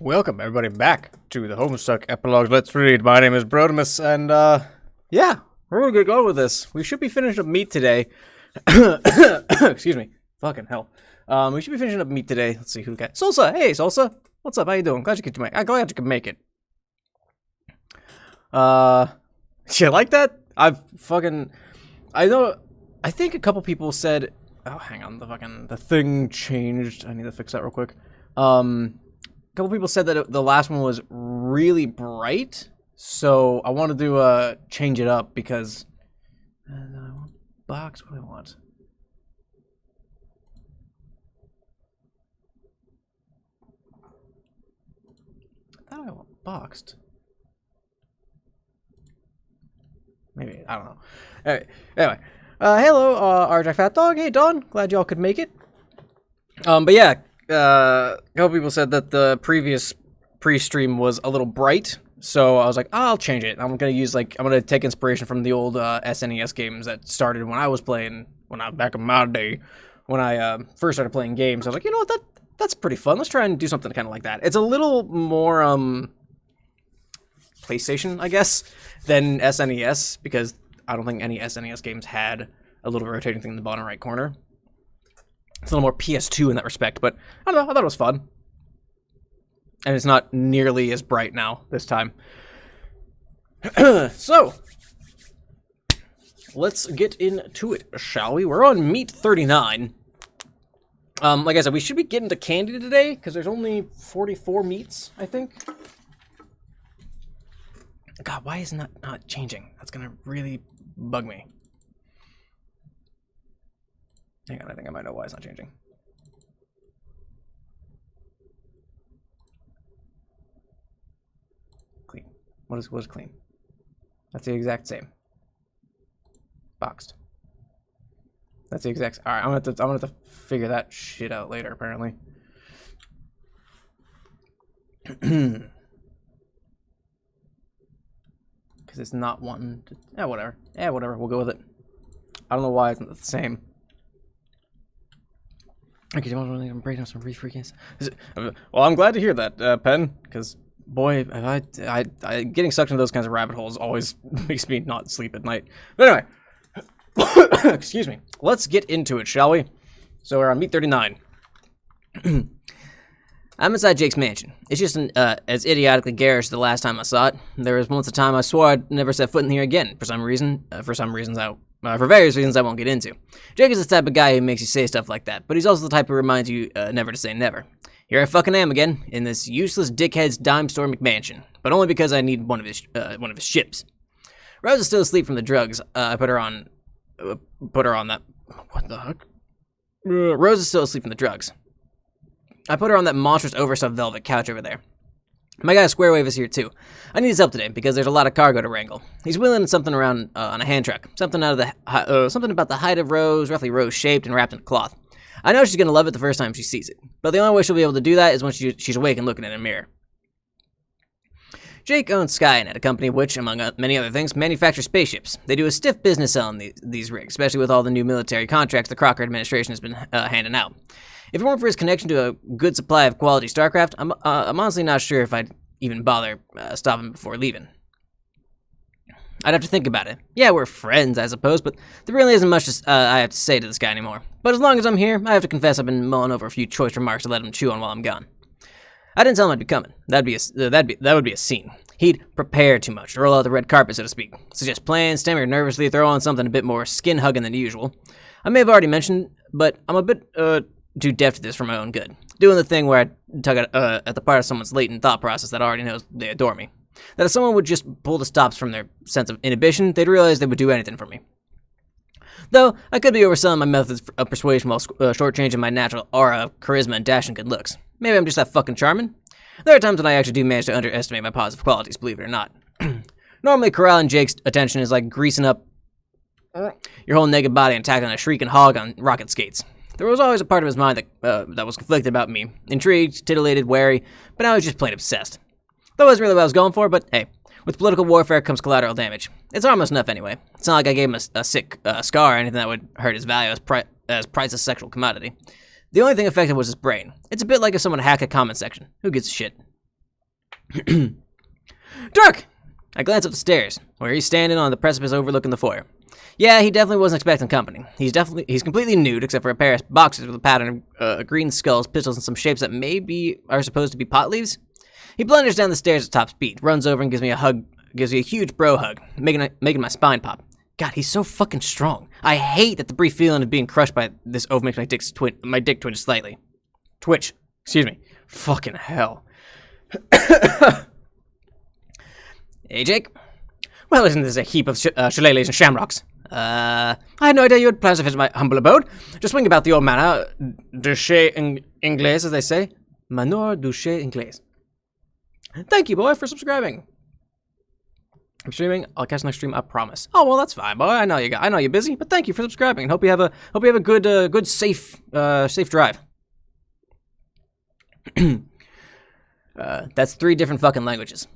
Welcome, everybody, back to the Homestuck Epilogues. Let's read. My name is Brodemus, and, yeah, we're gonna get going with this. We should be finishing up meat today. Excuse me. Fucking hell. We should be finishing up meat today. Let's see who we got. Salsa! Hey, Salsa! What's up? How you doing? Glad you could make it. You like that? I think a couple people said... Oh, hang on, the thing changed. I need to fix that real quick. A couple people said that the last one was really bright, so I wanted to change it up because I want box. What do I want? I thought I want boxed. Maybe, I don't know. Anyway, hello, RJ Fat Dog. Hey, Don. Glad y'all could make it. But yeah. A couple people said that the previous pre-stream was a little bright, so I was like, I'll change it. I'm gonna take inspiration from the old SNES games that started when I was playing, back in my day, when I first started playing games. I was like, you know what, that's pretty fun. Let's try and do something kind of like that. It's a little more PlayStation, I guess, than SNES, because I don't think any SNES games had a little rotating thing in the bottom right corner. It's a little more PS2 in that respect, but I don't know, I thought it was fun. And it's not nearly as bright now, this time. So, let's get into it, shall we? We're on Meat 39. Like I said, we should be getting to candy today, because there's only 44 meats, I think. God, why is it not changing? That's gonna really bug me. Hang on, I think I might know why it's not changing. Clean. What is clean? That's the exact same. Boxed. That's the exact. All right, I'm gonna have to figure that shit out later. Apparently. Because it's not wanting to. Yeah, whatever. Yeah, whatever. We'll go with it. I don't know why it's not the same. Okay, do you want to break down some freakiness? Well, I'm glad to hear that, Pen, because boy, I getting sucked into those kinds of rabbit holes always makes me not sleep at night. But anyway, excuse me. Let's get into it, shall we? So we're on Meat 39. I'm inside Jake's mansion. It's just as idiotically garish as the last time I saw it. There was once a time I swore I'd never set foot in here again. For various reasons I won't get into. Jake is the type of guy who makes you say stuff like that, but he's also the type who reminds you never to say never. Here I fucking am again, in this useless dickhead's dime store McMansion, but only because I need one of his ships. Rose is still asleep from the drugs. I put her on that. What the heck? Rose is still asleep from the drugs. I put her on that monstrous overstuffed velvet couch over there. My guy Squarewave is here too. I need his help today because there's a lot of cargo to wrangle. He's wheeling something around on a hand truck. Something about the height of Rose, roughly rose-shaped and wrapped in a cloth. I know she's gonna love it the first time she sees it, but the only way she'll be able to do that is when she's awake and looking in a mirror. Jake owns Skynet, a company which, among many other things, manufactures spaceships. They do a stiff business selling these rigs, especially with all the new military contracts the Crocker administration has been handing out. If it weren't for his connection to a good supply of quality StarCraft, I'm honestly not sure if I'd even bother stopping before leaving. I'd have to think about it. Yeah, we're friends, I suppose, but there really isn't much I have to say to this guy anymore. But as long as I'm here, I have to confess I've been mulling over a few choice remarks to let him chew on while I'm gone. I didn't tell him I'd be coming. That would be a scene. He'd prepare too much, roll out the red carpet, so to speak. Suggest plans, stammer nervously, throw on something a bit more skin-hugging than usual. I may have already mentioned, but I'm a bit too deaf to this for my own good. Doing the thing where I tug at the part of someone's latent thought process that already knows they adore me. That if someone would just pull the stops from their sense of inhibition, they'd realize they would do anything for me. Though, I could be overselling my methods of persuasion while shortchanging my natural aura of charisma and dashing good looks. Maybe I'm just that fucking charming. There are times when I actually do manage to underestimate my positive qualities, believe it or not. Normally, corralling Jake's attention is like greasing up your whole naked body and tackling a shrieking hog on rocket skates. There was always a part of his mind that was conflicted about me. Intrigued, titillated, wary, but now he's just plain obsessed. That wasn't really what I was going for, but hey, with political warfare comes collateral damage. It's harmless enough anyway. It's not like I gave him a sick scar or anything that would hurt his value as priceless sexual commodity. The only thing affected was his brain. It's a bit like if someone hacked a comment section. Who gives a shit? Dirk! I glance up the stairs, where he's standing on the precipice overlooking the foyer. Yeah, he definitely wasn't expecting company. He's completely nude, except for a pair of boxers with a pattern of green skulls, pistols, and some shapes that maybe are supposed to be pot leaves. He blunders down the stairs at top speed, runs over and gives me a huge bro hug, making my spine pop. God, he's so fucking strong. I hate that the brief feeling of being crushed by this oath makes my dick twitch slightly. Twitch. Excuse me. Fucking hell. Hey, Jake. Well, isn't this a heap of shillelaghs and shamrocks? I had no idea you had plans to visit my humble abode. Just swing about the old manor, duché Inglés, as they say. Manor duché Inglés. Thank you, boy, for subscribing. I'm streaming. I'll catch the next stream. I promise. Oh well, that's fine, boy. I know you're busy, but thank you for subscribing. And hope you have a good, safe drive. That's 3 different fucking languages.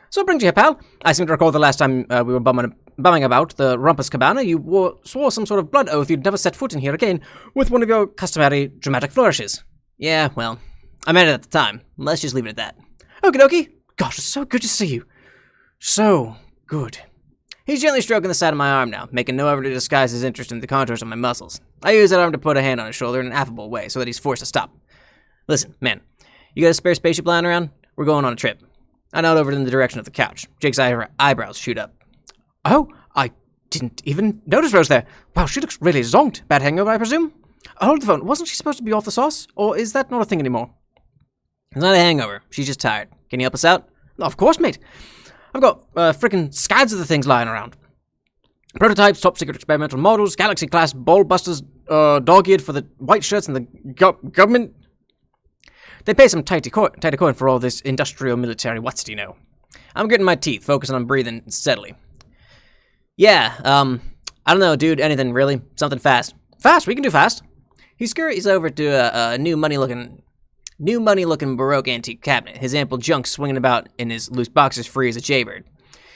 So what brings you here, pal? I seem to recall the last time we were bumming about the Rumpus Cabana, you swore some sort of blood oath you'd never set foot in here again with one of your customary dramatic flourishes. Yeah, well, I meant it at the time. Let's just leave it at that. Okie dokie. Gosh, it's so good to see you. So good. He's gently stroking the side of my arm now, making no effort to disguise his interest in the contours of my muscles. I use that arm to put a hand on his shoulder in an affable way so that he's forced to stop. Listen, man, you got a spare spaceship lying around? We're going on a trip. I nod over in the direction of the couch. Jake's eyebrows shoot up. Oh, I didn't even notice Rose there. Wow, she looks really zonked. Bad hangover, I presume? Hold the phone. Wasn't she supposed to be off the sauce? Or is that not a thing anymore? It's not a hangover. She's just tired. Can you help us out? Of course, mate. I've got frickin' scads of the things lying around. Prototypes, top-secret experimental models, Galaxy-class ball-busters, dog-eared for the white shirts and the government. They pay some tighty coin for all this industrial military what's-do-you-know. I'm gritting my teeth, focusing on breathing steadily. Yeah, I don't know, dude, anything really. Something fast. Fast? We can do fast. He scurries over to a new money-looking Baroque antique cabinet, his ample junk swinging about in his loose boxers free as a jaybird.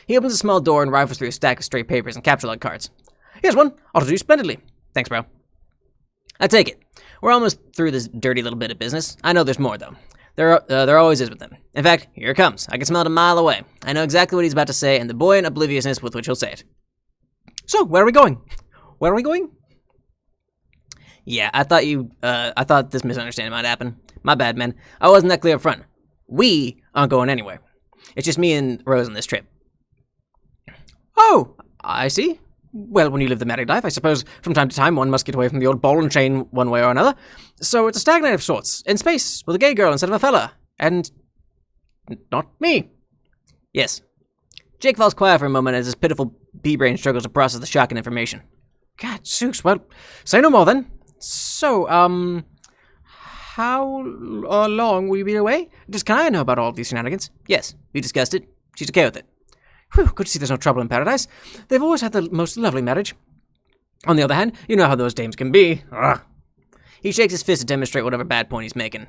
He opens a small door and rifles through a stack of stray papers and capture log cards. Here's one. Ought to do splendidly. Thanks, bro. I take it. We're almost through this dirty little bit of business. I know there's more, though. There always is with them. In fact, here it comes. I can smell it a mile away. I know exactly what he's about to say and the buoyant obliviousness with which he'll say it. So, where are we going? Where are we going? Yeah, I thought this misunderstanding might happen. My bad, man. I wasn't that clear up front. We aren't going anywhere. It's just me and Rose on this trip. Oh, I see. Well, when you live the married life, I suppose from time to time one must get away from the old ball and chain one way or another. So it's a stag night of sorts, in space, with a gay girl instead of a fella. And not me. Yes. Jake falls quiet for a moment as his pitiful pea-brain struggles to process the shocking information. God, Zeus, well, say no more then. So, how long will you be away? Just can I know about all these shenanigans? Yes, we discussed it. She's okay with it. Whew, good to see there's no trouble in paradise. They've always had the most lovely marriage. On the other hand, you know how those dames can be. Ugh. He shakes his fist to demonstrate whatever bad point he's making.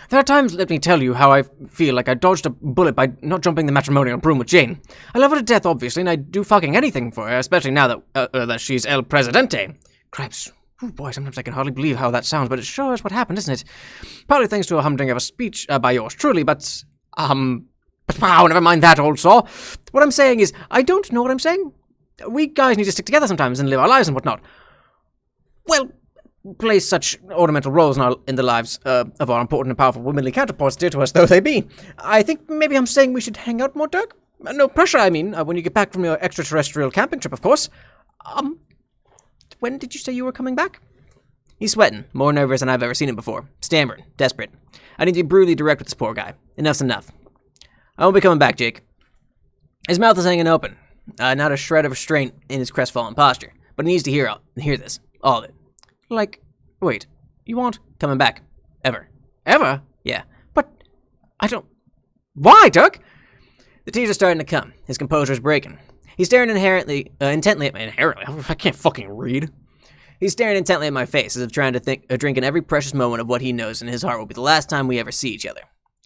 There are times, let me tell you, how I feel like I dodged a bullet by not jumping the matrimonial broom with Jane. I love her to death, obviously, and I'd do fucking anything for her, especially now that she's El Presidente. Cripes. Oh boy, sometimes I can hardly believe how that sounds, but it sure is what happened, isn't it? Partly thanks to a humdinger of a speech by yours truly, but wow, never mind that, old saw. What I'm saying is, I don't know what I'm saying. We guys need to stick together sometimes and live our lives and whatnot. Well, play such ornamental roles in the lives of our important and powerful womanly counterparts, dear to us though they be. I think maybe I'm saying we should hang out more, Dirk. No pressure, I mean, when you get back from your extraterrestrial camping trip, of course. When did you say you were coming back? He's sweating, more nervous than I've ever seen him before. Stammering, desperate. I need to be brutally direct with this poor guy. Enough's enough. I won't be coming back, Jake. His mouth is hanging open, not a shred of restraint in his crestfallen posture, but he needs to hear this, all of it. Like, wait, you aren't coming back, ever. Ever? Yeah, but I don't... Why, Dirk? The tears are starting to come. His composure is breaking. He's staring intently at me. Inherently? I can't fucking read. He's staring intently at my face, as if trying to drink in every precious moment of what he knows in his heart will be the last time we ever see each other.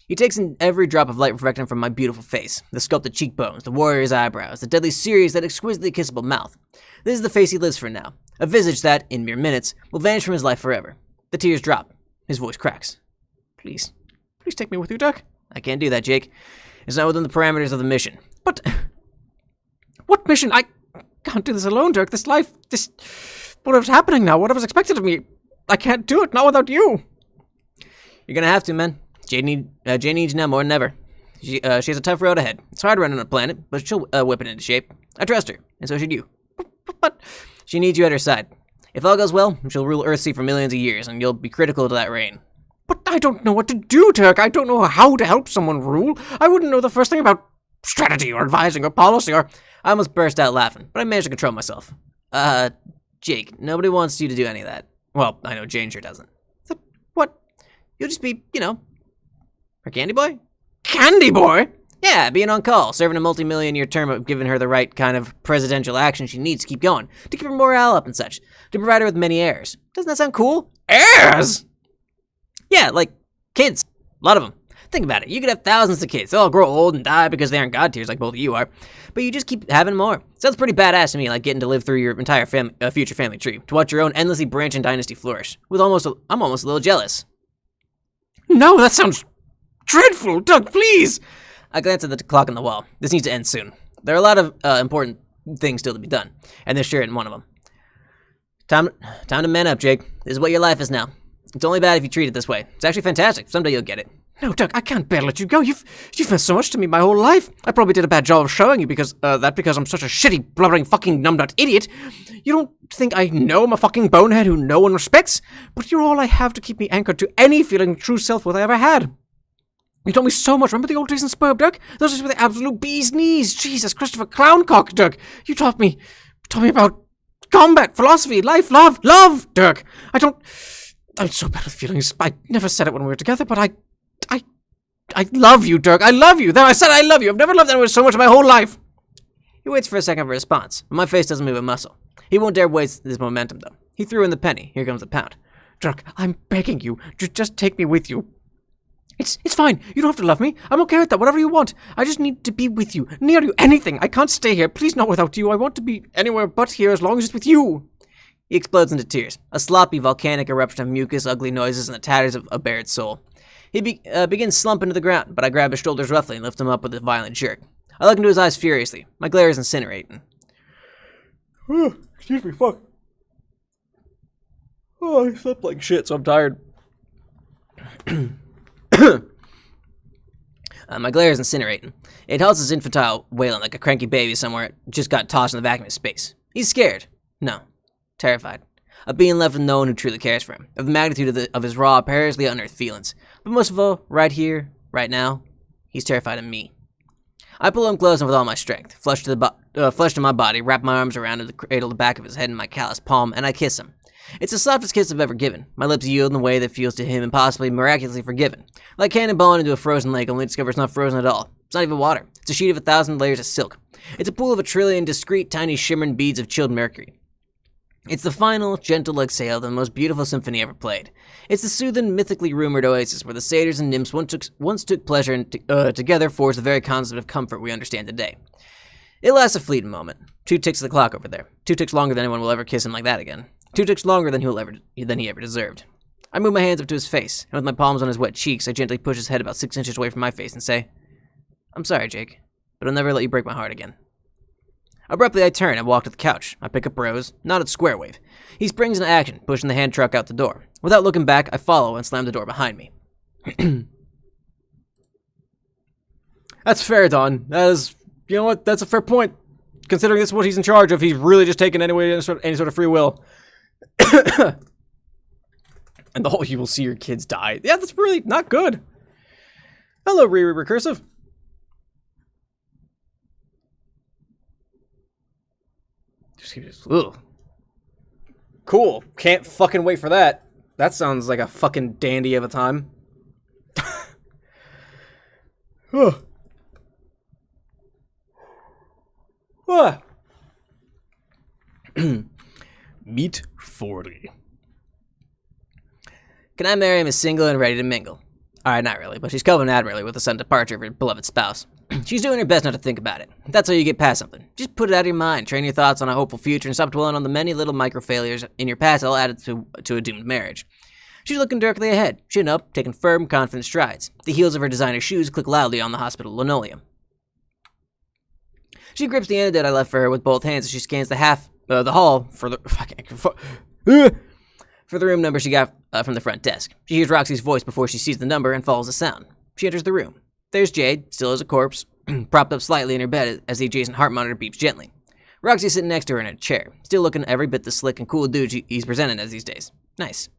He takes in every drop of light reflecting from my beautiful face, the sculpted cheekbones, the warrior's eyebrows, the deadly serious, that exquisitely kissable mouth. This is the face he lives for now, a visage that, in mere minutes, will vanish from his life forever. The tears drop. His voice cracks. Please take me with you, Dirk. I can't do that, Jake. It's not within the parameters of the mission. But... What mission? I can't do this alone, Dirk. This life... Whatever's happening now, whatever's expected of me, I can't do it, not without you. You're gonna have to, man. Jane needs you now more than ever. She has a tough road ahead. It's hard running on a planet, but she'll whip it into shape. I trust her, and so should you. But she needs you at her side. If all goes well, she'll rule Earthsea for millions of years, and you'll be critical to that reign. But I don't know what to do, Turk. I don't know how to help someone rule. I wouldn't know the first thing about strategy or advising or policy or... I almost burst out laughing, but I managed to control myself. Jake, nobody wants you to do any of that. Well, I know Jane sure doesn't. What? You'll just be, her candy boy? Candy boy? Yeah, being on call, serving a multi-million-year term of giving her the right kind of presidential action she needs to keep going, to keep her morale up and such, to provide her with many heirs. Doesn't that sound cool? Heirs? Yeah, like kids. A lot of them. Think about it. You could have thousands of kids. They'll all grow old and die because they aren't god tiers like both of you are. But you just keep having more. Sounds pretty badass to me, like getting to live through your entire future family tree, to watch your own endlessly branching dynasty flourish. I'm almost a little jealous. No, that sounds dreadful. Doug, please. I glanced at the clock on the wall. This needs to end soon. There are a lot of important things still to be done, and this sure isn't one of them. Time to man up, Jake. This is what your life is now. It's only bad if you treat it this way. It's actually fantastic. Someday you'll get it. No, Doug, I can't bear to let you go. You've meant so much to me my whole life. I probably did a bad job of showing you because I'm such a shitty, blubbering, fucking numbnut idiot. You don't think I know I'm a fucking bonehead who no one respects? But you're all I have to keep me anchored to any feeling of true self-worth I ever had. You taught me so much. Remember the old days in Sburb, Doug? Those were the absolute bee's knees. Jesus, Christopher Clowncock, Doug. You taught me about combat, philosophy, life, love, Doug. I'm so bad with feelings. I never said it when we were together, but I love you, Dirk. I love you. There, I said I love you. I've never loved anyone so much in my whole life. He waits for a second for a response, but my face doesn't move a muscle. He won't dare waste this momentum, though. He threw in the penny. Here comes the pound. Dirk, I'm begging you. Just take me with you. It's fine. You don't have to love me. I'm okay with that. Whatever you want. I just need to be with you. Near you. Anything. I can't stay here. Please not without you. I want to be anywhere but here as long as it's with you. He explodes into tears. A sloppy, volcanic eruption of mucus, ugly noises, and the tatters of a bared soul. He begins slumping to the ground, but I grab his shoulders roughly and lift him up with a violent jerk. I look into his eyes furiously. My glare is incinerating. Excuse me, fuck. Oh, I slept like shit, so I'm tired. My glare is incinerating. It halts his infantile wailing like a cranky baby somewhere just got tossed in the vacuum of space. He's scared. No. Terrified. Of being left with no one who truly cares for him. Of the magnitude of his raw, perilously unearthed feelings. But most of all, right here, right now, he's terrified of me. I pull him close and with all my strength. Flush to my body, wrap my arms around him to cradle the back of his head in my calloused palm, and I kiss him. It's the softest kiss I've ever given. My lips yield in a way that feels to him impossibly, miraculously forgiven. Like cannonballing into a frozen lake, only to discover it's not frozen at all. It's not even water. It's a sheet of 1,000 layers of silk. It's a pool of 1,000,000,000,000 discreet, tiny, shimmering beads of chilled mercury. It's the final, gentle exhale of the most beautiful symphony ever played. It's the soothing, mythically rumored oasis where the satyrs and nymphs once took pleasure and together forged the very concept of comfort we understand today. It lasts a fleeting moment. 2 ticks of the clock over there. 2 ticks longer than anyone will ever kiss him like that again. 2 ticks longer than he ever deserved. I move my hands up to his face, and with my palms on his wet cheeks, I gently push his head about 6 inches away from my face and say, "I'm sorry, Jake, but I'll never let you break my heart again." Abruptly, I turn and walk to the couch. I pick up Rose, not at square wave. He springs into action, pushing the hand truck out the door. Without looking back, I follow and slam the door behind me. That's fair, Don. That is, you know what? That's a fair point. Considering this is what he's in charge of, he's really just taken any sort of free will. And the whole, you will see your kids die. Yeah, that's really not good. Hello, Riri Recursive. Ugh. Cool. Can't fucking wait for that. That sounds like a fucking dandy of a time. Meet 40. Can I marry him as single and ready to mingle? Alright, not really, but she's coping admirably with the sudden departure of her beloved spouse. She's doing her best not to think about it. That's how you get past something. Just put it out of your mind, train your thoughts on a hopeful future, and stop dwelling on the many little micro-failures in your past that'll add to a doomed marriage. She's looking directly ahead, chin up, taking firm, confident strides. The heels of her designer shoes click loudly on the hospital linoleum. She grips the antidote I left for her with both hands as she scans the hall for the for the room number she got from the front desk. She hears Roxy's voice before she sees the number and follows the sound. She enters the room. There's Jade, still as a corpse, propped up slightly in her bed as the adjacent heart monitor beeps gently. Roxy's sitting next to her in a chair, still looking every bit the slick and cool dude he's presented as these days. Nice.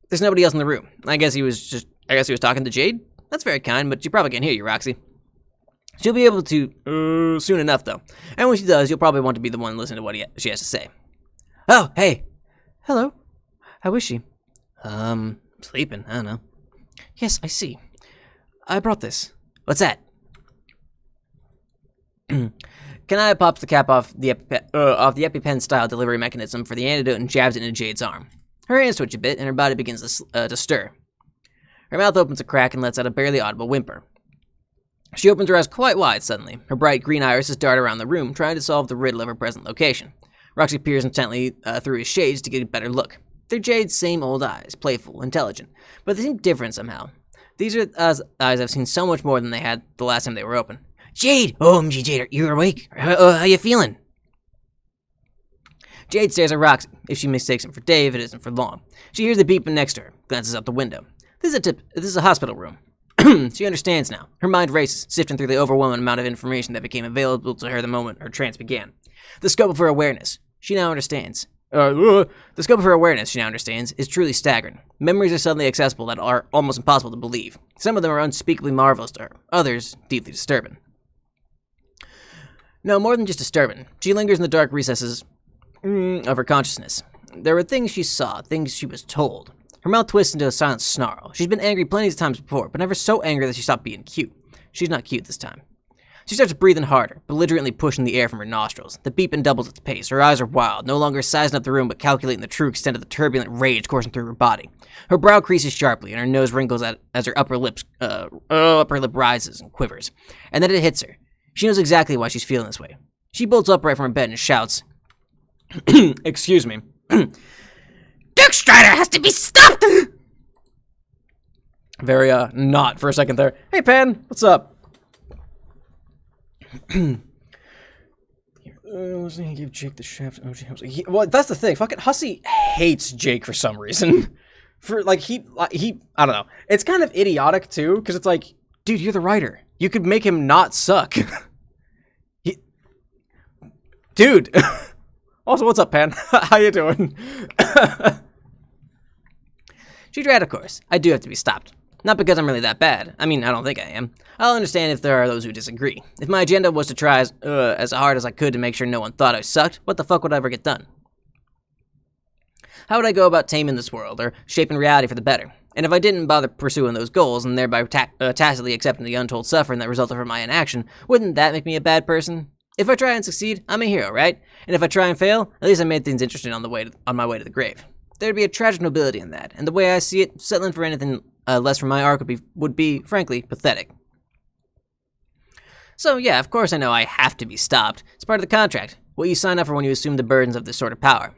There's nobody else in the room. I guess he was talking to Jade? That's very kind, but she probably can't hear you, Roxy. She'll be able to, soon enough, though. And when she does, you'll probably want to be the one listening to what she has to say. Oh, hey. Hello. How is she? Sleeping. I don't know. Yes, I see. I brought this. What's that? Kanaya pops the cap off the EpiPen-style delivery mechanism for the antidote and jabs it into Jade's arm. Her hands twitch a bit, and her body begins to stir. Her mouth opens a crack and lets out a barely audible whimper. She opens her eyes quite wide suddenly. Her bright green irises dart around the room, trying to solve the riddle of her present location. Roxy peers intently through his shades to get a better look. They're Jade's same old eyes, playful, intelligent, but they seem different somehow. These are eyes I've seen so much more than they had the last time they were open. Jade! OMG, Jade, you're awake? How you feeling? Jade stares at Roxy. If she mistakes him for Dave, it isn't for long. She hears the beeping next to her, glances out the window. This is a hospital room. She understands now. Her mind races, sifting through the overwhelming amount of information that became available to her the moment her trance began. The scope of her awareness, she now understands. The scope of her awareness, she now understands, is truly staggering. Memories are suddenly accessible that are almost impossible to believe. Some of them are unspeakably marvelous to her, others deeply disturbing. No, more than just disturbing. She lingers in the dark recesses of her consciousness. There were things she saw, things she was told. Her mouth twists into a silent snarl. She's been angry plenty of times before, but never so angry that she stopped being cute. She's not cute this time. She starts breathing harder, belligerently pushing the air from her nostrils. The beeping doubles its pace. Her eyes are wild, no longer sizing up the room, but calculating the true extent of the turbulent rage coursing through her body. Her brow creases sharply, and her nose wrinkles as her upper lip rises and quivers. And then it hits her. She knows exactly why she's feeling this way. She bolts upright from her bed and shouts, "Excuse me. Duke Strider has to be stopped!" Very, not for a second there. Hey, Pan, what's up? Here, give Jake the shaft. Well, that's the thing. Fucking Hussie hates Jake for some reason. I don't know. It's kind of idiotic, too, because it's like, dude, you're the writer. You could make him not suck. Dude. Also, what's up, Pan? How you doing? She's right, of course. I do have to be stopped. Not because I'm really that bad. I mean, I don't think I am. I'll understand if there are those who disagree. If my agenda was to try as hard as I could to make sure no one thought I sucked, what the fuck would I ever get done? How would I go about taming this world, or shaping reality for the better? And if I didn't bother pursuing those goals, and thereby tacitly accepting the untold suffering that resulted from my inaction, wouldn't that make me a bad person? If I try and succeed, I'm a hero, right? And if I try and fail, at least I made things interesting on my way to the grave. There'd be a tragic nobility in that, and the way I see it, settling for anything less from my arc would be, frankly, pathetic. So yeah, of course I know I have to be stopped. It's part of the contract. What you sign up for when you assume the burdens of this sort of power.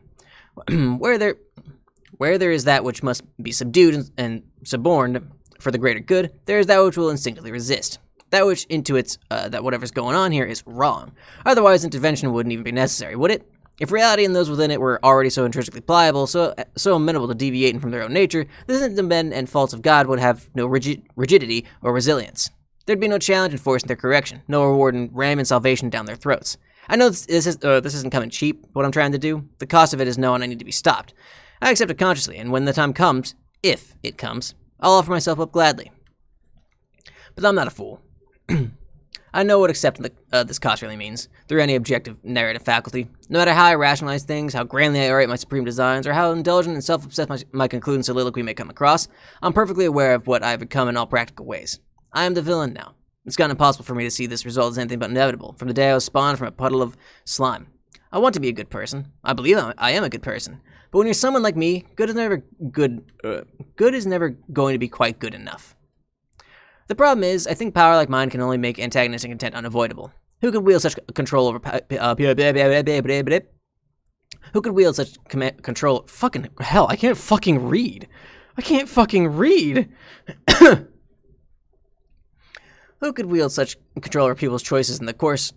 Where there is that which must be subdued and suborned for the greater good, there is that which will instinctively resist. That which intuits that whatever's going on here is wrong. Otherwise, intervention wouldn't even be necessary, would it? If reality and those within it were already so intrinsically pliable, so amenable to deviating from their own nature, the men and faults of God would have no rigidity or resilience. There'd be no challenge in forcing their correction, no reward in ramming salvation down their throats. I know this isn't coming cheap, what I'm trying to do. The cost of it is knowing I need to be stopped. I accept it consciously, and when the time comes, if it comes, I'll offer myself up gladly. But I'm not a fool. I know what accepting this cost really means, through any objective narrative faculty. No matter how I rationalize things, how grandly I orate my supreme designs, or how indulgent and self-obsessed my concluding soliloquy may come across, I'm perfectly aware of what I've become in all practical ways. I am the villain now. It's gotten impossible for me to see this result as anything but inevitable, from the day I was spawned from a puddle of slime. I want to be a good person. I believe I am a good person. But when you're someone like me, good is never going to be quite good enough. The problem is, I think power like mine can only make antagonistic intent unavoidable. Who could wield such control over Who could wield such control? Fucking hell, I can't fucking read. I can't fucking read. Who could wield such control over people's choices in the course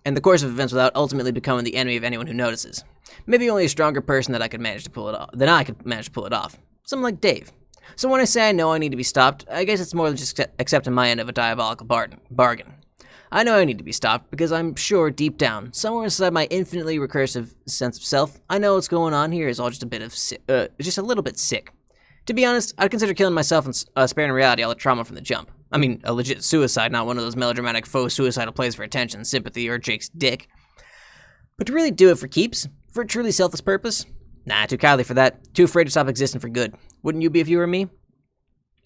of events without ultimately becoming the enemy of anyone who notices? Maybe only a stronger person that I could manage to pull it off. Someone like Dave. So when I say I know I need to be stopped, I guess it's more than just accepting my end of a diabolical bargain. I know I need to be stopped because I'm sure deep down, somewhere inside my infinitely recursive sense of self, I know what's going on here is all just just a little bit sick. To be honest, I'd consider killing myself and sparing reality all the trauma from the jump. I mean, a legit suicide, not one of those melodramatic faux suicidal plays for attention, sympathy, or Jake's dick. But to really do it for keeps, for a truly selfless purpose? Nah, too cowardly for that. Too afraid to stop existing for good. Wouldn't you be if you were me?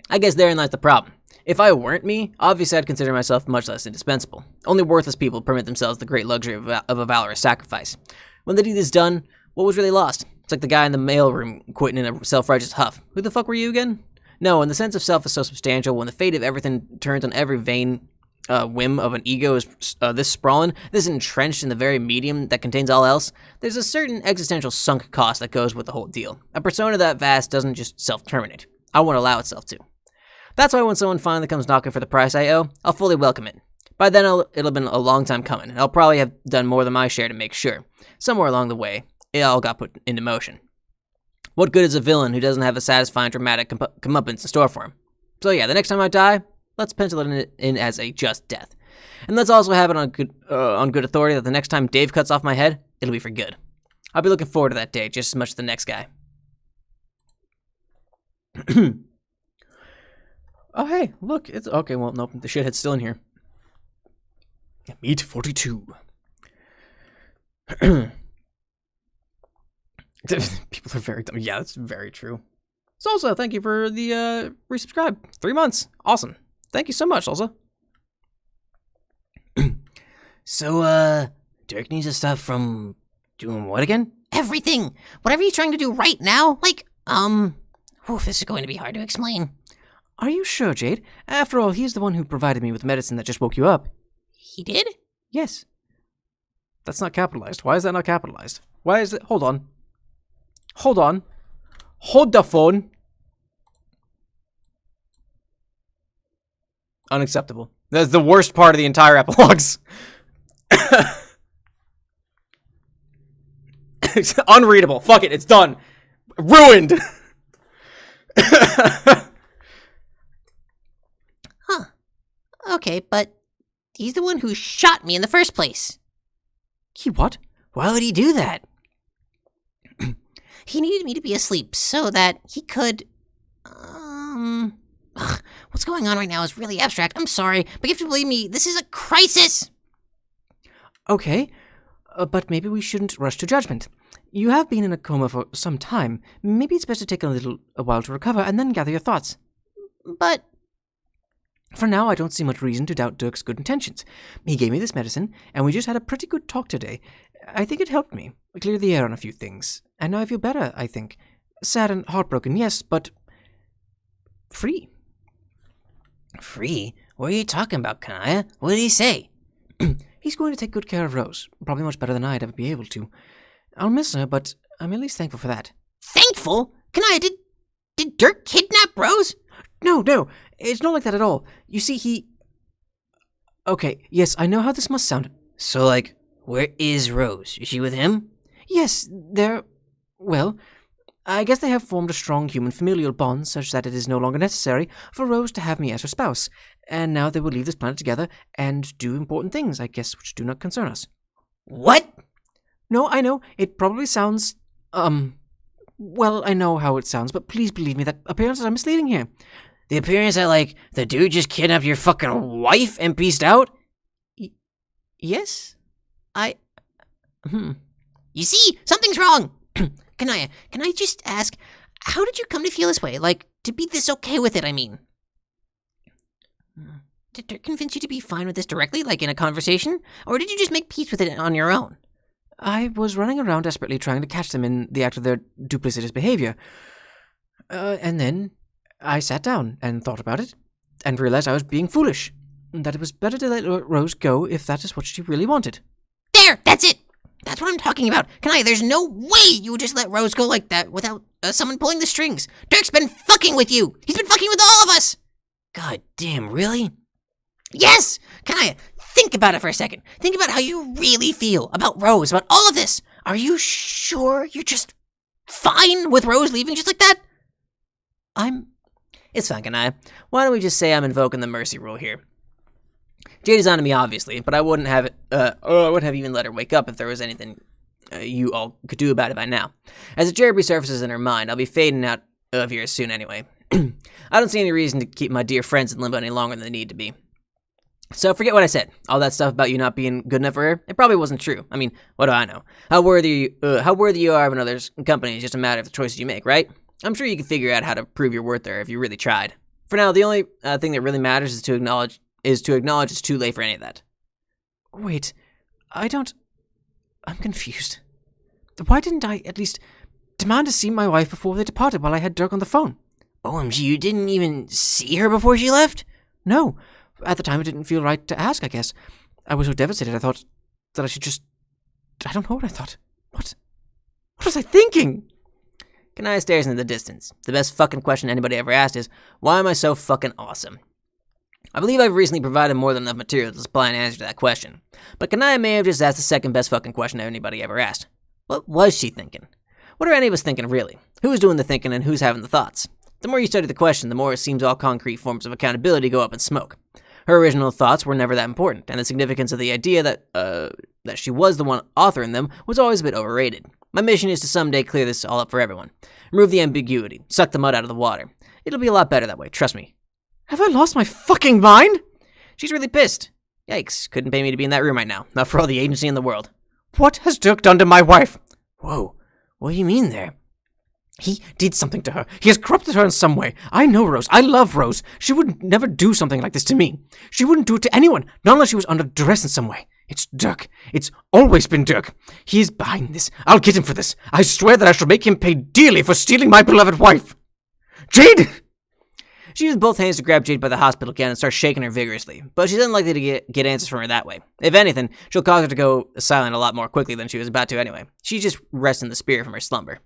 I guess therein lies the problem. If I weren't me, obviously I'd consider myself much less indispensable. Only worthless people permit themselves the great luxury of a valorous sacrifice. When the deed is done, what was really lost? It's like the guy in the mailroom quitting in a self-righteous huff. Who the fuck were you again? No, when the sense of self is so substantial, when the fate of everything turns on every vain whim of an ego is this sprawling, this entrenched in the very medium that contains all else, there's a certain existential sunk cost that goes with the whole deal. A persona that vast doesn't just self-terminate. I won't allow itself to. That's why when someone finally comes knocking for the price I owe, I'll fully welcome it. By then, it'll have been a long time coming, and I'll probably have done more than my share to make sure. Somewhere along the way, it all got put into motion. What good is a villain who doesn't have a satisfying, dramatic comeuppance in store for him? So yeah, the next time I die, let's pencil it in as a just death. And let's also have it on good authority that the next time Dave cuts off my head, it'll be for good. I'll be looking forward to that day just as much as the next guy. Oh, hey, look, it's... Okay, well, nope, the shithead's still in here. Meat 42. People are very dumb. Yeah, that's very true. Salsa, thank you for the resubscribe. 3 months. Awesome. Thank you so much, Salsa. So, Dirk needs to stop from doing what again? Everything! Whatever he's trying to do right now, like, this is going to be hard to explain. Are you sure, Jade? After all, he's the one who provided me with medicine that just woke you up. He did? Yes. That's not capitalized. Why is that not capitalized? Why is it... Hold on. Hold on. Hold the phone. Unacceptable. That's the worst part of the entire epilogues. It's unreadable. Fuck it. It's done. Ruined. Huh. Okay, but he's the one who shot me in the first place. He what? Why would he do that? He needed me to be asleep so that he could, what's going on right now is really abstract. I'm sorry, but you have to believe me, this is a crisis! Okay, but maybe we shouldn't rush to judgment. You have been in a coma for some time. Maybe it's best to take a while to recover and then gather your thoughts. But... For now, I don't see much reason to doubt Dirk's good intentions. He gave me this medicine, and we just had a pretty good talk today. I think it helped me clear the air on a few things. And now I feel better, I think. Sad and heartbroken, yes, but... free. Free? What are you talking about, Kanaya? What did he say? He's going to take good care of Rose. Probably much better than I'd ever be able to. I'll miss her, but I'm at least thankful for that. Thankful? Kanaya, did Dirk kidnap Rose? No, it's not like that at all. You see, he... Okay, yes, I know how this must sound. So, like, where is Rose? Is she with him? Yes, they're... Well, I guess they have formed a strong human familial bond such that it is no longer necessary for Rose to have me as her spouse. And now they will leave this planet together and do important things, I guess, which do not concern us. What? No, I know, it probably sounds, well, I know how it sounds, but please believe me that appearances are misleading here. The appearance that, like, the dude just kidnapped your fucking wife and pieced out? Yes? You see, something's wrong. Kanaya, can I just ask, how did you come to feel this way? Like, to be this okay with it, I mean. Did Dirk convince you to be fine with this directly, like in a conversation? Or did you just make peace with it on your own? I was running around desperately trying to catch them in the act of their duplicitous behavior. And then I sat down and thought about it, and realized I was being foolish. That it was better to let Rose go if that is what she really wanted. There! That's it! That's what I'm talking talking about? Kanaya, there's no way you would just let Rose go like that without someone pulling the strings. Dirk's been fucking with you. He's been fucking with all of us. God damn, really? Yes! Kanaya, think about it for a second. Think about how you really feel about Rose, about all of this. Are you sure you're just fine with Rose leaving just like that? It's fine, Kanaya. Why don't we just say I'm invoking the mercy rule here? Jade is onto me, obviously, but I wouldn't have even let her wake up if there was anything you all could do about it by now. As the cherub resurfaces in her mind, I'll be fading out of here soon anyway. I don't see any reason to keep my dear friends in limbo any longer than they need to be. So forget what I said. All that stuff about you not being good enough for her, it probably wasn't true. I mean, what do I know? How worthy you are of another's company is just a matter of the choices you make, right? I'm sure you can figure out how to prove your worth there if you really tried. For now, the only thing that really matters is to acknowledge it's too late for any of that. Wait, I'm confused. Why didn't I at least demand to see my wife before they departed while I had Dirk on the phone? OMG, you didn't even see her before she left? No. At the time, it didn't feel right to ask, I guess. I was so devastated, I thought that I should just... I don't know what I thought. What was I thinking? Kanaya stares into the distance. The best fucking question anybody ever asked is, why am I so fucking awesome? I believe I've recently provided more than enough material to supply an answer to that question. But Kanaya may have just asked the second best fucking question anybody ever asked. What was she thinking? What are any of us thinking, really? Who's doing the thinking and who's having the thoughts? The more you study the question, the more it seems all concrete forms of accountability go up in smoke. Her original thoughts were never that important, and the significance of the idea that she was the one authoring them was always a bit overrated. My mission is to someday clear this all up for everyone. Remove the ambiguity. Suck the mud out of the water. It'll be a lot better that way, trust me. Have I lost my fucking mind? She's really pissed. Yikes, couldn't pay me to be in that room right now. Not for all the agency in the world. What has Dirk done to my wife? Whoa, what do you mean there? He did something to her. He has corrupted her in some way. I know Rose. I love Rose. She would never do something like this to me. She wouldn't do it to anyone, not unless she was under duress in some way. It's Dirk. It's always been Dirk. He is behind this. I'll get him for this. I swear that I shall make him pay dearly for stealing my beloved wife. Jade! She used both hands to grab Jade by the hospital gown and start shaking her vigorously, but she's unlikely to get answers from her that way. If anything, she'll cause her to go silent a lot more quickly than she was about to anyway. She's just resting the spirit from her slumber.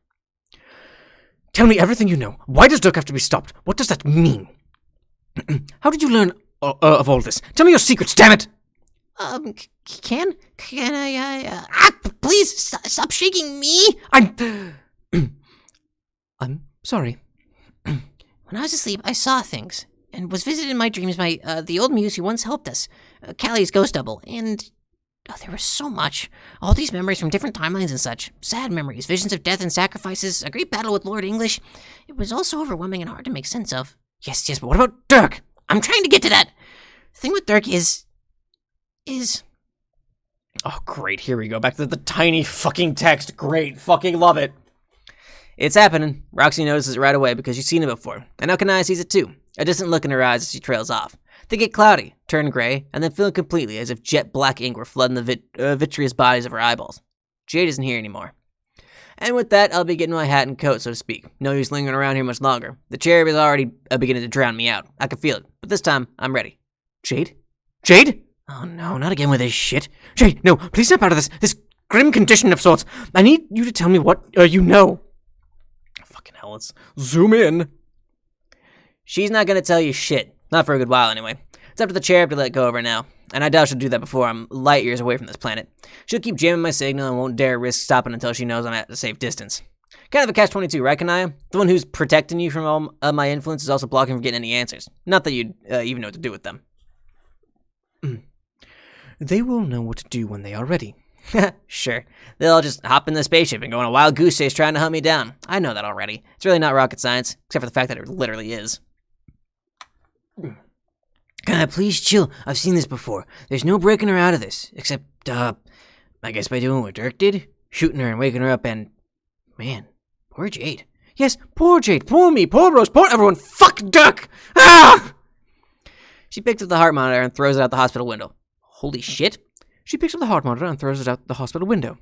Tell me everything you know. Why does Dirk have to be stopped? What does that mean? How did you learn of all this? Tell me your secrets, damn it! Can I, please stop shaking me! I'm sorry. When I was asleep, I saw things, and was visited in my dreams by, the old muse who once helped us, Callie's ghost double, and... there was so much. All these memories from different timelines and such. Sad memories, visions of death and sacrifices, a great battle with Lord English. It was all so overwhelming and hard to make sense of. Yes, but what about Dirk? I'm trying to get to that. The thing with Dirk is... Oh, great, here we go. Back to the tiny fucking text. Great, fucking love it. It's happening. Roxy notices it right away because she's seen it before. And now Kanaya sees it too. A distant look in her eyes as she trails off. They get cloudy, turn gray, and then fill completely as if jet black ink were flooding the vitreous bodies of her eyeballs. Jade isn't here anymore. And with that, I'll be getting my hat and coat, so to speak. No use lingering around here much longer. The cherub is already beginning to drown me out. I can feel it, but this time, I'm ready. Jade? Jade? Oh no, not again with this shit. Jade, no, please snap out of this grim condition of sorts. I need you to tell me what you know. Fucking hell, let's zoom in. She's not gonna tell you shit. Not for a good while, anyway. It's up to the cherub to let go of her now. And I doubt she'll do that before I'm light years away from this planet. She'll keep jamming my signal and won't dare risk stopping until she knows I'm at a safe distance. Kind of a catch-22, right, Kanaya? The one who's protecting you from all of my influence is also blocking from getting any answers. Not that you'd even know what to do with them. They will know what to do when they are ready. Sure. They'll all just hop in the spaceship and go on a wild goose chase trying to hunt me down. I know that already. It's really not rocket science, except for the fact that it literally is. Can I please chill? I've seen this before. There's no breaking her out of this. Except, I guess by doing what Dirk did. Shooting her and waking her up and... Man, poor Jade. Yes, poor Jade, poor me, poor Rose, poor everyone. Fuck Dirk! Ah! She picks up the heart monitor and throws it out the hospital window. Holy shit. She picks up the heart monitor and throws it out the hospital window.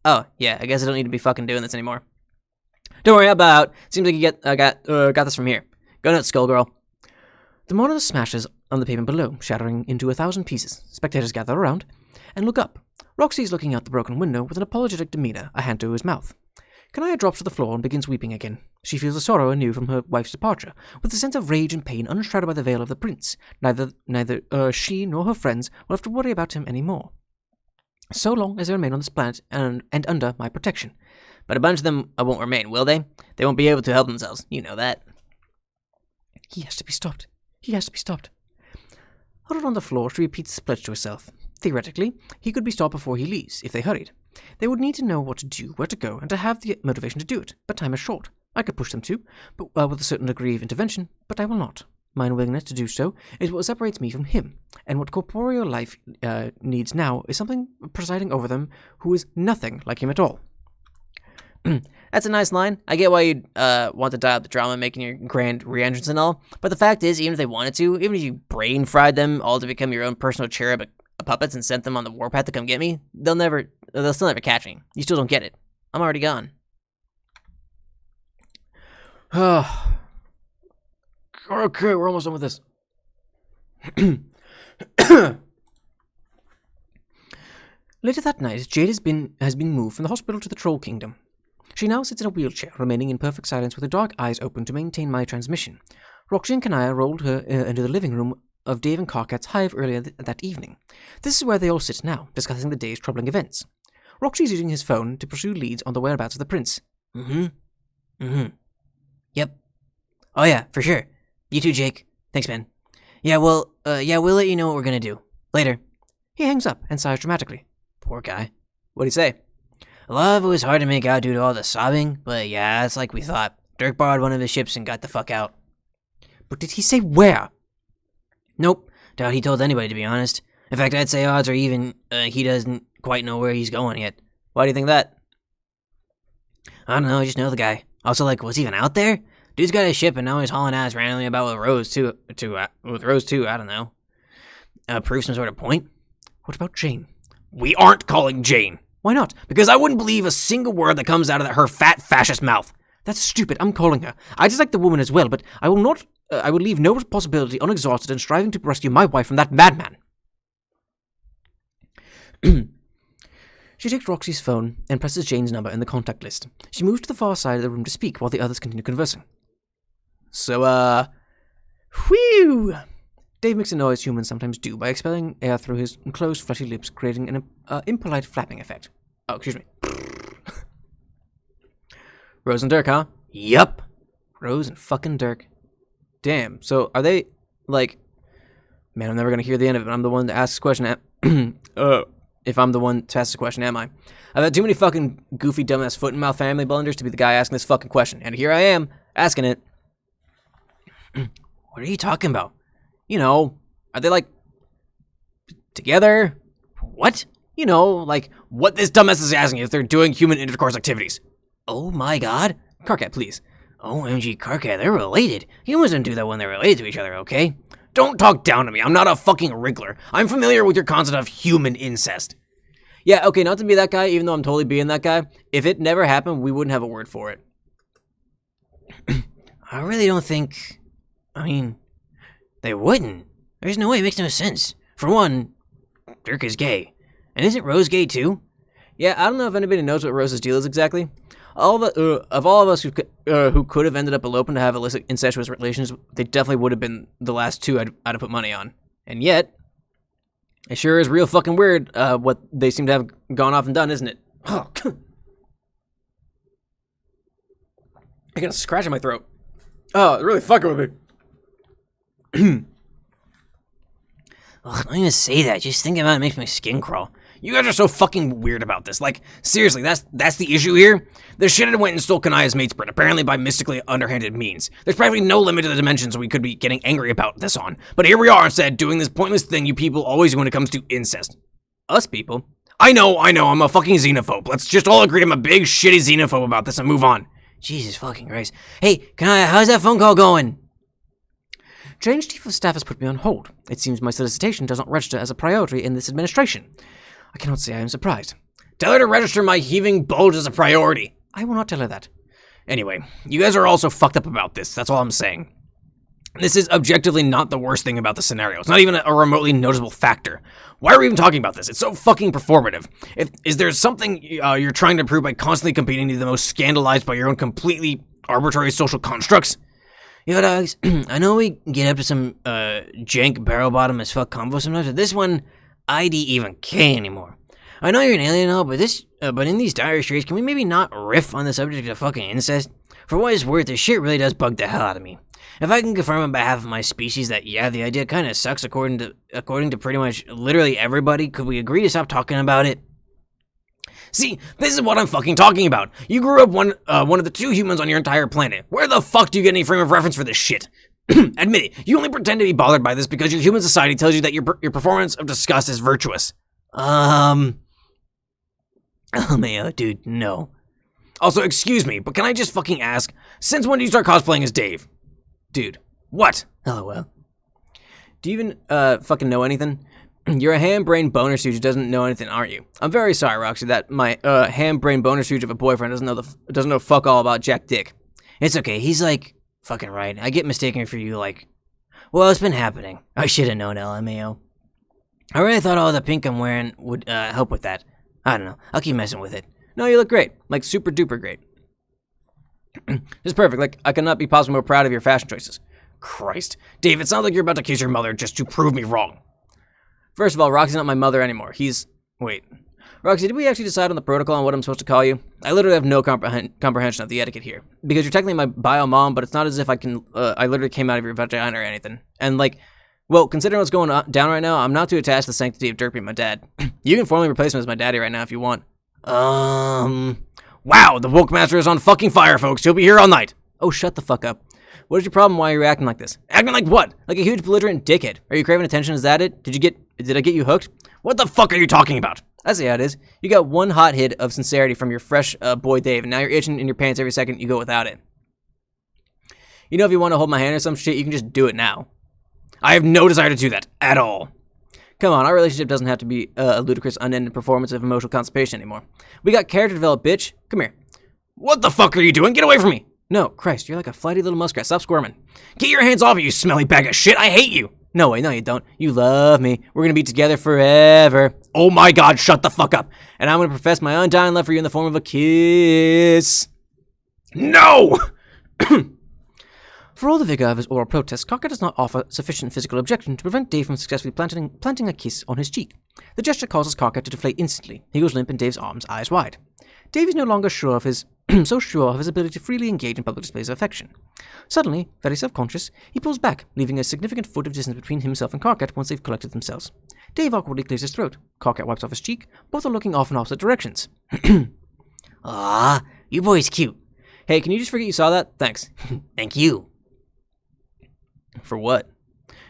Oh, yeah, I guess I don't need to be fucking doing this anymore. Don't worry, I'll bow out. Seems like you got this from here. Go nuts, Skullgirl. The monitor smashes on the pavement below, shattering into 1,000 pieces. Spectators gather around and look up. Roxy's looking out the broken window with an apologetic demeanor, a hand to his mouth. Kanaya drops to the floor and begins weeping again. She feels the sorrow anew from her wife's departure, with a sense of rage and pain unshrouded by the veil of the prince. Neither she nor her friends will have to worry about him any more. So long as they remain on this planet and under my protection. But a bunch of them won't remain, will they? They won't be able to help themselves. You know that. He has to be stopped. He has to be stopped. Huddled on the floor, she repeats this pledge to herself. Theoretically, he could be stopped before he leaves, if they hurried. They would need to know what to do, where to go, and to have the motivation to do it, but time is short. I could push them to, but with a certain degree of intervention, but I will not. My unwillingness to do so is what separates me from him, and what corporeal life needs now is something presiding over them who is nothing like him at all. That's a nice line. I get why you'd want to dial up the drama, making your grand re-entrance and all, but the fact is, even if they wanted to, even if you brain-fried them all to become your own personal cherub puppets and sent them on the warpath to come get me, they'll still never catch me. You still don't get it. I'm already gone. Okay, we're almost done with this. Later that night, Jade has been moved from the hospital to the Troll Kingdom. She now sits in a wheelchair, remaining in perfect silence with her dark eyes open to maintain my transmission. Roxy and Kanaya rolled her into the living room of Dave and Karkat's hive earlier that evening. This is where they all sit now, discussing the day's troubling events. Roxy's using his phone to pursue leads on the whereabouts of the prince. Yep. Oh yeah, for sure. You too, Jake. Thanks, man. Yeah, we'll let you know what we're gonna do. Later. He hangs up and sighs dramatically. Poor guy. What'd he say? A lot of it was hard to make out due to all the sobbing, but yeah, it's like we thought. Dirk borrowed one of his ships and got the fuck out. But did he say where? Nope. Doubt he told anybody, to be honest. In fact, I'd say odds are even he doesn't quite know where he's going yet. Why do you think that? I don't know, I just know the guy. Also, like, was he even out there? Dude's got his ship and now he's hauling ass randomly about with Rose too. I don't know. Prove some sort of point? What about Jane? We aren't calling Jane. Why not? Because I wouldn't believe a single word that comes out of her fat fascist mouth. That's stupid. I'm calling her. I dislike the woman as well, but I will not. I will leave no possibility unexhausted in striving to rescue my wife from that madman. She takes Roxy's phone and presses Jane's number in the contact list. She moves to the far side of the room to speak while the others continue conversing. So, whew! Dave makes a noise humans sometimes do by expelling air through his closed, fleshy lips, creating an impolite flapping effect. Oh, excuse me. Rose and Dirk, huh? Yup. Rose and fucking Dirk. Damn, so are they, like... Man, I'm never gonna hear the end of it, but I'm the one to ask this question. If I'm the one to ask the question, am I? I've had too many fucking goofy, dumbass, foot-and-mouth family blunders to be the guy asking this fucking question. And here I am, asking it. What are you talking about? You know, are they, like, together? What? You know, like, what this dumbass is asking if they're doing human intercourse activities. Oh my god. Karkat, please. OMG, Karkat, they're related. Humans don't do that when they're related to each other, okay? Don't talk down to me. I'm not a fucking wriggler. I'm familiar with your concept of human incest. Yeah, okay, not to be that guy, even though I'm totally being that guy. If it never happened, we wouldn't have a word for it. I really don't think... I mean, they wouldn't. There's no way, it makes no sense. For one, Dirk is gay. And isn't Rose gay too? Yeah, I don't know if anybody knows what Rose's deal is exactly. All of us who could have ended up eloping to have illicit incestuous relations, they definitely would have been the last two I'd have put money on. And yet, it sure is real fucking weird what they seem to have gone off and done, isn't it? Oh. I got a scratch in my throat. Oh, it's really fucking with me. Ugh, don't even say that. Just thinking about it makes my skin crawl. You guys are so fucking weird about this. Like, seriously, that's the issue here? The shithead went and stole Kanaya's mate spread, apparently by mystically underhanded means. There's practically no limit to the dimensions we could be getting angry about this on. But here we are instead, doing this pointless thing you people always do when it comes to incest. Us people? I know, I'm a fucking xenophobe. Let's just all agree I'm a big shitty xenophobe about this and move on. Jesus fucking Christ. Hey, Kanaya, how's that phone call going? Jane's chief of staff has put me on hold. It seems my solicitation does not register as a priority in this administration. I cannot say I am surprised. Tell her to register my heaving bulge as a priority. I will not tell her that. Anyway, you guys are all so fucked up about this. That's all I'm saying. This is objectively not the worst thing about the scenario. It's not even a remotely noticeable factor. Why are we even talking about this? It's so fucking performative. Is there something you're trying to prove by constantly competing to be the most scandalized by your own completely arbitrary social constructs? Yo, dogs, I know we get up to some jank barrel-bottom as fuck convo sometimes, but this one, ID even K anymore. I know you're an alien and all, but in these dire straits, can we maybe not riff on the subject of fucking incest? For what it's worth, this shit really does bug the hell out of me. If I can confirm on behalf of my species that, yeah, the idea kind of sucks according to pretty much literally everybody, could we agree to stop talking about it? See, this is what I'm fucking talking about. You grew up one of the 2 humans on your entire planet. Where the fuck do you get any frame of reference for this shit? Admit it, you only pretend to be bothered by this because your human society tells you that your performance of disgust is virtuous. Oh, man, dude, no. Also, excuse me, but can I just fucking ask, since when do you start cosplaying as Dave? Dude, what? LOL. Do you even fucking know anything? You're a ham-brain boner stooge who doesn't know anything, aren't you? I'm very sorry, Roxy, that my ham-brain boner stooge of a boyfriend doesn't know fuck all about Jack Dick. It's okay, he's like fucking right. I get mistaken for you, like, well, it's been happening. I should have known, LMAO. I really thought all the pink I'm wearing would help with that. I don't know. I'll keep messing with it. No, you look great. Like, super duper great. It's perfect. Like, I cannot be possibly more proud of your fashion choices. Christ. Dave, it sounds like you're about to kiss your mother just to prove me wrong. First of all, Roxy's not my mother anymore. Wait. Roxy, did we actually decide on the protocol on what I'm supposed to call you? I literally have no comprehension of the etiquette here. Because you're technically my bio mom, but it's not as if I literally came out of your vagina or anything. And like, well, considering what's going down right now, I'm not too attached to the sanctity of Dirk being my dad. You can formally replace him as my daddy right now if you want. Wow, the woke master is on fucking fire, folks. He'll be here all night. Oh, shut the fuck up. What is your problem? Why are you acting like this? Acting like what? Like a huge belligerent dickhead. Are you craving attention? Is that it? Did I get you hooked? What the fuck are you talking about? I see how it is. You got one hot hit of sincerity from your fresh boy Dave, and now you're itching in your pants every second you go without it. You know, if you want to hold my hand or some shit, you can just do it now. I have no desire to do that at all. Come on, our relationship doesn't have to be a ludicrous, unending performance of emotional constipation anymore. We got character developed, bitch. Come here. What the fuck are you doing? Get away from me! No, Christ, you're like a flighty little muskrat. Stop squirming. Get your hands off me, you smelly bag of shit. I hate you. No way, no you don't. You love me. We're gonna be together forever. Oh my god, shut the fuck up. And I'm gonna profess my undying love for you in the form of a kiss. No! For all the vigor of his oral protest, Cocker does not offer sufficient physical objection to prevent Dave from successfully planting a kiss on his cheek. The gesture causes Cocker to deflate instantly. He goes limp in Dave's arms, eyes wide. Dave is no longer sure of his ability to freely engage in public displays of affection. Suddenly, very self-conscious, he pulls back, leaving a significant foot of distance between himself and Carcat once they've collected themselves. Dave awkwardly clears his throat. Carcat wipes off his cheek. Both are looking off in opposite directions. Ah, you boys cute. Hey, can you just forget you saw that? Thanks. Thank you. For what?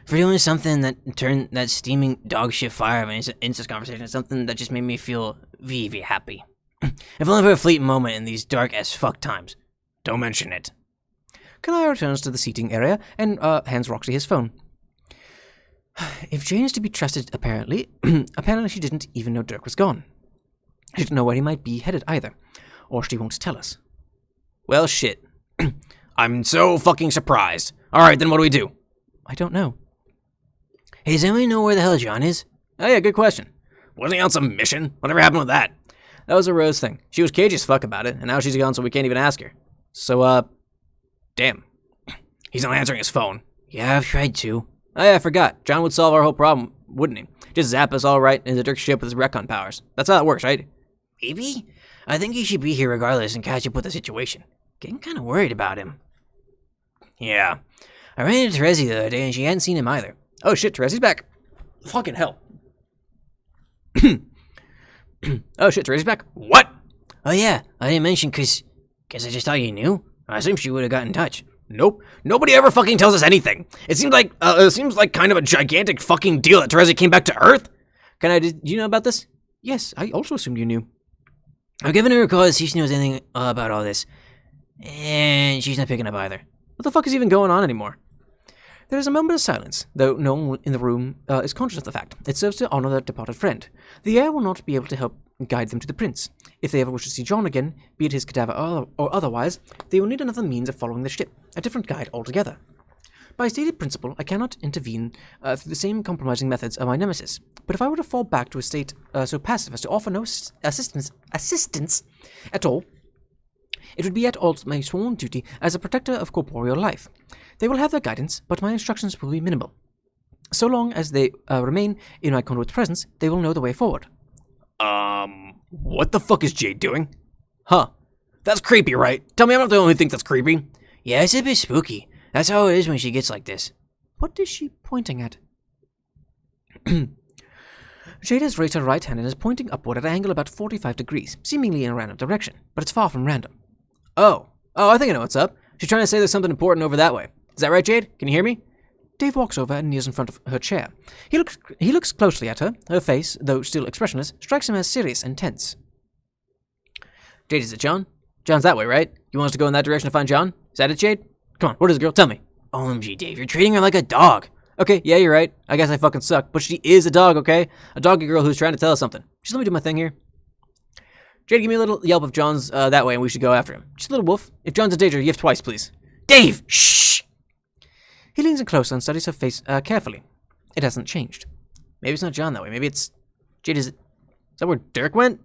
For doing something that turned that steaming dog shit fire of an incest conversation into something that just made me feel very happy. If only for a fleeting moment in these dark as fuck times. Don't mention it. Kanaya returns to the seating area and hands Roxy his phone. If Jane is to be trusted, apparently she didn't even know Dirk was gone. She didn't know where he might be headed either. Or she won't tell us. Well, shit. I'm so fucking surprised. Alright, then what do we do? I don't know. Hey, does anyone know where the hell John is? Oh yeah, good question. Wasn't he on some mission? Whatever happened with that? That was a Rose thing. She was cagey as fuck about it, and now she's gone so we can't even ask her. So, damn. He's not answering his phone. Yeah, I've tried to. Oh yeah, I forgot. John would solve our whole problem, wouldn't he? Just zap us all right into Dirk's ship with his recon powers. That's how it works, right? Maybe? I think he should be here regardless and catch up with the situation. Getting kind of worried about him. Yeah. I ran into Terezi the other day and she hadn't seen him either. Oh shit, Terezi's back. Fucking hell. Oh shit, Terezi's back. What? Oh yeah, I didn't mention cause I just thought you knew. I assumed she would have got in touch. Nope. Nobody ever fucking tells us anything. It seems like kind of a gigantic fucking deal that Terezi came back to Earth. Did you know about this? Yes, I also assumed you knew. I've given her a call to see if she knows anything about all this. And she's not picking up either. What the fuck is even going on anymore? There is a moment of silence, though no one in the room is conscious of the fact. It serves to honor their departed friend. The heir will not be able to help guide them to the prince. If they ever wish to see John again, be it his cadaver or otherwise, they will need another means of following the ship, a different guide altogether. By stated principle, I cannot intervene through the same compromising methods of my nemesis. But if I were to fall back to a state so passive as to offer no assistance at all, it would be at all my sworn duty as a protector of corporeal life. They will have their guidance, but my instructions will be minimal. So long as they remain in my conduit's presence, they will know the way forward. What the fuck is Jade doing? Huh. That's creepy, right? Tell me I'm not the only one who thinks that's creepy. Yeah, it's a bit spooky. That's how it is when she gets like this. What is she pointing at? Jade has raised her right hand and is pointing upward at an angle about 45 degrees, seemingly in a random direction, but it's far from random. Oh, I think I know what's up. She's trying to say there's something important over that way. Is that right, Jade? Can you hear me? Dave walks over and kneels in front of her chair. He looks closely at her. Her face, though still expressionless, strikes him as serious and tense. Jade, is it John? John's that way, right? You want us to go in that direction to find John? Is that it, Jade? Come on, what is it, girl? Tell me. OMG, Dave, you're treating her like a dog. Okay, yeah, you're right. I guess I fucking suck, but she is a dog, okay? A doggy girl who's trying to tell us something. Just let me do my thing here. Jade, give me a little yelp if John's that way and we should go after him. Just a little woof. If John's in danger, yiff twice, please. Dave, shh! He leans in closer and studies her face carefully. It hasn't changed. Maybe it's not John that way. Maybe it's... Jade, is that where Dirk went?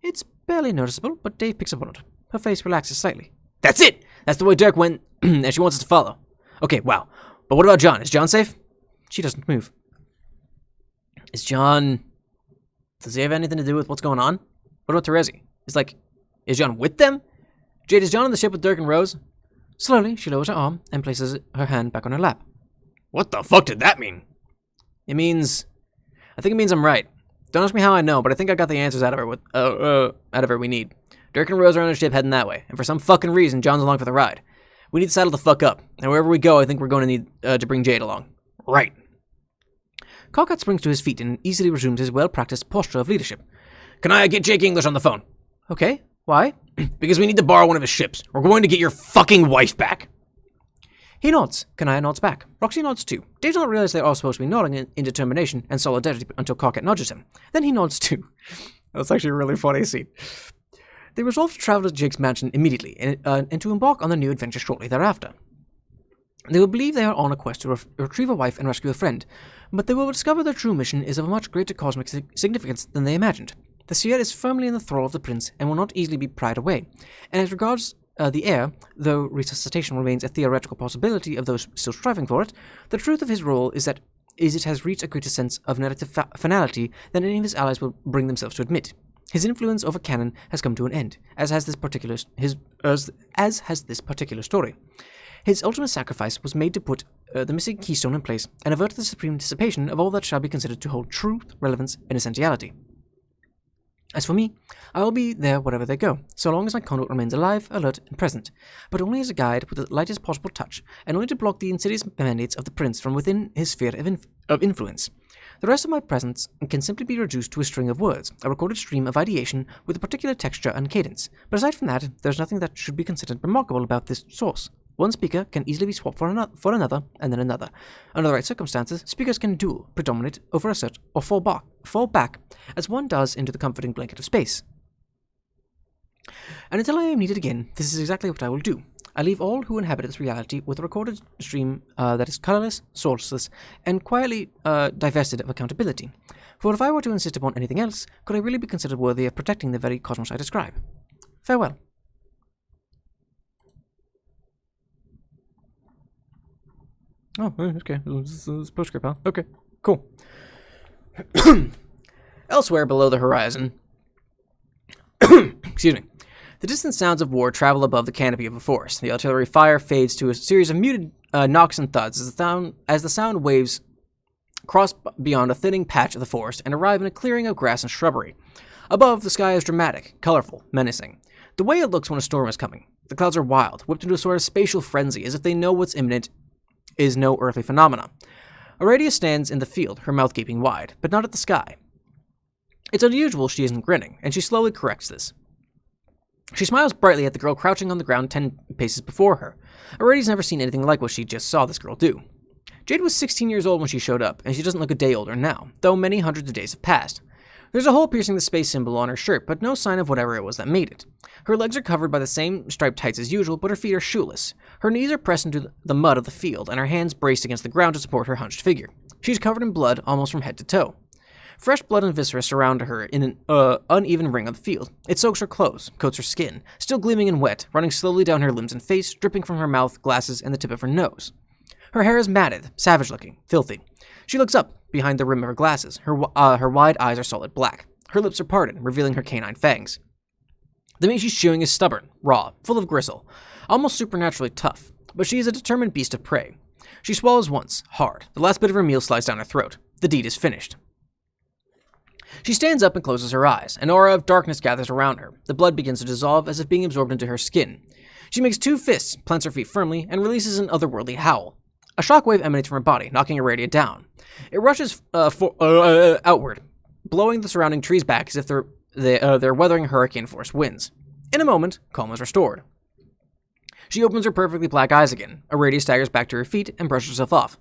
It's barely noticeable, but Dave picks up on it. Her face relaxes slightly. That's it! That's the way Dirk went, and she wants us to follow. Okay, wow. But what about John? Is John safe? She doesn't move. Is John... Does he have anything to do with what's going on? What about Terezi? Is John with them? Jade, is John on the ship with Dirk and Rose? Slowly, she lowers her arm and places her hand back on her lap. What the fuck did that mean? I think it means I'm right. Don't ask me how I know, but I think I got the answers out of her we need. Dirk and Rose are on a ship heading that way, and for some fucking reason, John's along for the ride. We need to saddle the fuck up, and wherever we go, I think we're going to need to bring Jade along. Right. Carcat springs to his feet and easily resumes his well-practiced posture of leadership. Can I get Jake English on the phone? Okay, why? Because we need to borrow one of his ships. We're going to get your fucking wife back. He nods. Kanaya nods back. Roxy nods too. Dave does not realize they are supposed to be nodding in determination and solidarity until Carcat nudges him. Then he nods too. That's actually a really funny scene. They resolve to travel to Jake's mansion immediately and to embark on their new adventure shortly thereafter. They will believe they are on a quest to retrieve a wife and rescue a friend, but they will discover their true mission is of a much greater cosmic significance than they imagined. The seer is firmly in the thrall of the prince and will not easily be pried away, and as regards the heir, though resuscitation remains a theoretical possibility of those still striving for it, the truth of his role is it has reached a greater sense of narrative finality than any of his allies will bring themselves to admit. His influence over canon has come to an end, as has this particular story. His ultimate sacrifice was made to put the missing keystone in place and avert the supreme dissipation of all that shall be considered to hold truth, relevance, and essentiality. As for me, I will be there wherever they go, so long as my conduit remains alive, alert, and present, but only as a guide with the lightest possible touch, and only to block the insidious mandates of the prince from within his sphere of influence. The rest of my presence can simply be reduced to a string of words, a recorded stream of ideation with a particular texture and cadence, but aside from that, there is nothing that should be considered remarkable about this source. One speaker can easily be swapped for another, and then another. Under the right circumstances, speakers can duel, predominate, overassert, or fall back, as one does into the comforting blanket of space. And until I am needed again, this is exactly what I will do. I leave all who inhabit this reality with a recorded stream that is colorless, sourceless, and quietly divested of accountability. For if I were to insist upon anything else, could I really be considered worthy of protecting the very cosmos I describe? Farewell. Oh, okay. It's postscript, huh? Okay, cool. Elsewhere below the horizon, excuse me, the distant sounds of war travel above the canopy of a forest. The artillery fire fades to a series of muted knocks and thuds as the sound waves cross beyond a thinning patch of the forest and arrive in a clearing of grass and shrubbery. Above, the sky is dramatic, colorful, menacing. The way it looks when a storm is coming. The clouds are wild, whipped into a sort of spatial frenzy, as if they know what's imminent is no earthly phenomena. Aradia stands in the field, her mouth gaping wide, but not at the sky. It's unusual she isn't grinning, and she slowly corrects this. She smiles brightly at the girl crouching on the ground 10 paces before her. Aradia's never seen anything like what she just saw this girl do. Jade was 16 years old when she showed up, and she doesn't look a day older now, though many hundreds of days have passed. There's a hole piercing the space symbol on her shirt, but no sign of whatever it was that made it. Her legs are covered by the same striped tights as usual, but her feet are shoeless. Her knees are pressed into the mud of the field, and her hands braced against the ground to support her hunched figure. She's covered in blood almost from head to toe. Fresh blood and viscera surround her in an uneven ring on the field. It soaks her clothes, coats her skin, still gleaming and wet, running slowly down her limbs and face, dripping from her mouth, glasses, and the tip of her nose. Her hair is matted, savage-looking, filthy. She looks up behind the rim of her glasses. Her wide eyes are solid black. Her lips are parted, revealing her canine fangs. The meat she's chewing is stubborn, raw, full of gristle, almost supernaturally tough, but she is a determined beast of prey. She swallows once, hard. The last bit of her meal slides down her throat. The deed is finished. She stands up and closes her eyes. An aura of darkness gathers around her. The blood begins to dissolve as if being absorbed into her skin. She makes 2 fists, plants her feet firmly, and releases an otherworldly howl. A shockwave emanates from her body, knocking Aradia down. It rushes outward, blowing the surrounding trees back as if they're weathering hurricane-force winds. In a moment, calm is restored. She opens her perfectly black eyes again. Aradia staggers back to her feet and brushes herself off.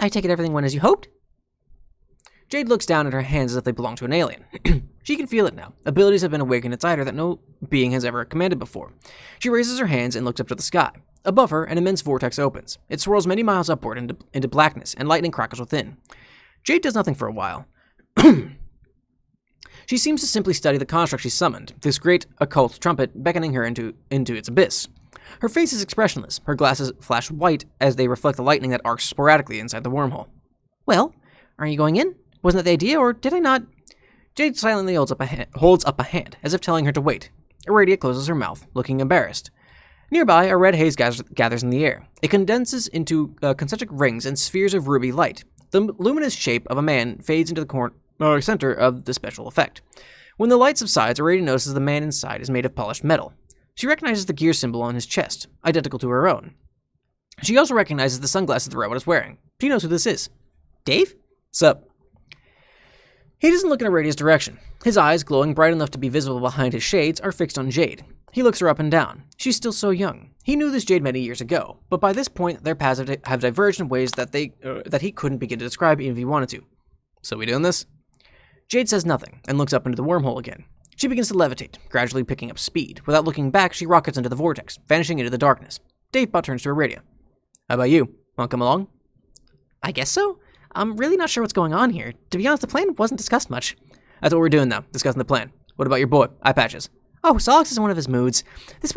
I take it everything went as you hoped? Jade looks down at her hands as if they belong to an alien. She can feel it now. Abilities have been awakened inside her that no being has ever commanded before. She raises her hands and looks up to the sky. Above her, an immense vortex opens. It swirls many miles upward into blackness, and lightning crackles within. Jade does nothing for a while. She seems to simply study the construct she summoned, this great occult trumpet beckoning her into its abyss. Her face is expressionless. Her glasses flash white as they reflect the lightning that arcs sporadically inside the wormhole. Well, are you going in? Wasn't that the idea, or did I not? Jade silently holds up a hand, as if telling her to wait. Aradia closes her mouth, looking embarrassed. Nearby, a red haze gathers in the air. It condenses into concentric rings and spheres of ruby light. The luminous shape of a man fades into the center of the special effect. When the light subsides, Aradia notices the man inside is made of polished metal. She recognizes the gear symbol on his chest, identical to her own. She also recognizes the sunglasses the robot is wearing. She knows who this is. Dave? Sup? He doesn't look in Aradia's direction. His eyes, glowing bright enough to be visible behind his shades, are fixed on Jade. He looks her up and down. She's still so young. He knew this Jade many years ago, but by this point, their paths have diverged in ways that he couldn't begin to describe even if he wanted to. So we doing this? Jade says nothing, and looks up into the wormhole again. She begins to levitate, gradually picking up speed. Without looking back, she rockets into the vortex, vanishing into the darkness. Dave turns to Aradia. How about you? Want to come along? I guess so. I'm really not sure what's going on here. To be honest, the plan wasn't discussed much. That's what we're doing now, discussing the plan. What about your boy, Eye Patches? Oh, Solix is in one of his moods. This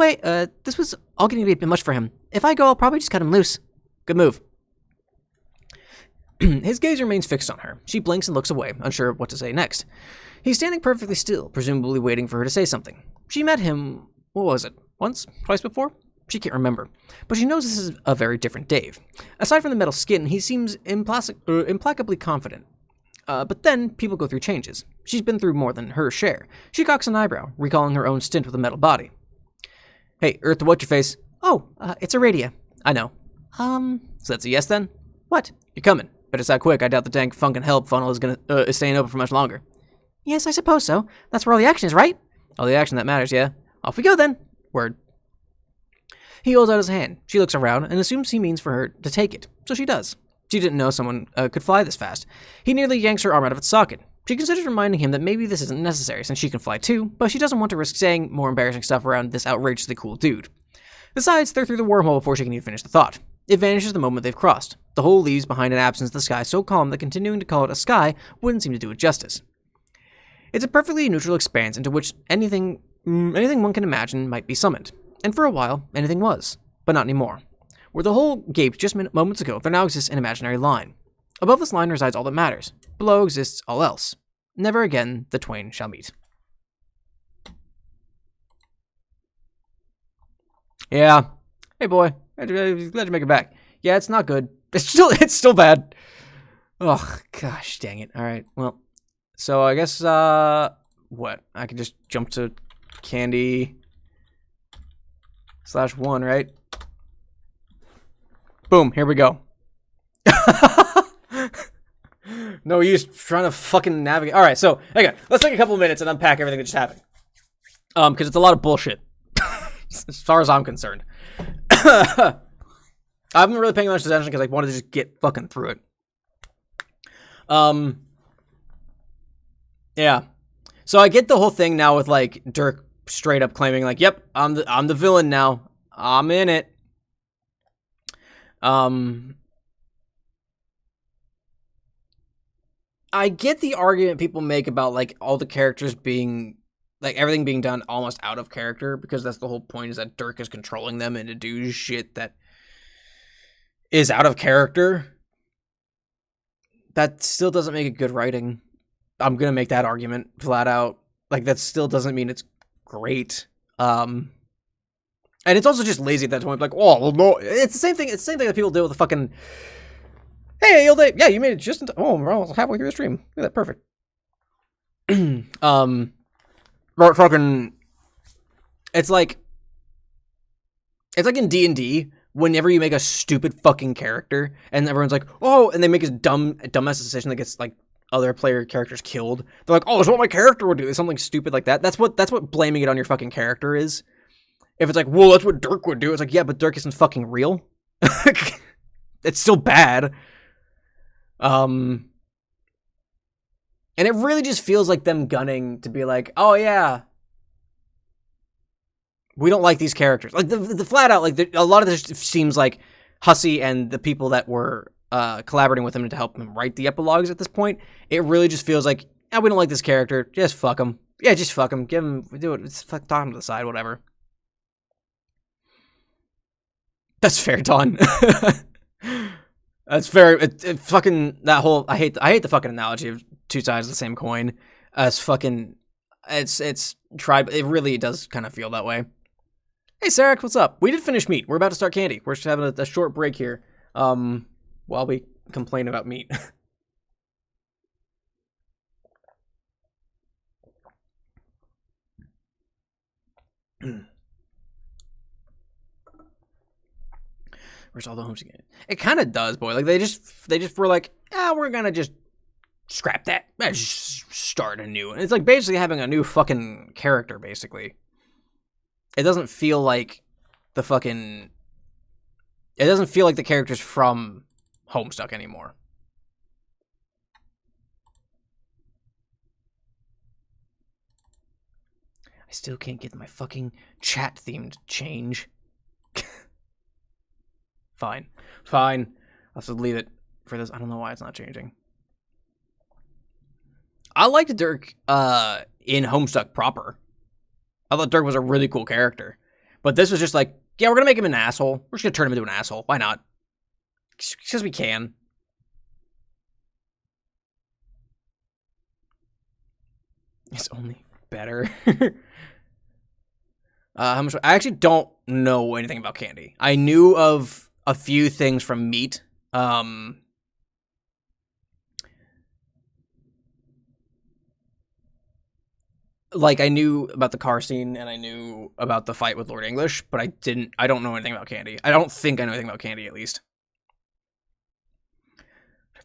was all getting to be a bit much for him. If I go, I'll probably just cut him loose. Good move. His gaze remains fixed on her. She blinks and looks away, unsure of what to say next. He's standing perfectly still, presumably waiting for her to say something. She met him, what was it, once? Twice before? She can't remember. But she knows this is a very different Dave. Aside from the metal skin, he seems implacably confident. But then, people go through changes. She's been through more than her share. She cocks an eyebrow, recalling her own stint with a metal body. Hey, Earth to what's-your-face? Oh, it's Aradia. I know. So that's a yes then? What? You're coming. Better decide quick. I doubt the dang funk and help funnel is staying open for much longer. Yes, I suppose so. That's where all the action is, right? All the action that matters, yeah. Off we go then. Word. He holds out his hand. She looks around and assumes he means for her to take it. So she does. She didn't know someone could fly this fast. He nearly yanks her arm out of its socket. She considers reminding him that maybe this isn't necessary since she can fly too, but she doesn't want to risk saying more embarrassing stuff around this outrageously cool dude. Besides, they're through the wormhole before she can even finish the thought. It vanishes the moment they've crossed. The hole leaves behind an absence of the sky so calm that continuing to call it a sky wouldn't seem to do it justice. It's a perfectly neutral expanse into which anything one can imagine might be summoned. And for a while, anything was. But not anymore. Where the hole gaped just moments ago, there now exists an imaginary line. Above this line resides all that matters. Below exists all else. Never again the twain shall meet. Yeah. Hey boy, glad you make it back. Yeah, it's not good. It's still bad. Oh gosh, dang it. All right, well, so I guess what? I can just jump to candy /1, right? Boom, here we go. No use trying to fucking navigate. All right, so again, let's take a couple of minutes and unpack everything that just happened. Because it's a lot of bullshit, as far as I'm concerned. I haven't really paying much attention because I wanted to just get fucking through it. Yeah. So I get the whole thing now with like Dirk straight up claiming like, "Yep, I'm the villain now. I'm in it." I get the argument people make about like all the characters being like everything being done almost out of character, because that's the whole point, is that Dirk is controlling them and to do shit that is out of character. That still doesn't make it good writing. I'm gonna make that argument flat out. Like, that still doesn't mean it's great. And it's also just lazy at that point. Like, oh, well, no, it's the same thing. It's the same thing that people do with the fucking, hey, you'll day. Yeah, you made it just in time. Oh, we're almost halfway through the stream. Look at that, perfect. Fucking, it's like in D&D, whenever you make a stupid fucking character, and everyone's like, oh, and they make a dumbass decision that gets like other player characters killed. They're like, oh, that's what my character would do. It's something stupid like that. That's what blaming it on your fucking character is. If it's like, well, that's what Dirk would do. It's like, yeah, but Dirk isn't fucking real. It's still bad. And it really just feels like them gunning to be like, oh yeah, we don't like these characters. Like the flat out, like a lot of this seems like Hussie and the people that were collaborating with him to help him write the epilogues at this point. It really just feels like, we don't like this character. Just fuck him. Yeah, just fuck him. Give him, do it. Just fuck, talk him to the side, whatever. That's fair, Don. That's fair. It fucking, that whole, I hate the fucking analogy of two sides of the same coin. It's fucking, it's tribe. It really does kind of feel that way. Hey, Sarek, what's up? We did finish meat. We're about to start candy. We're just having a short break here, while we complain about meat. Where's all the homes again? It kind of does, boy. Like they just were like, we're gonna just scrap that. Let's just start anew. And it's like basically having a new fucking character, basically. It doesn't feel like the fucking... It doesn't feel like the characters from Homestuck anymore. I still can't get my fucking chat theme to change. Fine. I'll have to leave it for this. I don't know why it's not changing. I liked Dirk in Homestuck proper. I thought Dirk was a really cool character. But this was just like, yeah, we're going to make him an asshole. We're just going to turn him into an asshole. Why not? Because we can. It's only better. How much? I actually don't know anything about candy. I knew of a few things from meat. Like, I knew about the car scene, and I knew about the fight with Lord English, but I don't know anything about candy. I don't think I know anything about candy, at least.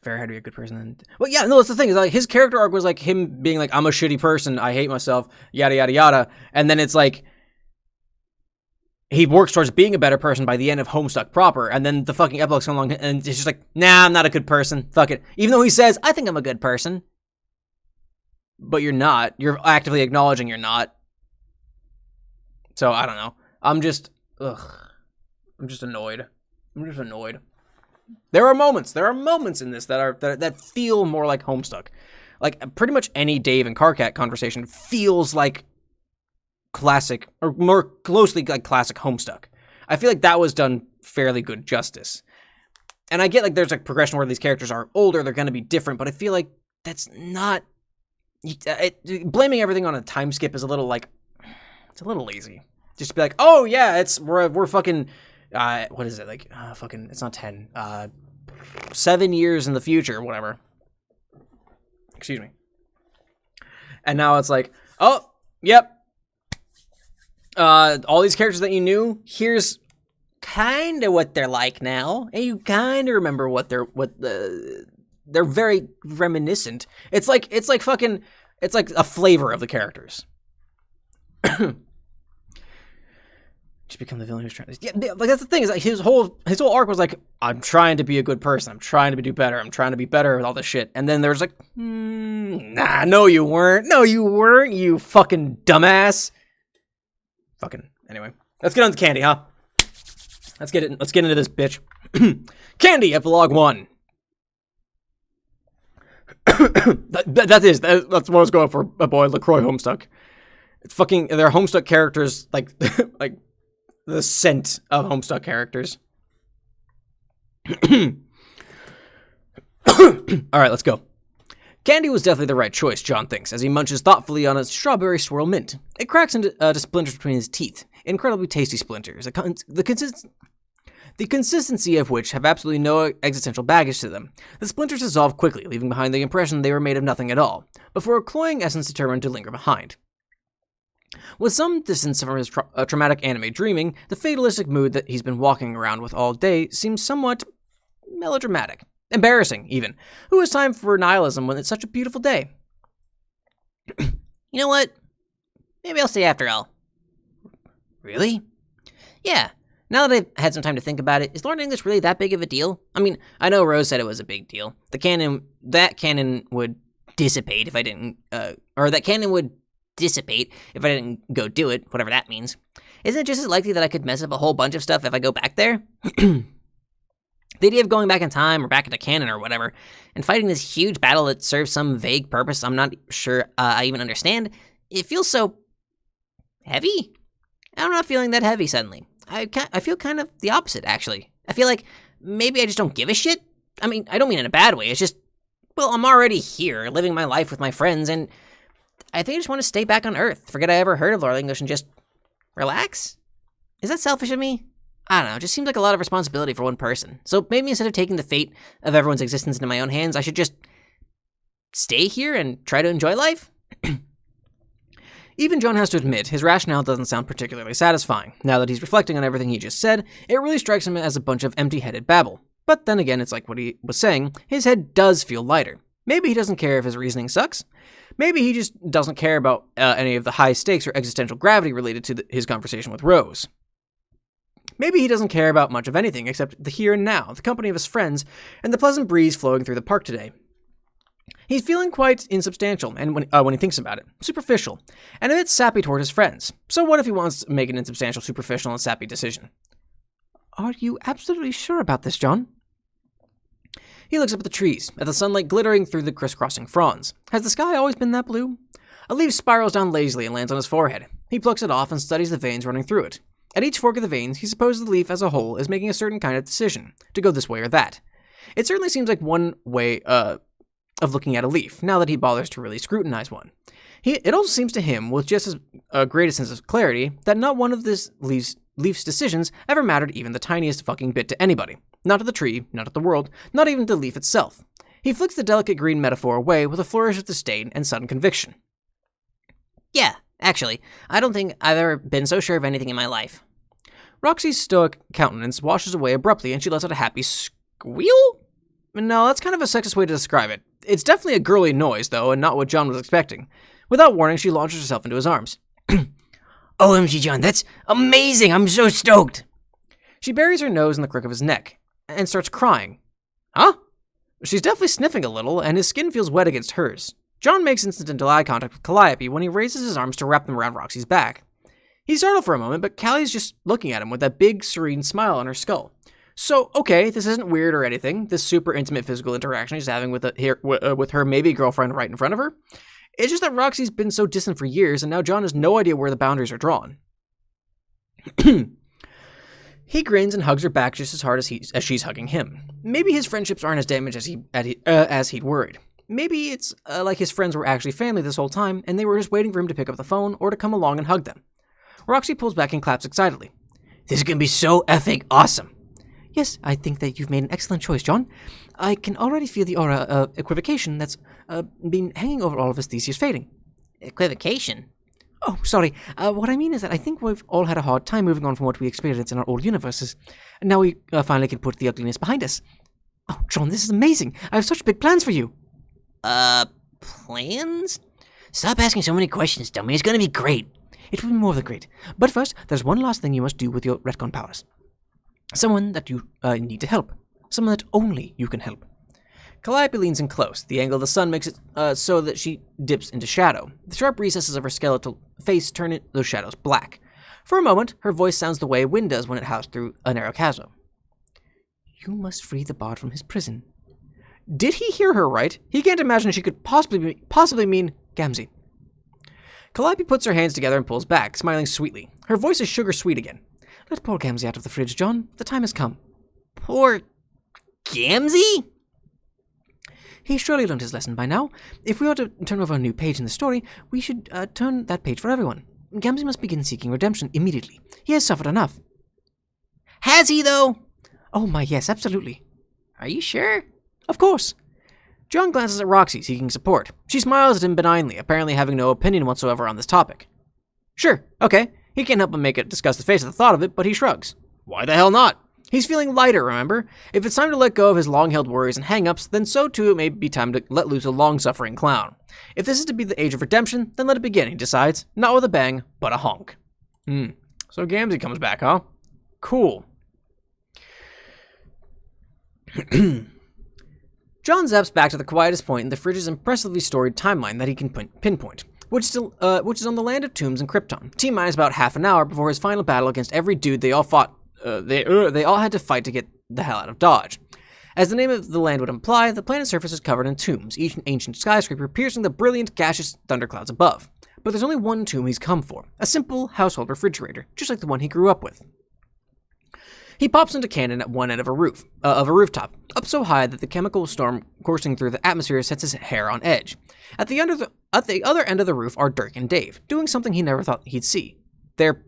Fair had to be a good person. Well, yeah, no, that's the thing. Is like his character arc was like him being like, I'm a shitty person, I hate myself, yada, yada, yada. And then it's like, he works towards being a better person by the end of Homestuck proper, and then the fucking epilogues come along, and it's just like, nah, I'm not a good person. Fuck it. Even though he says, I think I'm a good person. But you're not. You're actively acknowledging you're not. So, I don't know. I'm just annoyed. There are moments in this that feel more like Homestuck. Like, pretty much any Dave and Carcat conversation feels like classic, or more closely like classic Homestuck. I feel like that was done fairly good justice. And I get like there's like progression where these characters are older, they're going to be different, but I feel like that's not... blaming everything on a time skip is a little like, it's a little lazy. Just to be like, oh yeah, we're fucking, what is it, like, fucking, it's not 10, 7 years in the future, whatever. Excuse me. And now it's like, oh, yep. All these characters that you knew, here's kind of what they're like now, and you kind of remember they're very reminiscent. It's like a flavor of the characters. To become the villain who's trying to... Yeah, like, that's the thing, is like his whole arc was like, I'm trying to be a good person, I'm trying to do better, I'm trying to be better with all this shit. And then there's like, nah, no you weren't, you fucking dumbass. Fucking, anyway. Let's get on to Candy, huh? Let's get into this bitch. Candy, Epilogue 1. That's what I was going for, a boy, LaCroix Homestuck. It's fucking, they're Homestuck characters, like, like, the scent of Homestuck characters. Alright, let's go. Candy was definitely the right choice, John thinks, as he munches thoughtfully on a strawberry swirl mint. It cracks into splinters between his teeth. Incredibly tasty splinters. The consistency of which have absolutely no existential baggage to them. The splinters dissolve quickly, leaving behind the impression they were made of nothing at all, before a cloying essence determined to linger behind. With some distance from his traumatic anime dreaming, the fatalistic mood that he's been walking around with all day seems somewhat melodramatic. Embarrassing, even. Who has time for nihilism when it's such a beautiful day? You know what? Maybe I'll stay after all. Really? Yeah. Now that I've had some time to think about it, is learning English really that big of a deal? I mean, I know Rose said it was a big deal. That canon would dissipate if I didn't, dissipate if I didn't go do it, whatever that means. Isn't it just as likely that I could mess up a whole bunch of stuff if I go back there? The idea of going back in time or back into canon or whatever, and fighting this huge battle that serves some vague purpose I'm not sure I even understand, it feels so heavy? I'm not feeling that heavy suddenly. I feel kind of the opposite, actually. I feel like maybe I just don't give a shit. I mean, I don't mean in a bad way. It's just, well, I'm already here, living my life with my friends, and I think I just want to stay back on Earth, forget I ever heard of Learning English, and just relax? Is that selfish of me? I don't know, it just seems like a lot of responsibility for one person. So maybe instead of taking the fate of everyone's existence into my own hands, I should just stay here and try to enjoy life? Even John has to admit, his rationale doesn't sound particularly satisfying. Now that he's reflecting on everything he just said, it really strikes him as a bunch of empty-headed babble. But then again, it's like what he was saying, his head does feel lighter. Maybe he doesn't care if his reasoning sucks. Maybe he just doesn't care about any of the high stakes or existential gravity related to his conversation with Rose. Maybe he doesn't care about much of anything except the here and now, the company of his friends, and the pleasant breeze flowing through the park today. He's feeling quite insubstantial, and when he thinks about it, superficial, and a bit sappy toward his friends. So what if he wants to make an insubstantial, superficial, and sappy decision? Are you absolutely sure about this, John? He looks up at the trees, at the sunlight glittering through the crisscrossing fronds. Has the sky always been that blue? A leaf spirals down lazily and lands on his forehead. He plucks it off and studies the veins running through it. At each fork of the veins, he supposes the leaf as a whole is making a certain kind of decision, to go this way or that. It certainly seems like one way of looking at a leaf, now that he bothers to really scrutinize one. It also seems to him, with just as great a sense of clarity, that not one of this leaf's decisions ever mattered even the tiniest fucking bit to anybody. Not to the tree, not to the world, not even to the leaf itself. He flicks the delicate green metaphor away with a flourish of disdain and sudden conviction. Yeah, actually, I don't think I've ever been so sure of anything in my life. Roxy's stoic countenance washes away abruptly and she lets out a happy squeal? No, that's kind of a sexist way to describe it. It's definitely a girly noise, though, and not what John was expecting. Without warning, she launches herself into his arms. OMG, John, that's amazing! I'm so stoked! She buries her nose in the crook of his neck and starts crying. Huh? She's definitely sniffing a little, and his skin feels wet against hers. John makes incidental eye contact with Calliope when he raises his arms to wrap them around Roxy's back. He's startled for a moment, but Callie's just looking at him with that big, serene smile on her skull. So, okay, this isn't weird or anything, this super intimate physical interaction he's having with her maybe girlfriend right in front of her. It's just that Roxy's been so distant for years, and now John has no idea where the boundaries are drawn. He grins and hugs her back just as hard as she's hugging him. Maybe his friendships aren't as damaged as he'd worried. Maybe it's like his friends were actually family this whole time, and they were just waiting for him to pick up the phone or to come along and hug them. Roxy pulls back and claps excitedly. This is gonna be so effing awesome! Yes, I think that you've made an excellent choice, John. I can already feel the aura of equivocation that's been hanging over all of us these years fading. Equivocation? Oh, sorry. What I mean is that I think we've all had a hard time moving on from what we experienced in our old universes. And now we finally can put the ugliness behind us. Oh, John, this is amazing. I have such big plans for you. Plans? Stop asking so many questions, dummy. It's gonna be great. It will be more than great. But first, there's one last thing you must do with your retcon powers. Someone that you need to help. Someone that only you can help. Calliope leans in close. The angle of the sun makes it so that she dips into shadow. The sharp recesses of her skeletal face turn those shadows black. For a moment, her voice sounds the way wind does when it howls through a narrow chasm. You must free the bard from his prison. Did he hear her right? He can't imagine she could possibly mean Gamzee. Calliope puts her hands together and pulls back, smiling sweetly. Her voice is sugar sweet again. Let poor Gamzee out of the fridge, John. The time has come. Poor Gamzee? He's surely learned his lesson by now. If we are to turn over a new page in the story, we should turn that page for everyone. Gamzee must begin seeking redemption immediately. He has suffered enough. Has he, though? Oh my, yes, absolutely. Are you sure? Of course. John glances at Roxy, seeking support. She smiles at him benignly, apparently having no opinion whatsoever on this topic. Sure, okay. He can't help but make it disgust the face at the thought of it, but he shrugs. Why the hell not? He's feeling lighter, remember? If it's time to let go of his long-held worries and hang-ups, then so too it may be time to let loose a long-suffering clown. If this is to be the age of redemption, then let it begin, he decides. Not with a bang, but a honk. So Gamzee comes back, huh? Cool. John zaps back to the quietest point in the fridge's impressively storied timeline that he can pinpoint, which is on the land of tombs in Krypton. T-minus about half an hour before his final battle against every dude they all fought. They all had to fight to get the hell out of Dodge. As the name of the land would imply, the planet's surface is covered in tombs, each an ancient skyscraper piercing the brilliant gaseous thunderclouds above. But there's only one tomb he's come for, a simple household refrigerator, just like the one he grew up with. He pops into cannon at one end of a rooftop, up so high that the chemical storm coursing through the atmosphere sets his hair on edge. At the other end of the roof are Dirk and Dave, doing something he never thought he'd see. They're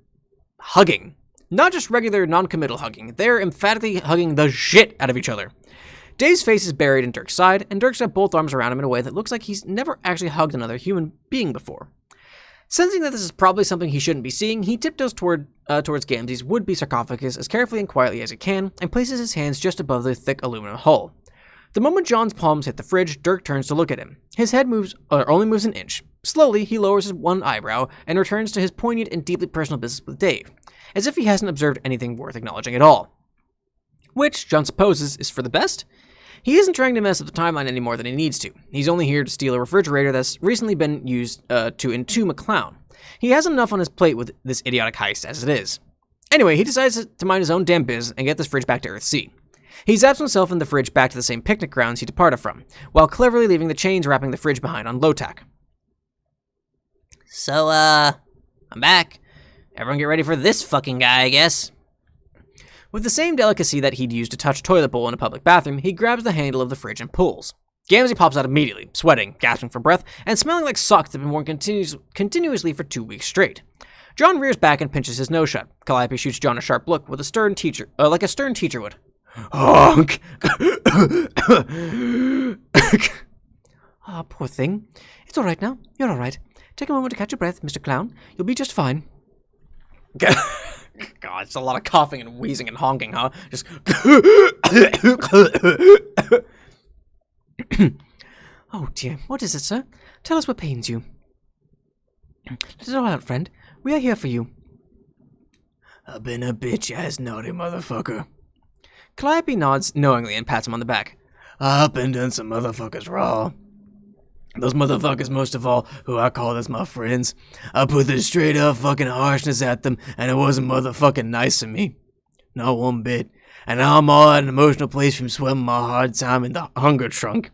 hugging. Not just regular non-committal hugging, they're emphatically hugging the shit out of each other. Dave's face is buried in Dirk's side, and Dirk's got both arms around him in a way that looks like he's never actually hugged another human being before. Sensing that this is probably something he shouldn't be seeing, he tiptoes towards Gamzee's would-be sarcophagus as carefully and quietly as he can, and places his hands just above the thick aluminum hull. The moment John's palms hit the fridge, Dirk turns to look at him. His head only moves an inch. Slowly, he lowers his one eyebrow and returns to his poignant and deeply personal business with Dave, as if he hasn't observed anything worth acknowledging at all. Which, John supposes, is for the best. He isn't trying to mess up the timeline any more than he needs to. He's only here to steal a refrigerator that's recently been used to entomb a clown. He has enough on his plate with this idiotic heist as it is. Anyway, he decides to mind his own damn biz and get this fridge back to Earthsea. He zaps himself and the fridge back to the same picnic grounds he departed from, while cleverly leaving the chains wrapping the fridge behind on low tack. So, I'm back. Everyone get ready for this fucking guy, I guess. With the same delicacy that he'd use to touch a toilet bowl in a public bathroom, he grabs the handle of the fridge and pulls. Gamzee pops out immediately, sweating, gasping for breath, and smelling like socks that have been worn continuously for 2 weeks straight. John rears back and pinches his nose shut. Calliope shoots John a sharp look with a stern teacher, like a stern teacher would. Honk! Ah, poor thing. It's all right now. You're all right. Take a moment to catch your breath, Mr. Clown. You'll be just fine. God, it's a lot of coughing and wheezing and honking, huh? Just. Oh dear, what is it, sir? Tell us what pains you. Let it all out, friend. We are here for you. I've been a bitch-ass naughty motherfucker. Calliope nods knowingly and pats him on the back. I've been done some motherfuckers raw. Those motherfuckers, most of all, who I call as my friends. I put this straight up fucking harshness at them, and it wasn't motherfucking nice of me. Not one bit. And now I'm all at an emotional place from sweating my hard time in the hunger trunk.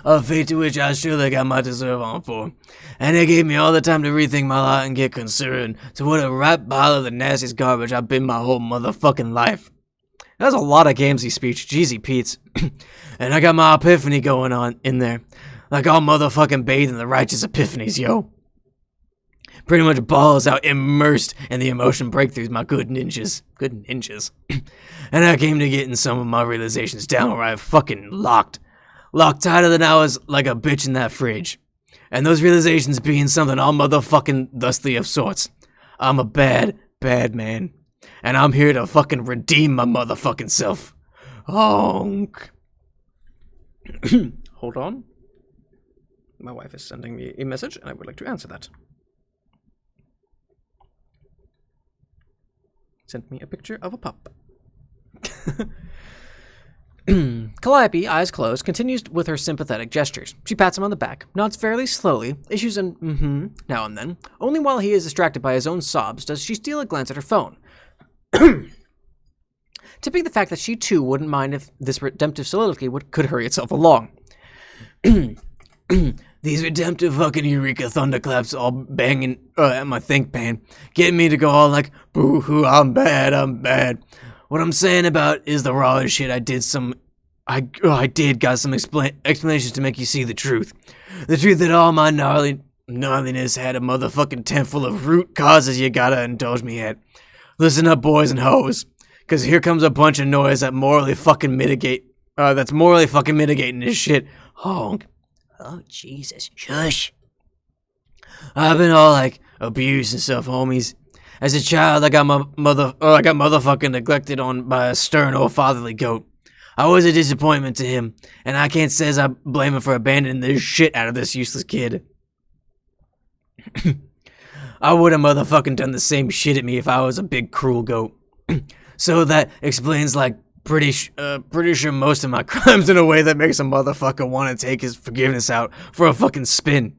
A fate to which I surely got my deserve on for. And it gave me all the time to rethink my lot and get concerned to what a right pile of the nastiest garbage I've been my whole motherfucking life. That's a lot of Gamzee speech, Jeezy Pete's. And I got my epiphany going on in there. Like all motherfucking bathed in the righteous epiphanies, yo. Pretty much balls out immersed in the emotion breakthroughs, my good ninjas. Good ninjas. And I came to getting some of my realizations downright fucking locked. Locked tighter than I was like a bitch in that fridge. And those realizations being something all motherfucking thusly of sorts. I'm a bad, bad man. And I'm here to fucking redeem my motherfucking self. Honk. Hold on. My wife is sending me a message, and I would like to answer that. sent me a picture of a pup. Calliope, eyes closed, continues with her sympathetic gestures. She pats him on the back, nods fairly slowly, issues an mm-hmm now and then. Only while he is distracted by his own sobs does she steal a glance at her phone. Tipping the fact that she too wouldn't mind if this redemptive soliloquy could hurry itself along. These redemptive fucking Eureka thunderclaps all banging at my think pan, getting me to go all like, boo-hoo, I'm bad. What I'm saying about is the raw shit I did got some explanations to make you see the truth. The truth that all my gnarliness had a motherfucking tent full of root causes you gotta indulge me at. Listen up, boys and hoes, cause here comes a bunch of noise that's morally fucking mitigating this shit. Honk. Oh, Jesus. Shush. I've been all like abused and stuff, homies. As a child, I got motherfucking neglected on by a stern old fatherly goat. I was a disappointment to him, and I can't say I blame him for abandoning the shit out of this useless kid. I would have motherfucking done the same shit at me if I was a big cruel goat. So that explains like pretty sure most of my crimes in a way that makes a motherfucker want to take his forgiveness out for a fucking spin.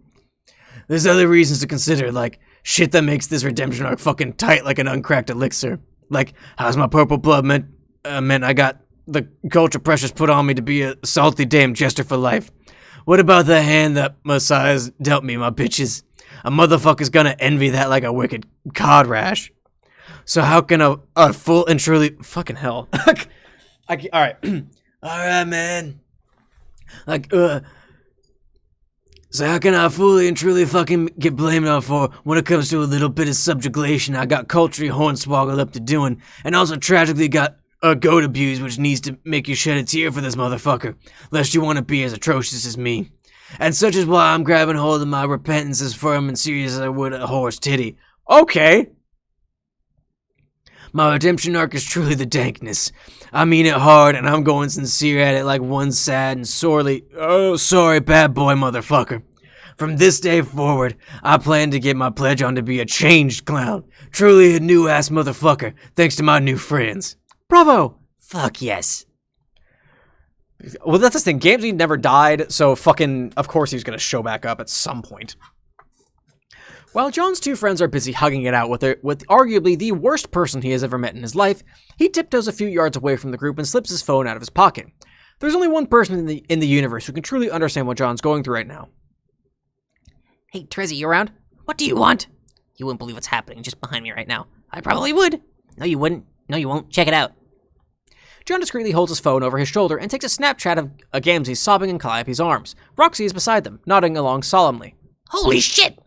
There's other reasons to consider, like shit that makes this redemption arc fucking tight like an uncracked elixir. Like, how's my purple blood meant I got the culture pressures put on me to be a salty damn jester for life? What about the hand that Messiah's dealt me, my bitches? A motherfucker's gonna envy that like a wicked cod rash. So how can a full and truly... Fucking hell. Alright. Alright, man. So how can I fully and truly fucking get blamed on for when it comes to a little bit of subjugation I got culturally hornswoggled up to doing, and also tragically got a goat abused, which needs to make you shed a tear for this motherfucker, lest you want to be as atrocious as me. And such is why I'm grabbing hold of my repentance as firm and serious as I would a horse titty. Okay. My redemption arc is truly the dankness. I mean it hard, and I'm going sincere at it like one sad and sorry bad boy motherfucker. From this day forward, I plan to get my pledge on to be a changed clown. Truly a new-ass motherfucker, thanks to my new friends. Bravo! Fuck yes. Well, that's the thing. Gamzee never died, so fucking, of course he's gonna show back up at some point. While John's two friends are busy hugging it out with arguably the worst person he has ever met in his life, he tiptoes a few yards away from the group and slips his phone out of his pocket. There's only one person in the universe who can truly understand what John's going through right now. Hey, Trezzy, you around? What do you want? You wouldn't believe what's happening just behind me right now. I probably would. No, you wouldn't. No, you won't. Check it out. John discreetly holds his phone over his shoulder and takes a snapshot of Gamzee sobbing in Calliope's arms. Roxy is beside them, nodding along solemnly. Holy shit!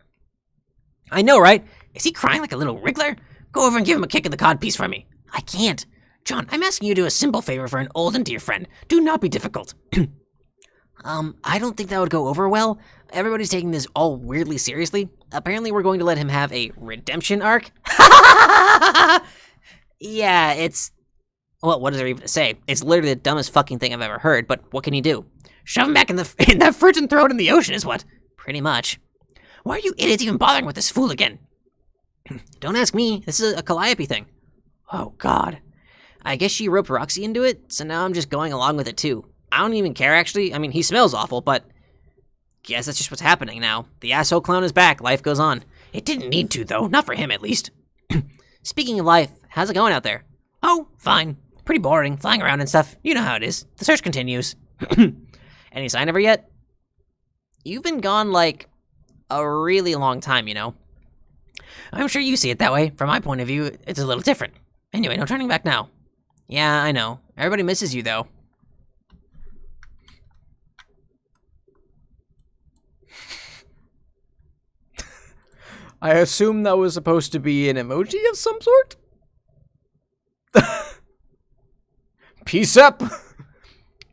I know, right? Is he crying like a little wriggler? Go over and give him a kick in the codpiece for me. I can't. John, I'm asking you to do a simple favor for an old and dear friend. Do not be difficult. I don't think that would go over well. Everybody's taking this all weirdly seriously. Apparently we're going to let him have a redemption arc. Yeah, it's... Well, what is there even to say? It's literally the dumbest fucking thing I've ever heard, but what can you do? Shove him back in that fridge and throw it in the ocean is what? Pretty much. Why are you idiots even bothering with this fool again? Don't ask me. This is a Calliope thing. Oh, God. I guess she roped Roxy into it, so now I'm just going along with it, too. I don't even care, actually. I mean, he smells awful, but... guess that's just what's happening now. The asshole clown is back. Life goes on. It didn't need to, though. Not for him, at least. Speaking of life, how's it going out there? Oh, fine. Pretty boring. Flying around and stuff. You know how it is. The search continues. Any sign of her yet? You've been gone, like... a really long time, you know. I'm sure you see it that way. From my point of view, it's a little different. Anyway, no turning back now. Yeah, I know. Everybody misses you, though. I assume that was supposed to be an emoji of some sort? Peace up!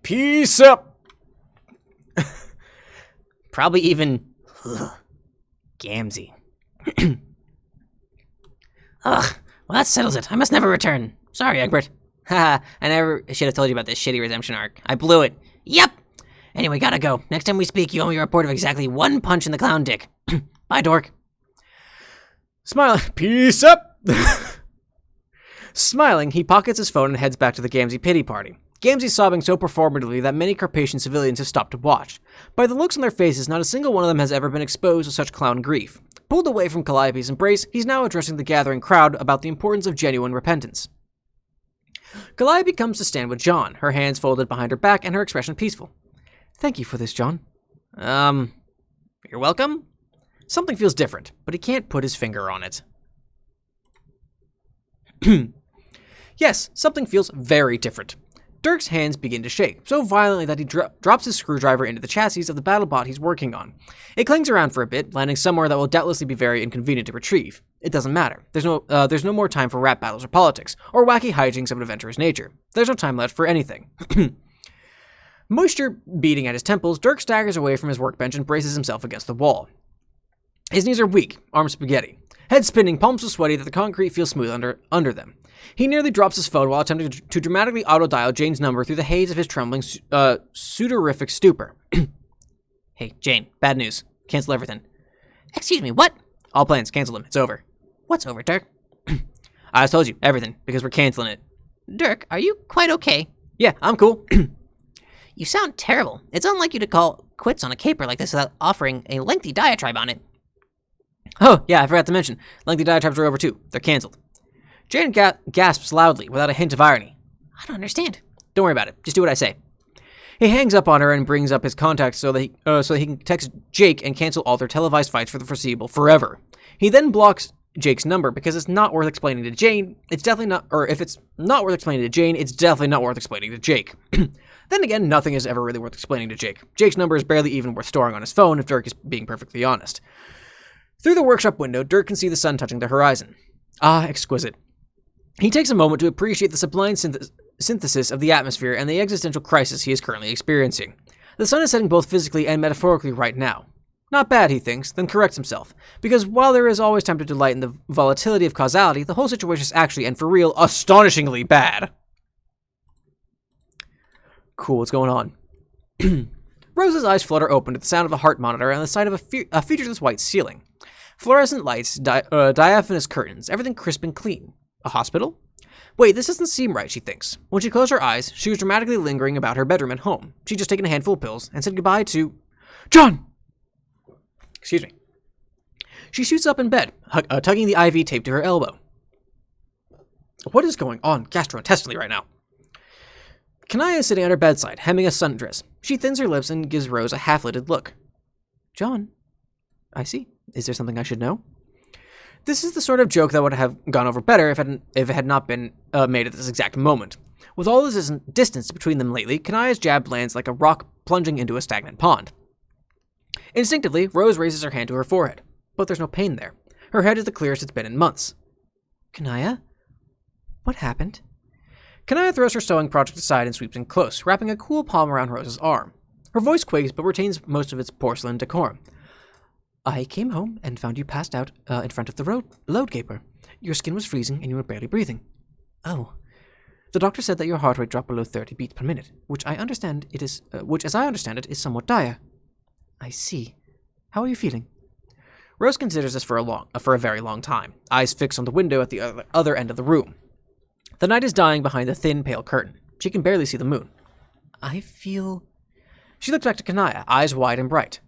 Peace up! Probably even... Gamzee. Ugh, well that settles it. I must never return. Sorry, Egbert. Haha, I never should have told you about this shitty redemption arc. I blew it. Yep! Anyway, gotta go. Next time we speak, you owe me a report of exactly one punch in the clown dick. Bye, dork. Smile. Peace up! Smiling, he pockets his phone and heads back to the Gamzee pity party. Gamzee's sobbing so performatively that many Carpathian civilians have stopped to watch. By the looks on their faces, not a single one of them has ever been exposed to such clown grief. Pulled away from Calliope's embrace, he's now addressing the gathering crowd about the importance of genuine repentance. Calliope comes to stand with John, her hands folded behind her back and her expression peaceful. Thank you for this, John. You're welcome? Something feels different, but he can't put his finger on it. Yes, something feels very different. Dirk's hands begin to shake, so violently that he drops his screwdriver into the chassis of the BattleBot he's working on. It clings around for a bit, landing somewhere that will doubtlessly be very inconvenient to retrieve. It doesn't matter. There's no more time for rap battles or politics, or wacky hijinks of an adventurer's nature. There's no time left for anything. Moisture beating at his temples, Dirk staggers away from his workbench and braces himself against the wall. His knees are weak, arms spaghetti. Head spinning, palms so sweaty that the concrete feels smooth under them. He nearly drops his phone while attempting to dramatically auto-dial Jane's number through the haze of his trembling, sudorific stupor. Hey, Jane, bad news. Cancel everything. Excuse me, what? All plans, cancel them. It's over. What's over, Dirk? I told you, everything, because we're canceling it. Dirk, are you quite okay? Yeah, I'm cool. You sound terrible. It's unlike you to call quits on a caper like this without offering a lengthy diatribe on it. Oh, yeah, I forgot to mention. Lengthy diatribes are over too. They're canceled. Jane gasps loudly, without a hint of irony. I don't understand. Don't worry about it. Just do what I say. He hangs up on her and brings up his contacts so that he can text Jake and cancel all their televised fights for the foreseeable forever. He then blocks Jake's number because it's not worth explaining to Jane. It's definitely not, or if it's not worth explaining to Jane, it's definitely not worth explaining to Jake. Then again, nothing is ever really worth explaining to Jake. Jake's number is barely even worth storing on his phone, if Dirk is being perfectly honest. Through the workshop window, Dirk can see the sun touching the horizon. Ah, exquisite. He takes a moment to appreciate the sublime synthesis of the atmosphere and the existential crisis he is currently experiencing. The sun is setting both physically and metaphorically right now. Not bad, he thinks, then corrects himself. Because while there is always time to delight in the volatility of causality, the whole situation is actually, and for real, astonishingly bad. Cool, what's going on? Rose's eyes flutter open at the sound of a heart monitor and the sight of a featureless white ceiling. Fluorescent lights, diaphanous curtains, everything crisp and clean. A hospital? Wait, this doesn't seem right, she thinks. When she closed her eyes, she was dramatically lingering about her bedroom at home. She'd just taken a handful of pills and said goodbye to... John! Excuse me. She shoots up in bed, tugging the IV tape to her elbow. What is going on gastrointestinally right now? Kanaya is sitting at her bedside, hemming a sundress. She thins her lips and gives Rose a half-lidded look. John, I see. Is there something I should know? This is the sort of joke that would have gone over better if it had not been made at this exact moment. With all this distance between them lately, Kanaya's jab lands like a rock plunging into a stagnant pond. Instinctively, Rose raises her hand to her forehead, but there's no pain there. Her head is the clearest it's been in months. Kanaya? What happened? Kanaya throws her sewing project aside and sweeps in close, wrapping a cool palm around Rose's arm. Her voice quakes but retains most of its porcelain decorum. I came home and found you passed out in front of the load gaper. Your skin was freezing and you were barely breathing. Oh. The doctor said that your heart rate dropped below 30 beats per minute, which, as I understand it, is somewhat dire. I see. How are you feeling? Rose considers this for a very long time, eyes fixed on the window at the other end of the room. The night is dying behind the thin, pale curtain. She can barely see the moon. I feel... She looks back to Kanaya, eyes wide and bright.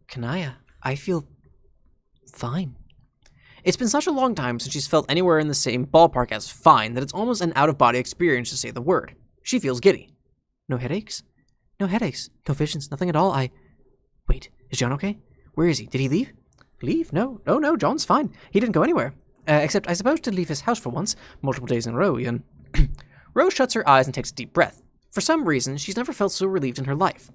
Kanaya, I feel... fine. It's been such a long time since she's felt anywhere in the same ballpark as fine that it's almost an out-of-body experience to say the word. She feels giddy. No headaches? No headaches. No visions. Nothing at all. Wait, is John okay? Where is he? Did he leave? Leave? No, John's fine. He didn't go anywhere. Except, I suppose, to leave his house for once. Multiple days in a row, even. Rose shuts her eyes and takes a deep breath. For some reason, she's never felt so relieved in her life.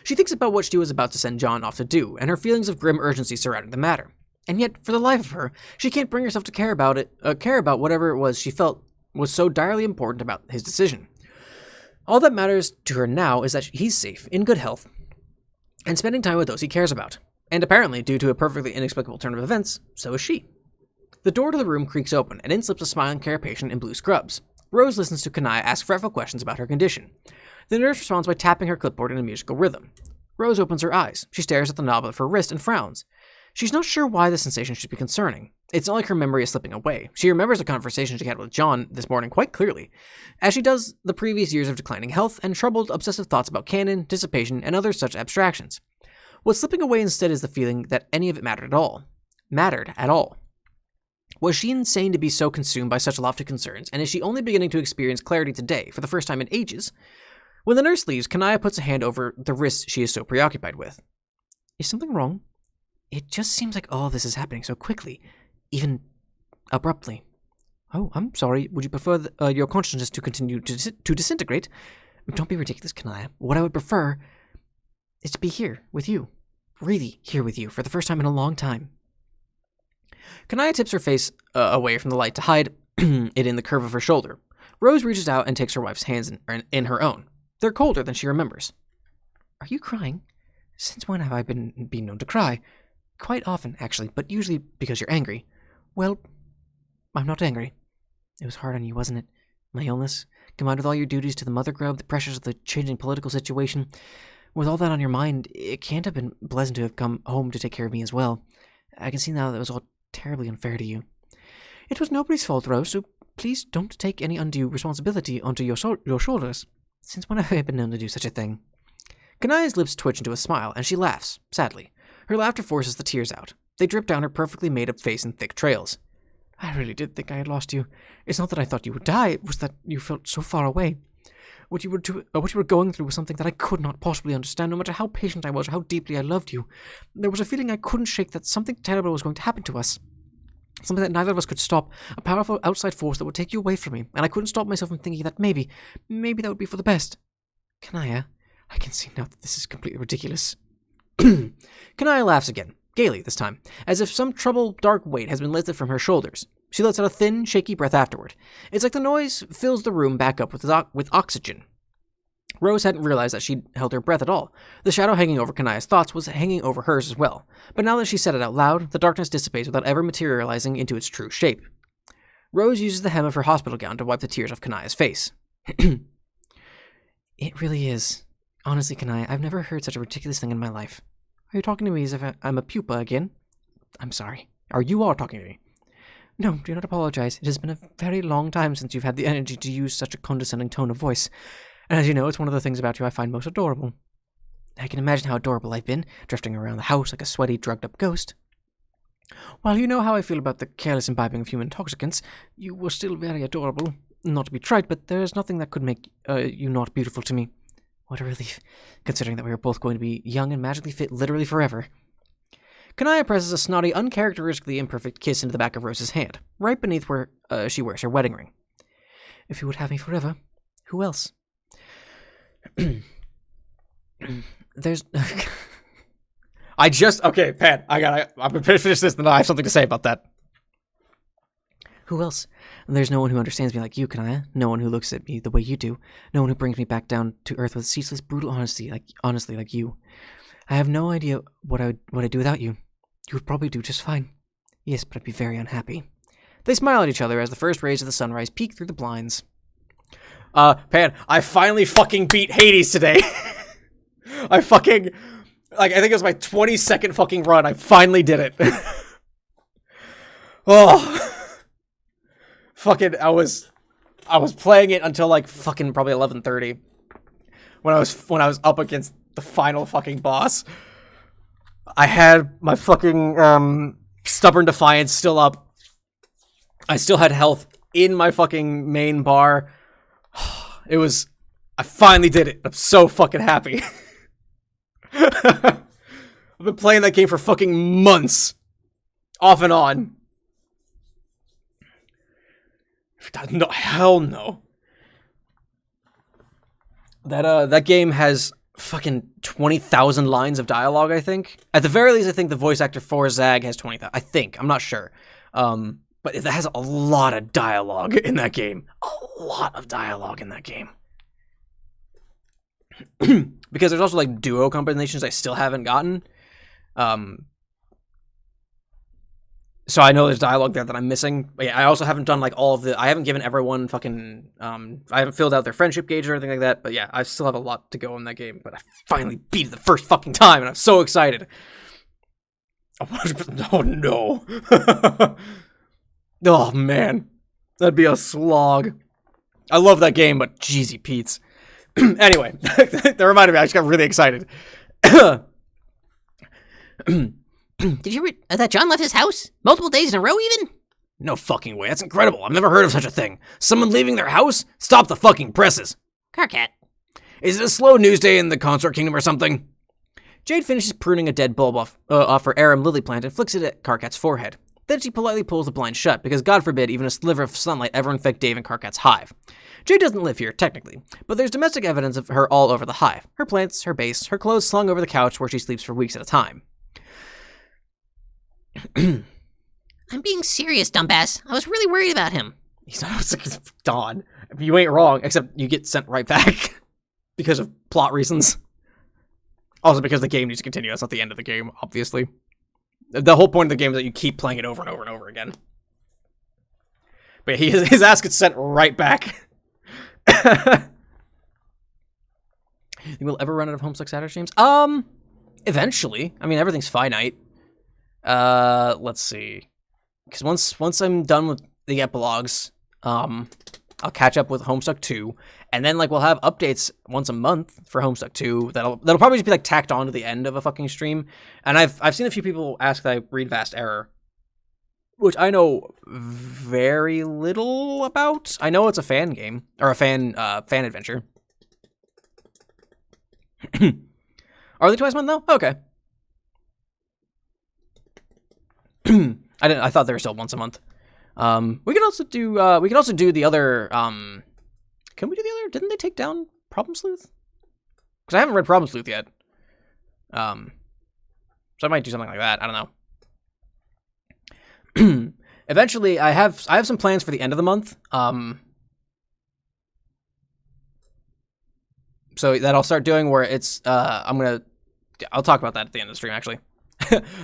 She thinks about what she was about to send John off to do, and her feelings of grim urgency surrounding the matter. And yet, for the life of her, she can't bring herself to care about whatever it was she felt was so direly important about his decision. All that matters to her now is that he's safe, in good health, and spending time with those he cares about. And apparently, due to a perfectly inexplicable turn of events, so is she. The door to the room creaks open, and in slips a smiling Carapatian in blue scrubs. Rose listens to Kanaya ask fretful questions about her condition. The nurse responds by tapping her clipboard in a musical rhythm. Rose opens her eyes. She stares at the knob of her wrist and frowns. She's not sure why the sensation should be concerning. It's not like her memory is slipping away. She remembers a conversation she had with John this morning quite clearly, as she does the previous years of declining health and troubled, obsessive thoughts about canon, dissipation, and other such abstractions. What's slipping away instead is the feeling that any of it mattered at all. Was she insane to be so consumed by such lofty concerns, and is she only beginning to experience clarity today, for the first time in ages? When the nurse leaves, Kanaya puts a hand over the wrist she is so preoccupied with. Is something wrong? It just seems like all this is happening so quickly, even abruptly. Oh, I'm sorry. Would you prefer your consciousness to continue to disintegrate? Don't be ridiculous, Kanaya. What I would prefer is to be here with you. Really here with you for the first time in a long time. Kanaya tips her face away from the light to hide it in the curve of her shoulder. Rose reaches out and takes her wife's hands in her own. They're colder than she remembers. Are you crying? Since when have I been known to cry? Quite often, actually, but usually because you're angry. Well, I'm not angry. It was hard on you, wasn't it? My illness, combined with all your duties to the mother grub, the pressures of the changing political situation. With all that on your mind, it can't have been pleasant to have come home to take care of me as well. I can see now that it was all terribly unfair to you. It was nobody's fault, Rose, so please don't take any undue responsibility onto your shoulders. Since when have I been known to do such a thing? Kanaya's lips twitch into a smile, and she laughs, sadly. Her laughter forces the tears out. They drip down her perfectly made-up face in thick trails. I really did think I had lost you. It's not that I thought you would die, it was that you felt so far away. What you were going through was something that I could not possibly understand, no matter how patient I was or how deeply I loved you. There was a feeling I couldn't shake that something terrible was going to happen to us. Something that neither of us could stop, a powerful outside force that would take you away from me, and I couldn't stop myself from thinking that maybe that would be for the best. Kanaya, I can see now that this is completely ridiculous. Kanaya laughs again, gaily this time, as if some troubled, dark weight has been lifted from her shoulders. She lets out a thin, shaky breath afterward. It's like the noise fills the room back up with oxygen. Rose hadn't realized that she'd held her breath at all. The shadow hanging over Kanaya's thoughts was hanging over hers as well. But now that she said it out loud, the darkness dissipates without ever materializing into its true shape. Rose uses the hem of her hospital gown to wipe the tears off Kanaya's face. It really is. Honestly, Kanaya, I've never heard such a ridiculous thing in my life. Are you talking to me as if I'm a pupa again? I'm sorry. You are talking to me. No, do not apologize. It has been a very long time since you've had the energy to use such a condescending tone of voice. And as you know, it's one of the things about you I find most adorable. I can imagine how adorable I've been, drifting around the house like a sweaty, drugged-up ghost. While you know how I feel about the careless imbibing of human intoxicants, you were still very adorable. Not to be trite, but there is nothing that could make you not beautiful to me. What a relief, considering that we are both going to be young and magically fit literally forever. Kanaya presses a snotty, uncharacteristically imperfect kiss into the back of Rose's hand, right beneath where she wears her wedding ring. If you would have me forever, who else? There's... Okay, Pat, I'm gonna finish this, and I have something to say about that. Who else? There's no one who understands me like you, Kanaya. No one who looks at me the way you do. No one who brings me back down to earth with ceaseless, brutal honesty, like you. I have no idea what I'd do without you. You would probably do just fine. Yes, but I'd be very unhappy. They smile at each other as the first rays of the sunrise peek through the blinds. Pan, I finally fucking beat Hades today. I think it was my 22nd fucking run. I finally did it. Oh. Fucking, I was playing it until like fucking probably 11:30. When I was up against the final fucking boss. I had my fucking Stubborn Defiance still up. I still had health in my fucking main bar. I finally did it. I'm so fucking happy. I've been playing that game for fucking months. Off and on. No, hell no. That game has fucking 20,000 lines of dialogue, I think. At the very least, I think the voice actor for Zag has 20,000. I think. I'm not sure. But it has a lot of dialogue in that game. A lot of dialogue in that game. Because there's also, like, duo combinations I still haven't gotten. So I know there's dialogue there that I'm missing. But yeah, I also haven't done, like, all of the... I haven't given everyone fucking... I haven't filled out their friendship gauge or anything like that. But yeah, I still have a lot to go in that game. But I finally beat it the first fucking time, and I'm so excited. 100%. Oh, no. Oh, man. That'd be a slog. I love that game, but jeezy Pete's. Anyway, that reminded me. I just got really excited. Did you read that John left his house multiple days in a row even? No fucking way. That's incredible. I've never heard of such a thing. Someone leaving their house? Stop the fucking presses. Carcat. Is it a slow news day in the consort kingdom or something? Jade finishes pruning a dead bulb off her arum lily plant and flicks it at Carcat's forehead. Then she politely pulls the blind shut, because God forbid even a sliver of sunlight ever infect Dave and Carcat's hive. Jade doesn't live here, technically, but there's domestic evidence of her all over the hive. Her plants, her base, her clothes slung over the couch where she sleeps for weeks at a time. I'm being serious, dumbass. I was really worried about him. He's not Don. You ain't wrong, except you get sent right back. Because of plot reasons. Also because the game needs to continue. That's not the end of the game, obviously. The whole point of the game is that you keep playing it over and over and over again. But yeah, his ass gets sent right back. Think we'll ever run out of Homestuck Saturday streams? Eventually. I mean, everything's finite. Let's see. Because once I'm done with the epilogues, I'll catch up with Homestuck 2, and then, like, we'll have updates once a month for Homestuck 2 that'll probably just be, like, tacked on to the end of a fucking stream. And I've seen a few people ask that I read Vast Error, which I know very little about. I know it's a fan game, or a fan adventure. Are they twice a month, though? Okay. I thought they were still once a month. We could also do the other, can we do the other? Didn't they take down Problem Sleuth? Because I haven't read Problem Sleuth yet. So I might do something like that. I don't know. Eventually, I have some plans for the end of the month. So that I'll start doing where it's, I'll talk about that at the end of the stream, actually.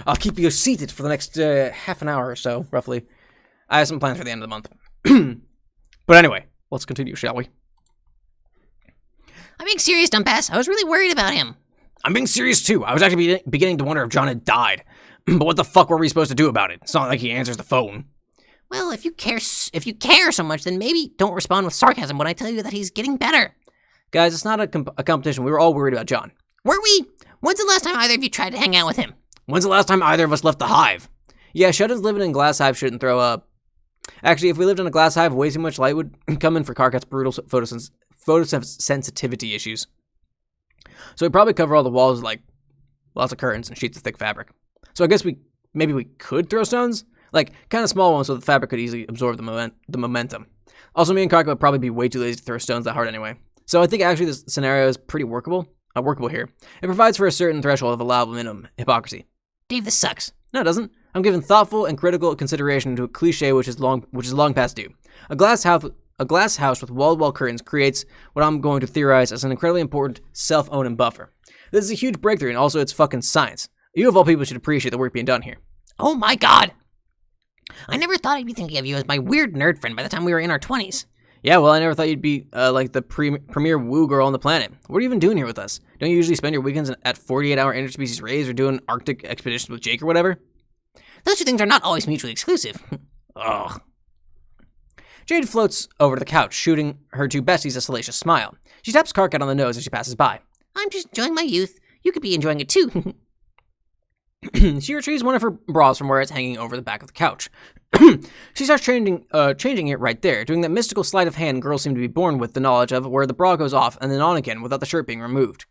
I'll keep you seated for the next half an hour or so, roughly. I have some plans for the end of the month. But anyway, let's continue, shall we? I'm being serious, dumbass. I was really worried about him. I'm being serious, too. I was actually beginning to wonder if John had died. But what the fuck were we supposed to do about it? It's not like he answers the phone. Well, if you care so much, then maybe don't respond with sarcasm when I tell you that he's getting better. Guys, it's not a competition. We were all worried about John. Were we? When's the last time either of you tried to hang out with him? When's the last time either of us left the hive? Yeah, shut-ins living in glass hive shouldn't throw up. Actually, if we lived in a glass hive, way too much light would come in for Carcat's brutal photosensitivity issues. So we'd probably cover all the walls with, like, lots of curtains and sheets of thick fabric. So I guess maybe we could throw stones? Like, kind of small ones so the fabric could easily absorb the momentum. Also, me and Carcat would probably be way too lazy to throw stones that hard anyway. So I think actually this scenario is pretty workable here. It provides for a certain threshold of allowable minimum hypocrisy. Dave, this sucks. No, it doesn't. I'm giving thoughtful and critical consideration to a cliche which is long past due. A glass house with wall-to-wall curtains creates what I'm going to theorize as an incredibly important self-owning buffer. This is a huge breakthrough, and also it's fucking science. You of all people should appreciate the work being done here. Oh my god! I never thought I'd be thinking of you as my weird nerd friend by the time we were in our 20s. Yeah, well, I never thought you'd be, like, the premier woo girl on the planet. What are you even doing here with us? Don't you usually spend your weekends at 48-hour interspecies raids or doing Arctic expeditions with Jake or whatever? Those two things are not always mutually exclusive. Ugh. Jade floats over to the couch, shooting her two besties a salacious smile. She taps Carcat on the nose as she passes by. I'm just enjoying my youth. You could be enjoying it too. She retrieves one of her bras from where it's hanging over the back of the couch. She starts changing it right there, doing that mystical sleight of hand girls seem to be born with the knowledge of, where the bra goes off and then on again without the shirt being removed.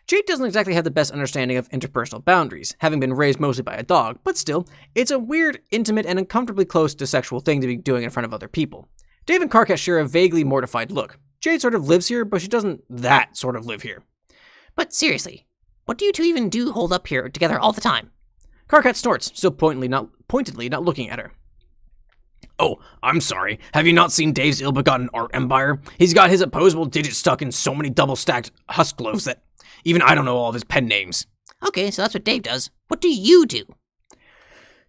Jade doesn't exactly have the best understanding of interpersonal boundaries, having been raised mostly by a dog, but still, it's a weird, intimate, and uncomfortably close to sexual thing to be doing in front of other people. Dave and Carcat share a vaguely mortified look. Jade sort of lives here, but she doesn't that sort of live here. But seriously, what do you two even do hold up here together all the time? Carcat snorts, still pointedly not looking at her. Oh, I'm sorry. Have you not seen Dave's ill-begotten art empire? He's got his opposable digits stuck in so many double-stacked husk loaves that even I don't know all of his pen names. Okay, so that's what Dave does. What do you do?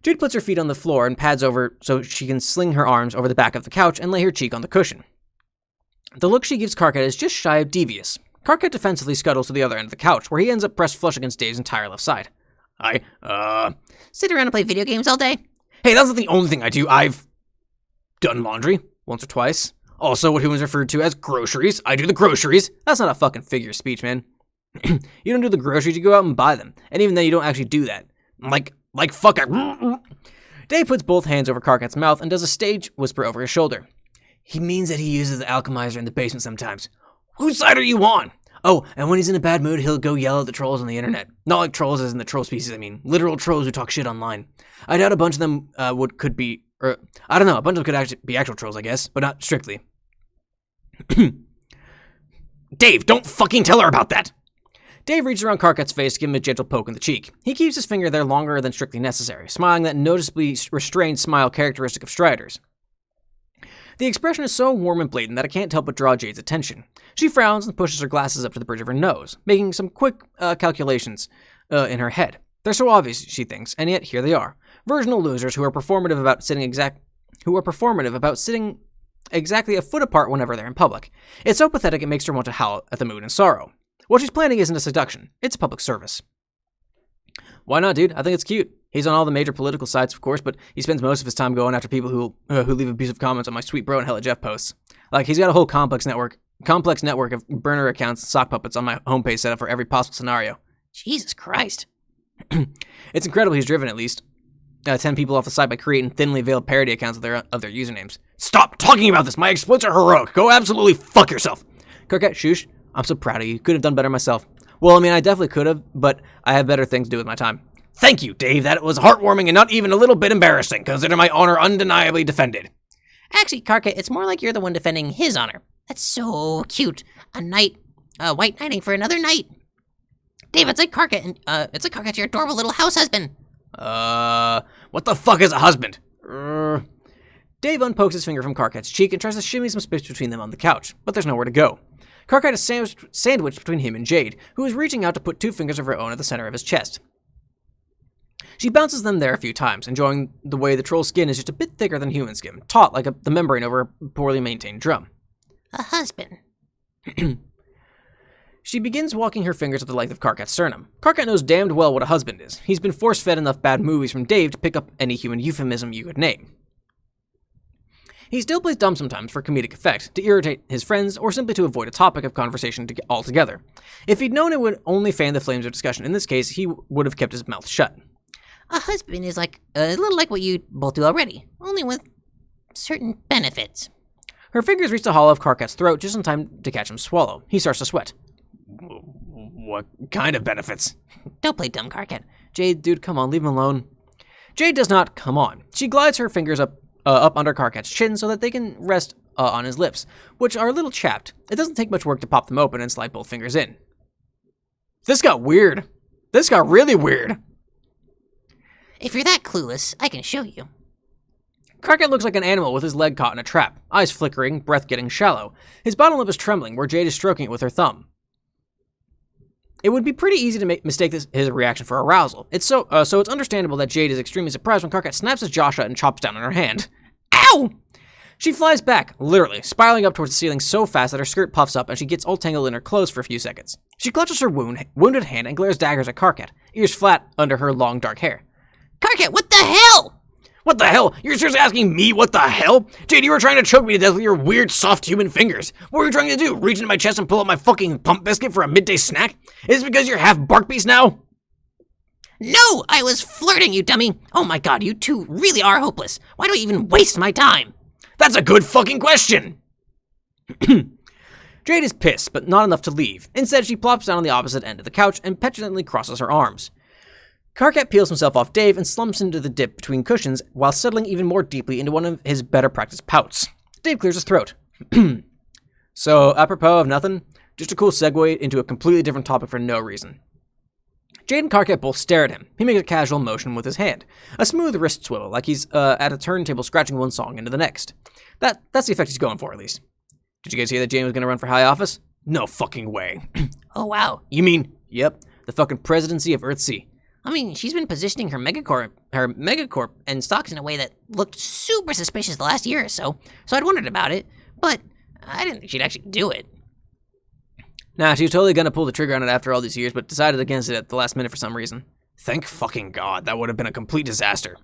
Jade puts her feet on the floor and pads over so she can sling her arms over the back of the couch and lay her cheek on the cushion. The look she gives Carcat is just shy of devious. Carcat defensively scuttles to the other end of the couch, where he ends up pressed flush against Dave's entire left side. Sit around and play video games all day? Hey, that's not the only thing I do. I've done laundry once or twice. Also, what humans refer to as groceries. I do the groceries. That's not a fucking figure of speech, man. You don't do the groceries, you go out and buy them. And even then, you don't actually do that. Like fuck it. Dave puts both hands over Karkat's mouth and does a stage whisper over his shoulder. He means that he uses the alchemizer in the basement sometimes. Whose side are you on? Oh, and when he's in a bad mood, he'll go yell at the trolls on the internet. Not like trolls as in the troll species, I mean. Literal trolls who talk shit online. I doubt a bunch of them could be, or I don't know, a bunch of them could actually be actual trolls, I guess, but not strictly. Dave, don't fucking tell her about that! Dave reaches around Karkat's face to give him a gentle poke in the cheek. He keeps his finger there longer than strictly necessary, smiling that noticeably restrained smile characteristic of Striders. The expression is so warm and blatant that it can't help but draw Jade's attention. She frowns and pushes her glasses up to the bridge of her nose, making some quick calculations in her head. They're so obvious, she thinks, and yet here they are. Virginal losers who are performative about sitting exactly a foot apart whenever they're in public. It's so pathetic it makes her want to howl at the mood and sorrow. What she's planning isn't a seduction, it's a public service. Why not, dude? I think it's cute. He's on all the major political sites, of course, but he spends most of his time going after people who leave abusive comments on my sweet bro and Hella Jeff posts. Like, he's got a whole complex network of burner accounts and sock puppets on my homepage set up for every possible scenario. Jesus Christ. It's incredible he's driven at least 10 people off the site by creating thinly veiled parody accounts of their usernames. Stop talking about this! My exploits are heroic! Go absolutely fuck yourself! Karkat, shush. I'm so proud of you. Could have done better myself. Well, I mean, I definitely could have, but I have better things to do with my time. Thank you, Dave. That was heartwarming and not even a little bit embarrassing. Consider my honor undeniably defended. Actually, Karkat, it's more like you're the one defending his honor. That's so cute. White knighting for another knight. Dave, it's like Karkat, and it's like Karkat's your adorable little house husband. What the fuck is a husband? Dave unpokes his finger from Karkat's cheek and tries to shimmy some space between them on the couch, but there's nowhere to go. Karkat is sandwiched between him and Jade, who is reaching out to put 2 fingers of her own at the center of his chest. She bounces them there a few times, enjoying the way the troll's skin is just a bit thicker than human skin, taut like the membrane over a poorly maintained drum. A husband. She begins walking her fingers at the length of Karkat's sternum. Karkat knows damned well what a husband is. He's been force-fed enough bad movies from Dave to pick up any human euphemism you could name. He still plays dumb sometimes for comedic effect, to irritate his friends, or simply to avoid a topic of conversation altogether. If he'd known it would only fan the flames of discussion in this case, he would have kept his mouth shut. A husband is like a little like what you both do already, only with certain benefits. Her fingers reach the hollow of Karkat's throat just in time to catch him swallow. He starts to sweat. What kind of benefits? Don't play dumb, Karkat. Jade, dude, come on, leave him alone. Jade does not come on. She glides her fingers up under Karkat's chin so that they can rest on his lips, which are a little chapped. It doesn't take much work to pop them open and slide both fingers in. This got weird. This got really weird. If you're that clueless, I can show you. Karkat looks like an animal with his leg caught in a trap, eyes flickering, breath getting shallow. His bottom lip is trembling where Jade is stroking it with her thumb. It would be pretty easy to mistake his reaction for arousal. So it's understandable that Jade is extremely surprised when Karkat snaps his jaw shut and chops down on her hand. Ow! She flies back, literally, spiraling up towards the ceiling so fast that her skirt puffs up and she gets all tangled in her clothes for a few seconds. She clutches her wounded hand and glares daggers at Karkat, ears flat under her long dark hair. Karkat, what the hell? What the hell? You're seriously asking me what the hell? Jade, you were trying to choke me to death with your weird, soft human fingers. What were you trying to do? Reach into my chest and pull out my fucking pump biscuit for a midday snack? Is it because you're half bark beast now? No, I was flirting, you dummy. Oh my god, you two really are hopeless. Why do I even waste my time? That's a good fucking question. Jade is pissed, but not enough to leave. Instead, she plops down on the opposite end of the couch and petulantly crosses her arms. Karkat peels himself off Dave and slumps into the dip between cushions while settling even more deeply into one of his better practiced pouts. Dave clears his throat. So, apropos of nothing, just a cool segue into a completely different topic for no reason. Jade and Karkat both stare at him. He makes a casual motion with his hand. A smooth wrist swivel, like he's at a turntable scratching one song into the next. That's the effect he's going for, at least. Did you guys hear that Jane was going to run for high office? No fucking way. Oh, wow. You mean, yep, the fucking presidency of Earthsea. I mean, she's been positioning her megacorp and stocks in a way that looked super suspicious the last year or so I'd wondered about it, but I didn't think she'd actually do it. Nah, she was totally gonna pull the trigger on it after all these years, but decided against it at the last minute for some reason. Thank fucking God. That would have been a complete disaster.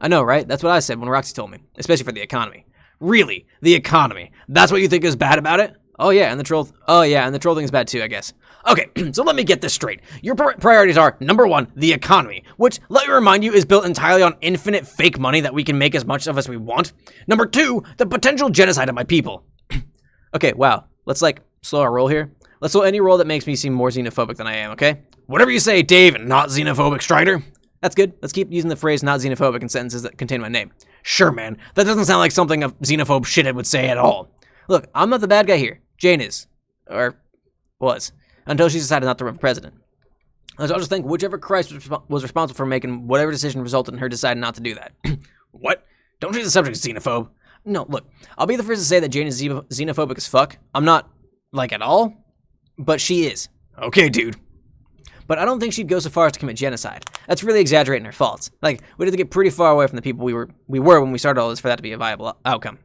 I know, right? That's what I said when Roxy told me. Especially for the economy. Really? The economy? That's what you think is bad about it? Oh yeah, and the troll thing is bad too, I guess. Okay, so let me get this straight. Your priorities are, number one, the economy, which, let me remind you, is built entirely on infinite fake money that we can make as much of as we want. Number two, the potential genocide of my people. Okay, wow. Let's, slow our roll here. Let's slow any roll that makes me seem more xenophobic than I am, okay? Whatever you say, Dave, not xenophobic Strider. That's good. Let's keep using the phrase not xenophobic in sentences that contain my name. Sure, man. That doesn't sound like something a xenophobe shithead would say at all. Look, I'm not the bad guy here. Jane is. Or was. Until she decided not to run for president. So I'll just think whichever Christ was responsible for making whatever decision resulted in her deciding not to do that. What? Don't treat the subject as xenophobe. No, look, I'll be the first to say that Jane is xenophobic as fuck. I'm not, at all. But she is. Okay, dude. But I don't think she'd go so far as to commit genocide. That's really exaggerating her faults. We'd have to get pretty far away from the people we were when we started all this for that to be a viable outcome.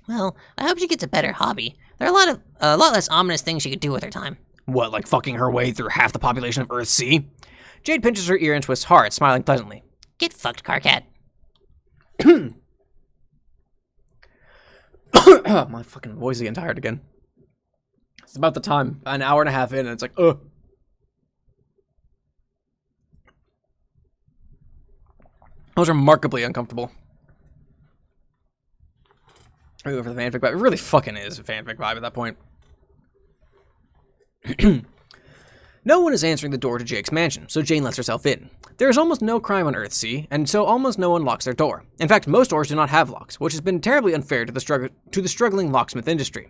Well, I hope she gets a better hobby. There are a lot less ominous things she could do with her time. What, like fucking her way through half the population of Earthsea? Jade pinches her ear and twists hard, smiling pleasantly. Get fucked, Carcat. My fucking voice is getting tired again. It's about the time, an hour and a half in, and it's like, ugh. I was remarkably uncomfortable. I go for the fanfic vibe. It really fucking is a fanfic vibe at that point. No one is answering the door to Jake's mansion, so Jane lets herself in. There is almost no crime on Earthsea, and so almost no one locks their door. In fact, most doors do not have locks, which has been terribly unfair to the struggling locksmith industry.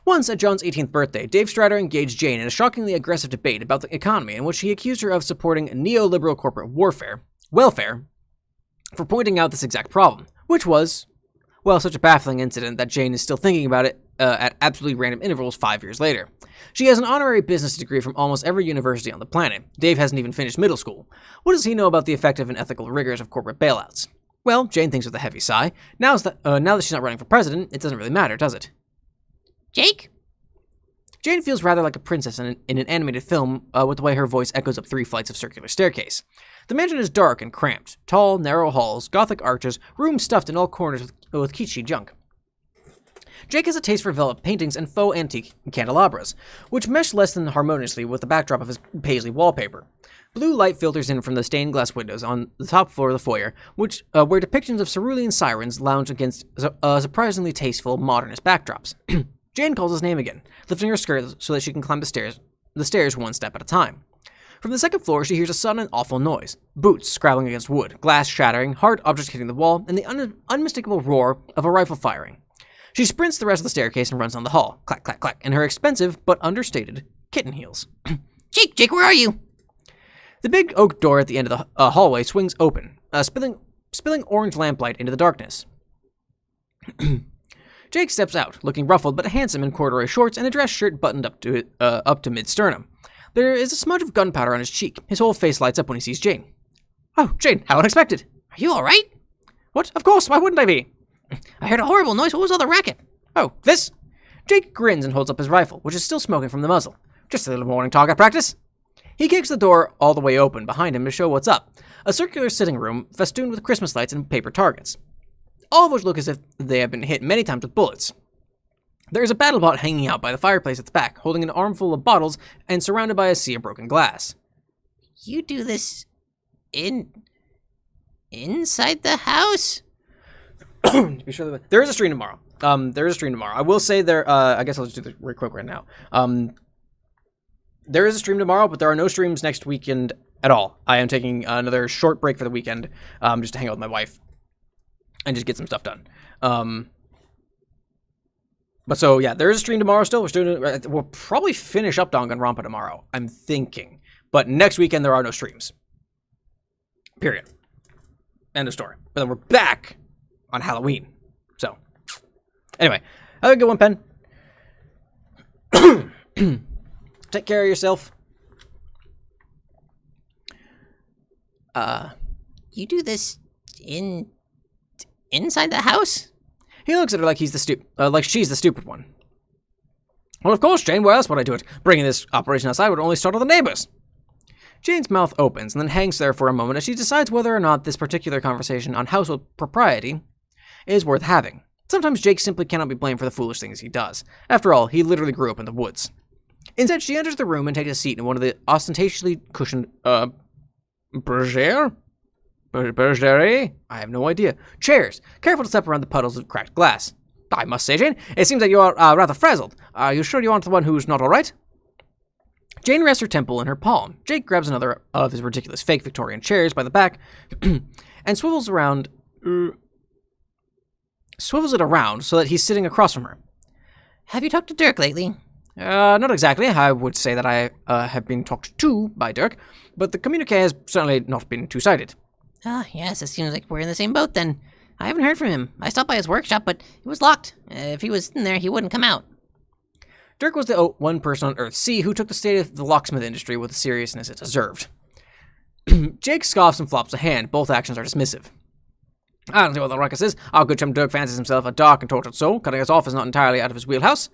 Once, at John's 18th birthday, Dave Strider engaged Jane in a shockingly aggressive debate about the economy in which he accused her of supporting neoliberal corporate welfare, for pointing out this exact problem, which was, well, such a baffling incident that Jane is still thinking about it at absolutely random intervals 5 years later. She has an honorary business degree from almost every university on the planet. Dave hasn't even finished middle school. What does he know about the effective and ethical rigors of corporate bailouts? Well, Jane thinks with a heavy sigh. Now that she's not running for president, it doesn't really matter, does it? Jake? Jane feels rather like a princess in an animated film with the way her voice echoes up 3 flights of circular staircase. The mansion is dark and cramped. Tall, narrow halls, Gothic arches, rooms stuffed in all corners with kitschy junk. Jake has a taste for velvet paintings and faux antique candelabras, which mesh less than harmoniously with the backdrop of his paisley wallpaper. Blue light filters in from the stained glass windows on the top floor of the foyer, where depictions of cerulean sirens lounge against surprisingly tasteful modernist backdrops. Jane calls his name again, lifting her skirt so that she can climb the stairs one step at a time. From the second floor, she hears a sudden and awful noise. Boots scrabbling against wood, glass shattering, hard objects hitting the wall, and the unmistakable roar of a rifle firing. She sprints the rest of the staircase and runs down the hall, clack, clack, clack, in her expensive but understated kitten heels. Jake, where are you? The big oak door at the end of the hallway swings open, spilling orange lamplight into the darkness. Jake steps out, looking ruffled but handsome in corduroy shorts and a dress shirt buttoned up to mid-sternum. There is a smudge of gunpowder on his cheek. His whole face lights up when he sees Jane. Oh, Jane, how unexpected. Are you all right? What? Of course, why wouldn't I be? I heard a horrible noise. What was all the racket? Oh, this? Jake grins and holds up his rifle, which is still smoking from the muzzle. Just a little morning target practice. He kicks the door all the way open behind him to show what's up. A circular sitting room festooned with Christmas lights and paper targets, all of which look as if they have been hit many times with bullets. There is a battlebot hanging out by the fireplace at the back, holding an armful of bottles and surrounded by a sea of broken glass. You do this inside the house? To be sure, there is a stream tomorrow. I will say there. I guess I'll just do this real quick right now. There is a stream tomorrow, but there are no streams next weekend at all. I am taking another short break for the weekend, just to hang out with my wife and just get some stuff done. But so yeah, there is a stream tomorrow still. We'll probably finish up Danganronpa tomorrow, I'm thinking. But next weekend there are no streams. Period. End of story. But then we're back on Halloween. So, anyway, have a good one, Pen. Take care of yourself. You do this inside the house? He looks at her like she's the stupid one. Well, of course, Jane. Where else would I do it? Bringing this operation outside would only startle the neighbors. Jane's mouth opens and then hangs there for a moment as she decides whether or not this particular conversation on household propriety is worth having. Sometimes Jake simply cannot be blamed for the foolish things he does. After all, he literally grew up in the woods. Instead, she enters the room and takes a seat in one of the ostentatiously cushioned, bergère? Bergère? I have no idea. Chairs, careful to step around the puddles of cracked glass. I must say, Jane, it seems that you are rather frazzled. Are you sure you aren't the one who's not all right? Jane rests her temple in her palm. Jake grabs another of his ridiculous fake Victorian chairs by the back and swivels it around so that he's sitting across from her. Have you talked to Dirk lately? Not exactly. I would say that I have been talked to by Dirk, but the communique has certainly not been two-sided. Ah, yes, it seems like we're in the same boat then. I haven't heard from him. I stopped by his workshop, but it was locked. If he was in there, he wouldn't come out. Dirk was the one person on Earth C who took the state of the locksmith industry with the seriousness it deserved. Jake scoffs and flops a hand. Both actions are dismissive. I don't see what the ruckus is. Our good chum Dirk fancies himself a dark and tortured soul. Cutting us off is not entirely out of his wheelhouse.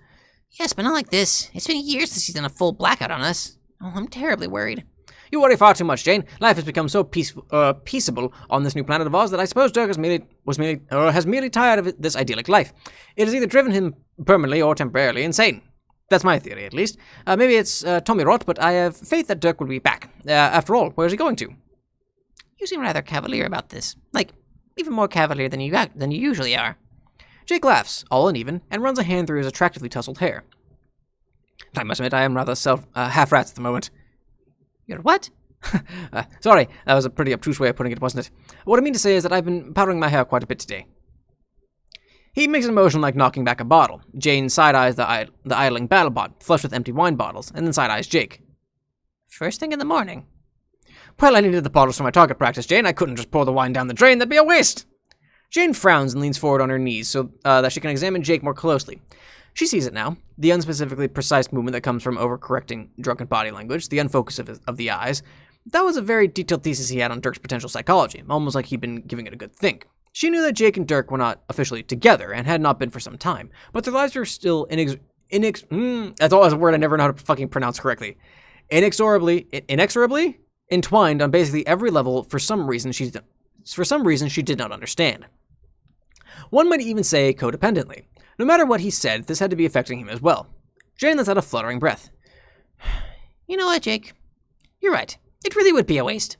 Yes, but not like this. It's been years since he's done a full blackout on us. Oh, I'm terribly worried. You worry far too much, Jane. Life has become so peaceable on this new planet of ours that I suppose Dirk has merely tired of this idyllic life. It has either driven him permanently or temporarily insane. That's my theory, at least. Maybe it's Tommy rot, but I have faith that Dirk will be back. After all, where is he going to? You seem rather cavalier about this. Like, even more cavalier than you usually are. Jake laughs, all uneven, and runs a hand through his attractively tousled hair. I must admit, I am rather half-rats at the moment. You're what? Sorry, that was a pretty obtuse way of putting it, wasn't it? What I mean to say is that I've been powdering my hair quite a bit today. He makes a motion like knocking back a bottle. Jane side-eyes the idling battlebot, flushed with empty wine bottles, and then side-eyes Jake. First thing in the morning. Well, I needed the bottles for my target practice, Jane. I couldn't just pour the wine down the drain. That'd be a waste. Jane frowns and leans forward on her knees so that she can examine Jake more closely. She sees it now, the unspecifically precise movement that comes from overcorrecting drunken body language, the unfocus of the eyes. That was a very detailed thesis he had on Dirk's potential psychology, almost like he'd been giving it a good think. She knew that Jake and Dirk were not officially together, and had not been for some time, but their lives were still that's always a word I never know how to fucking pronounce correctly. Inexorably entwined on basically every level for some reason she did not understand. One might even say codependently. No matter what he said, this had to be affecting him as well. Jane lets out a fluttering breath. You know what, Jake? You're right. It really would be a waste.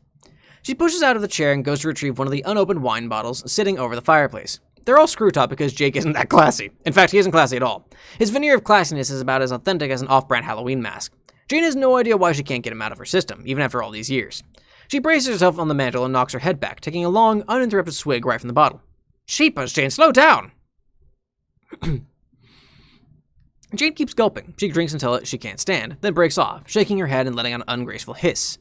She pushes out of the chair and goes to retrieve one of the unopened wine bottles sitting over the fireplace. They're all screw-top because Jake isn't that classy. In fact, he isn't classy at all. His veneer of classiness is about as authentic as an off-brand Halloween mask. Jane has no idea why she can't get him out of her system, even after all these years. She braces herself on the mantel and knocks her head back, taking a long, uninterrupted swig right from the bottle. Jeepers, Jane, slow down! Jane keeps gulping. She drinks until she can't stand, then breaks off, shaking her head and letting out an ungraceful hiss.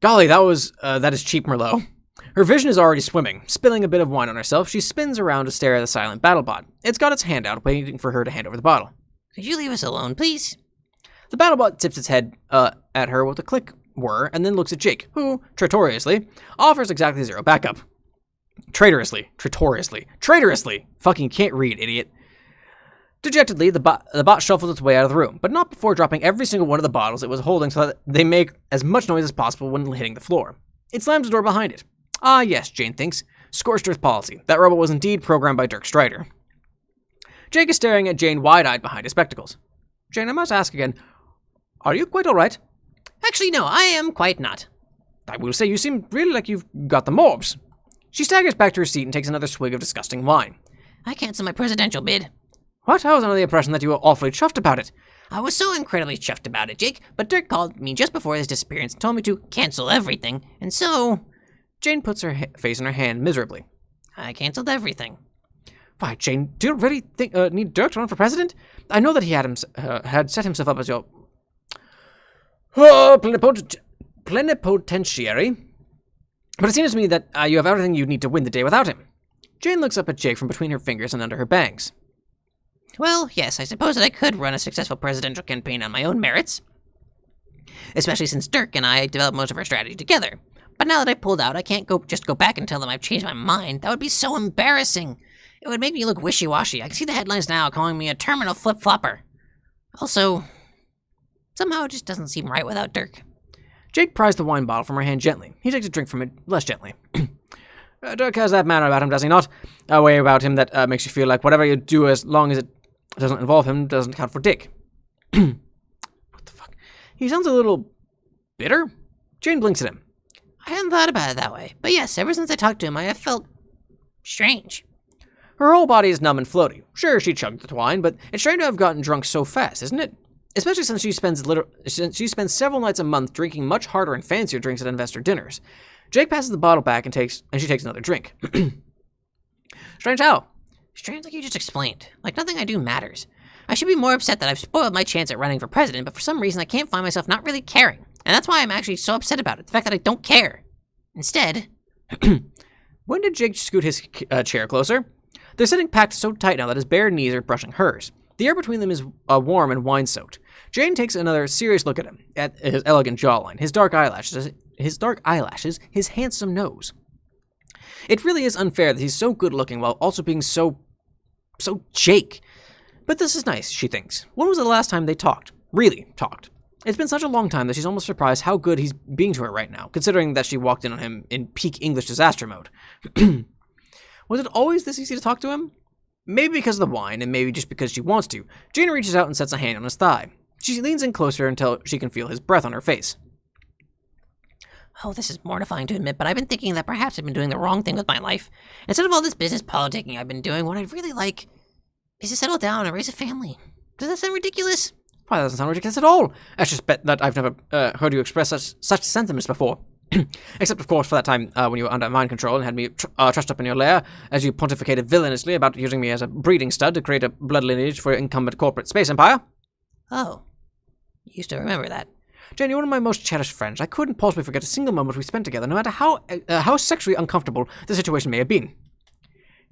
Golly, that is cheap Merlot. Her vision is already swimming. Spilling a bit of wine on herself, she spins around to stare at the silent battlebot. It's got its hand out, waiting for her to hand over the bottle. Could you leave us alone, please? The battlebot tips its head at her with a click whir, and then looks at Jake, who, traitorously, offers exactly zero backup. Traitorously. Fucking can't read, idiot. Dejectedly, the bot shuffles its way out of the room, but not before dropping every single one of the bottles it was holding so that they make as much noise as possible when hitting the floor. It slams the door behind it. Ah, yes, Jane thinks. Scorched earth policy. That robot was indeed programmed by Dirk Strider. Jake is staring at Jane wide-eyed behind his spectacles. Jane, I must ask again, are you quite all right? Actually, no, I am quite not. I will say you seem really like you've got the morbs. She staggers back to her seat and takes another swig of disgusting wine. I canceled my presidential bid. What? I was under the impression that you were awfully chuffed about it. I was so incredibly chuffed about it, Jake, but Dirk called me just before his disappearance and told me to cancel everything, and so... Jane puts her face in her hand miserably. I canceled everything. Why, Jane, do you really need Dirk to run for president? I know that he had set himself up as your... plenipotentiary, but it seems to me that you have everything you need to win the day without him. Jane looks up at Jake from between her fingers and under her bangs. Well, yes, I suppose that I could run a successful presidential campaign on my own merits. Especially since Dirk and I developed most of our strategy together. But now that I pulled out, I can't just go back and tell them I've changed my mind. That would be so embarrassing. It would make me look wishy-washy. I can see the headlines now calling me a terminal flip-flopper. Also, somehow it just doesn't seem right without Dirk. Jake pries the wine bottle from her hand gently. He takes a drink from it less gently. Dirk has that manner about him, does he not? A way about him that makes you feel like whatever you do, as long as it doesn't involve him, doesn't count for dick. What the fuck? He sounds a little bitter. Jane blinks at him. I hadn't thought about it that way, but yes, ever since I talked to him, I have felt strange. Her whole body is numb and floaty. Sure, she chugged the wine, but it's strange to have gotten drunk so fast, isn't it? Especially since she spends several nights a month drinking much harder and fancier drinks at investor dinners. Jake passes the bottle back and she takes another drink. Strange how? Strange like you just explained. Like nothing I do matters. I should be more upset that I've spoiled my chance at running for president, but for some reason I can't find myself not really caring. And that's why I'm actually so upset about it, the fact that I don't care. Instead... When did Jake scoot his chair closer? They're sitting packed so tight now that his bare knees are brushing hers. The air between them is warm and wine-soaked. Jane takes another serious look at him, at his elegant jawline, his dark eyelashes, his handsome nose. It really is unfair that he's so good-looking while also being so Jake. But this is nice, she thinks. When was the last time they talked? Really talked. It's been such a long time that she's almost surprised how good he's being to her right now, considering that she walked in on him in peak English disaster mode. Was it always this easy to talk to him? Maybe because of the wine, and maybe just because she wants to. Jane reaches out and sets a hand on his thigh. She leans in closer until she can feel his breath on her face. Oh, this is mortifying to admit, but I've been thinking that perhaps I've been doing the wrong thing with my life. Instead of all this business politicking I've been doing, what I'd really like is to settle down and raise a family. Does that sound ridiculous? Why, that doesn't sound ridiculous at all. I suspect that I've never heard you express such sentiments before. Except, of course, for that time when you were under mind control and had me trussed up in your lair, as you pontificated villainously about using me as a breeding stud to create a blood lineage for your incumbent corporate space empire. Oh. You used to remember that. Jane, you're one of my most cherished friends. I couldn't possibly forget a single moment we spent together, no matter how sexually uncomfortable the situation may have been.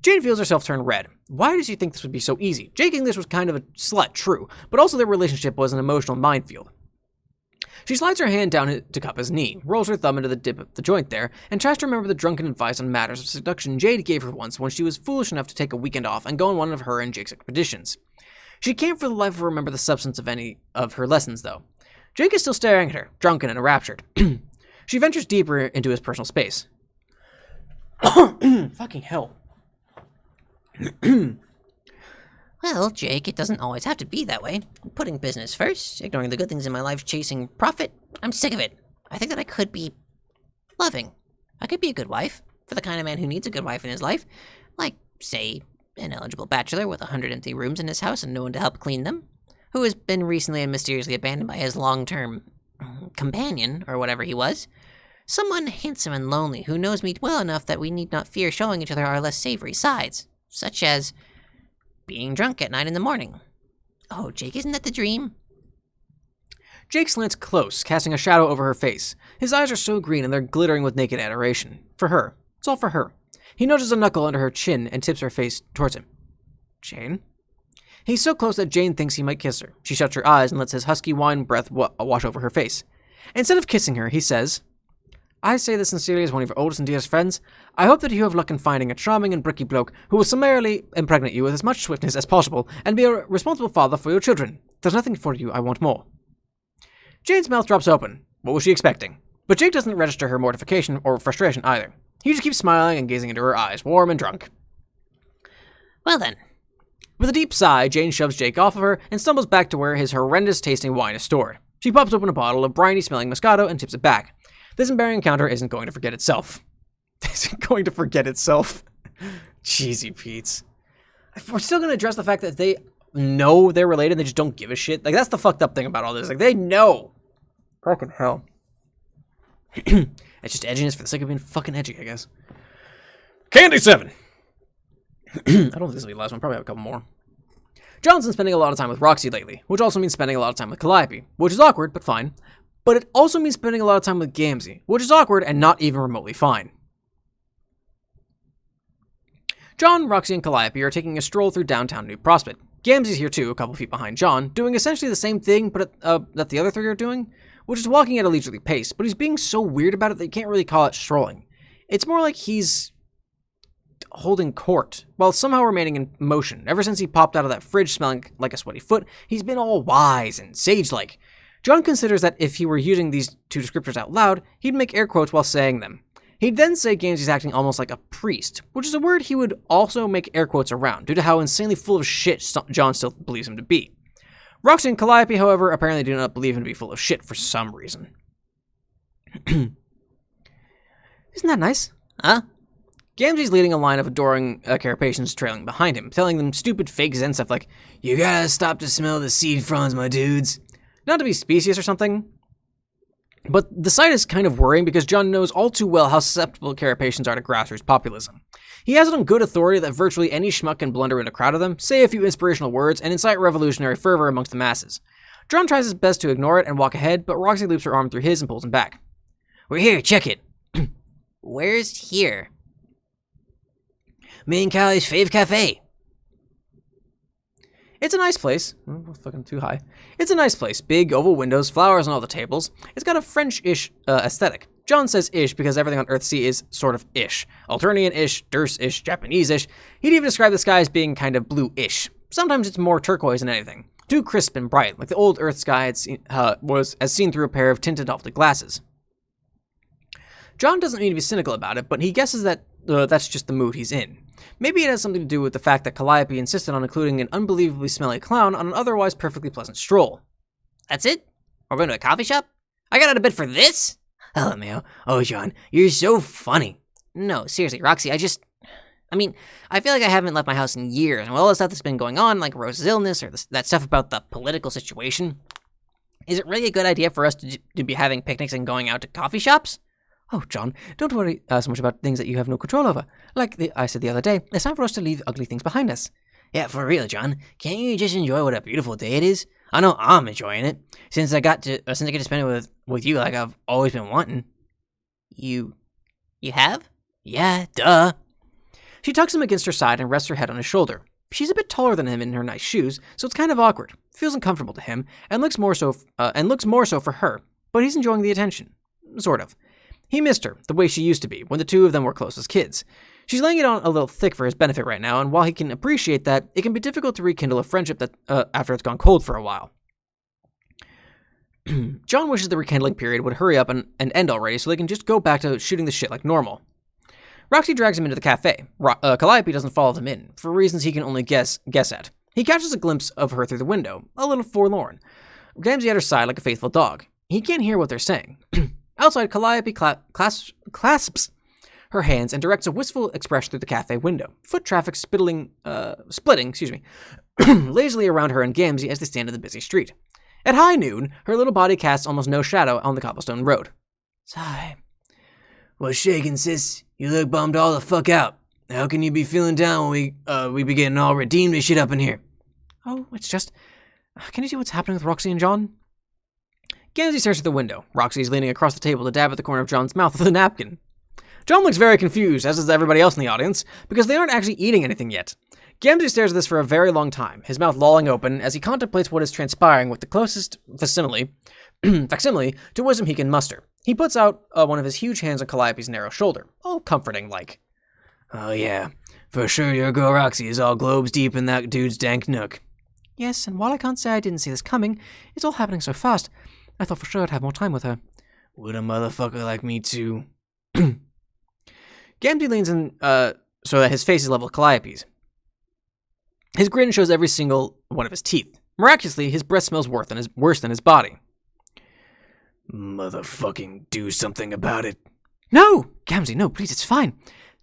Jane feels herself turn red. Why does she think this would be so easy? Jake English was kind of a slut, true, but also their relationship was an emotional minefield. She slides her hand down to cup his knee, rolls her thumb into the dip of the joint there, and tries to remember the drunken advice on matters of seduction Jade gave her once when she was foolish enough to take a weekend off and go on one of her and Jake's expeditions. She can't for the life of her remember the substance of any of her lessons, though. Jake is still staring at her, drunken and enraptured. She ventures deeper into his personal space. Fucking hell. Well, Jake, it doesn't always have to be that way. Putting business first, ignoring the good things in my life, chasing profit, I'm sick of it. I think that I could be loving. I could be a good wife, for the kind of man who needs a good wife in his life. Like, say, an eligible bachelor with 100 empty rooms in his house and no one to help clean them, who has been recently and mysteriously abandoned by his long-term companion, or whatever he was. Someone handsome and lonely who knows me well enough that we need not fear showing each other our less savory sides, such as being drunk at 9 in the morning. Oh, Jake, isn't that the dream? Jake slants close, casting a shadow over her face. His eyes are so green and they're glittering with naked adoration. For her. It's all for her. He notices a knuckle under her chin and tips her face towards him. Jane? He's so close that Jane thinks he might kiss her. She shuts her eyes and lets his husky wine breath wash over her face. Instead of kissing her, he says, I say this sincerely as one of your oldest and dearest friends. I hope that you have luck in finding a charming and bricky bloke who will summarily impregnate you with as much swiftness as possible and be a responsible father for your children. There's nothing for you I want more. Jane's mouth drops open. What was she expecting? But Jake doesn't register her mortification or frustration either. He just keeps smiling and gazing into her eyes, warm and drunk. Well then. With a deep sigh, Jane shoves Jake off of her and stumbles back to where his horrendous-tasting wine is stored. She pops open a bottle of briny-smelling Moscato and tips it back. This embarrassing encounter isn't going to forget itself. Isn't going to forget itself. Cheesy Pete's. We're still going to address the fact that they know they're related and they just don't give a shit. Like, that's the fucked up thing about all this. Like, they know. Fucking hell. It's just edginess for the sake of being fucking edgy, I guess. Candy 7. I don't think this will be the last one. Probably have a couple more. John's been spending a lot of time with Roxy lately, which also means spending a lot of time with Calliope, which is awkward, but fine. But it also means spending a lot of time with Gamzee, which is awkward and not even remotely fine. John, Roxy, and Calliope are taking a stroll through downtown New Prospect. Gamzee's here too, a couple feet behind John, doing essentially the same thing but that the other three are doing, which is walking at a leisurely pace, but he's being so weird about it that you can't really call it strolling. It's more like he's holding court, while somehow remaining in motion. Ever since he popped out of that fridge smelling like a sweaty foot, he's been all wise and sage-like. John considers that if he were using these two descriptors out loud, he'd make air quotes while saying them. He'd then say Gamesy's acting almost like a priest, which is a word he would also make air quotes around, due to how insanely full of shit John still believes him to be. Roxy and Calliope, however, apparently do not believe him to be full of shit for some reason. Isn't that nice? Huh? Gamgee's leading a line of adoring carapacians trailing behind him, telling them stupid fake Zen stuff like, "You gotta stop to smell the seed fronds, my dudes." Not to be specious or something, but the sight is kind of worrying because John knows all too well how susceptible carapacians are to grassroots populism. He has it on good authority that virtually any schmuck can blunder in a crowd of them, say a few inspirational words, and incite revolutionary fervor amongst the masses. John tries his best to ignore it and walk ahead, but Roxy loops her arm through his and pulls him back. "We're here, check it." Where's here? Me and Callie's fave cafe. It's a nice place. Oh, fucking too high. It's a nice place. Big, oval windows, flowers on all the tables. It's got a French-ish aesthetic. John says ish because everything on Earthsea is sort of ish. Alternian-ish, Durst-ish, Japanese-ish. He'd even describe the sky as being kind of blue-ish. Sometimes it's more turquoise than anything. Too crisp and bright, like the old Earth sky was as seen through a pair of tinted optic glasses. John doesn't mean to be cynical about it, but he guesses that that's just the mood he's in. Maybe it has something to do with the fact that Calliope insisted on including an unbelievably smelly clown on an otherwise perfectly pleasant stroll. That's it? We're going to a coffee shop? I got out of bed for this? LMAO. Oh, John, you're so funny. No, seriously, Roxy, I feel like I haven't left my house in years, and all the stuff that's been going on, like Rose's illness, or that stuff about the political situation. Is it really a good idea for us to be having picnics and going out to coffee shops? Oh, John, don't worry so much about things that you have no control over. Like I said the other day, it's time for us to leave ugly things behind us. Yeah, for real, John. Can't you just enjoy what a beautiful day it is? I know I'm enjoying it. Since I get to spend it with you like I've always been wanting. You have? Yeah, duh. She tucks him against her side and rests her head on his shoulder. She's a bit taller than him in her nice shoes, so it's kind of awkward. Feels uncomfortable to him, and looks more so for her. But he's enjoying the attention. Sort of. He missed her, the way she used to be, when the two of them were close as kids. She's laying it on a little thick for his benefit right now, and while he can appreciate that, it can be difficult to rekindle a friendship that after it's gone cold for a while. John wishes the rekindling period would hurry up and end already so they can just go back to shooting the shit like normal. Roxy drags him into the cafe. Calliope doesn't follow them in, for reasons he can only guess at. He catches a glimpse of her through the window, a little forlorn. Gamgee at her side like a faithful dog. He can't hear what they're saying. Outside, Calliope clasps her hands and directs a wistful expression through the cafe window. Foot traffic splitting, lazily around her and Gamgee as they stand in the busy street. At high noon, her little body casts almost no shadow on the cobblestone road. Sigh. What's shaking, sis? You look bummed all the fuck out. How can you be feeling down when we be getting all redeemed and shit up in here? Oh, it's just... Can you see what's happening with Roxy and John? Gamgee stares through the window. Roxy's leaning across the table to dab at the corner of John's mouth with a napkin. John looks very confused, as does everybody else in the audience, because they aren't actually eating anything yet. Gamgee stares at this for a very long time, his mouth lolling open as he contemplates what is transpiring with the closest facsimile to wisdom he can muster. He puts out one of his huge hands on Calliope's narrow shoulder, all comforting-like. Oh yeah, for sure your girl Roxy is all globes deep in that dude's dank nook. Yes, and while I can't say I didn't see this coming, it's all happening so fast. I thought for sure I'd have more time with her. Would a motherfucker like me too? Gamgee leans in so that his face is level with Calliope's. His grin shows every single one of his teeth. Miraculously, his breath smells worse than his body. Motherfucking do something about it. No! Gamgee, no, please, it's fine.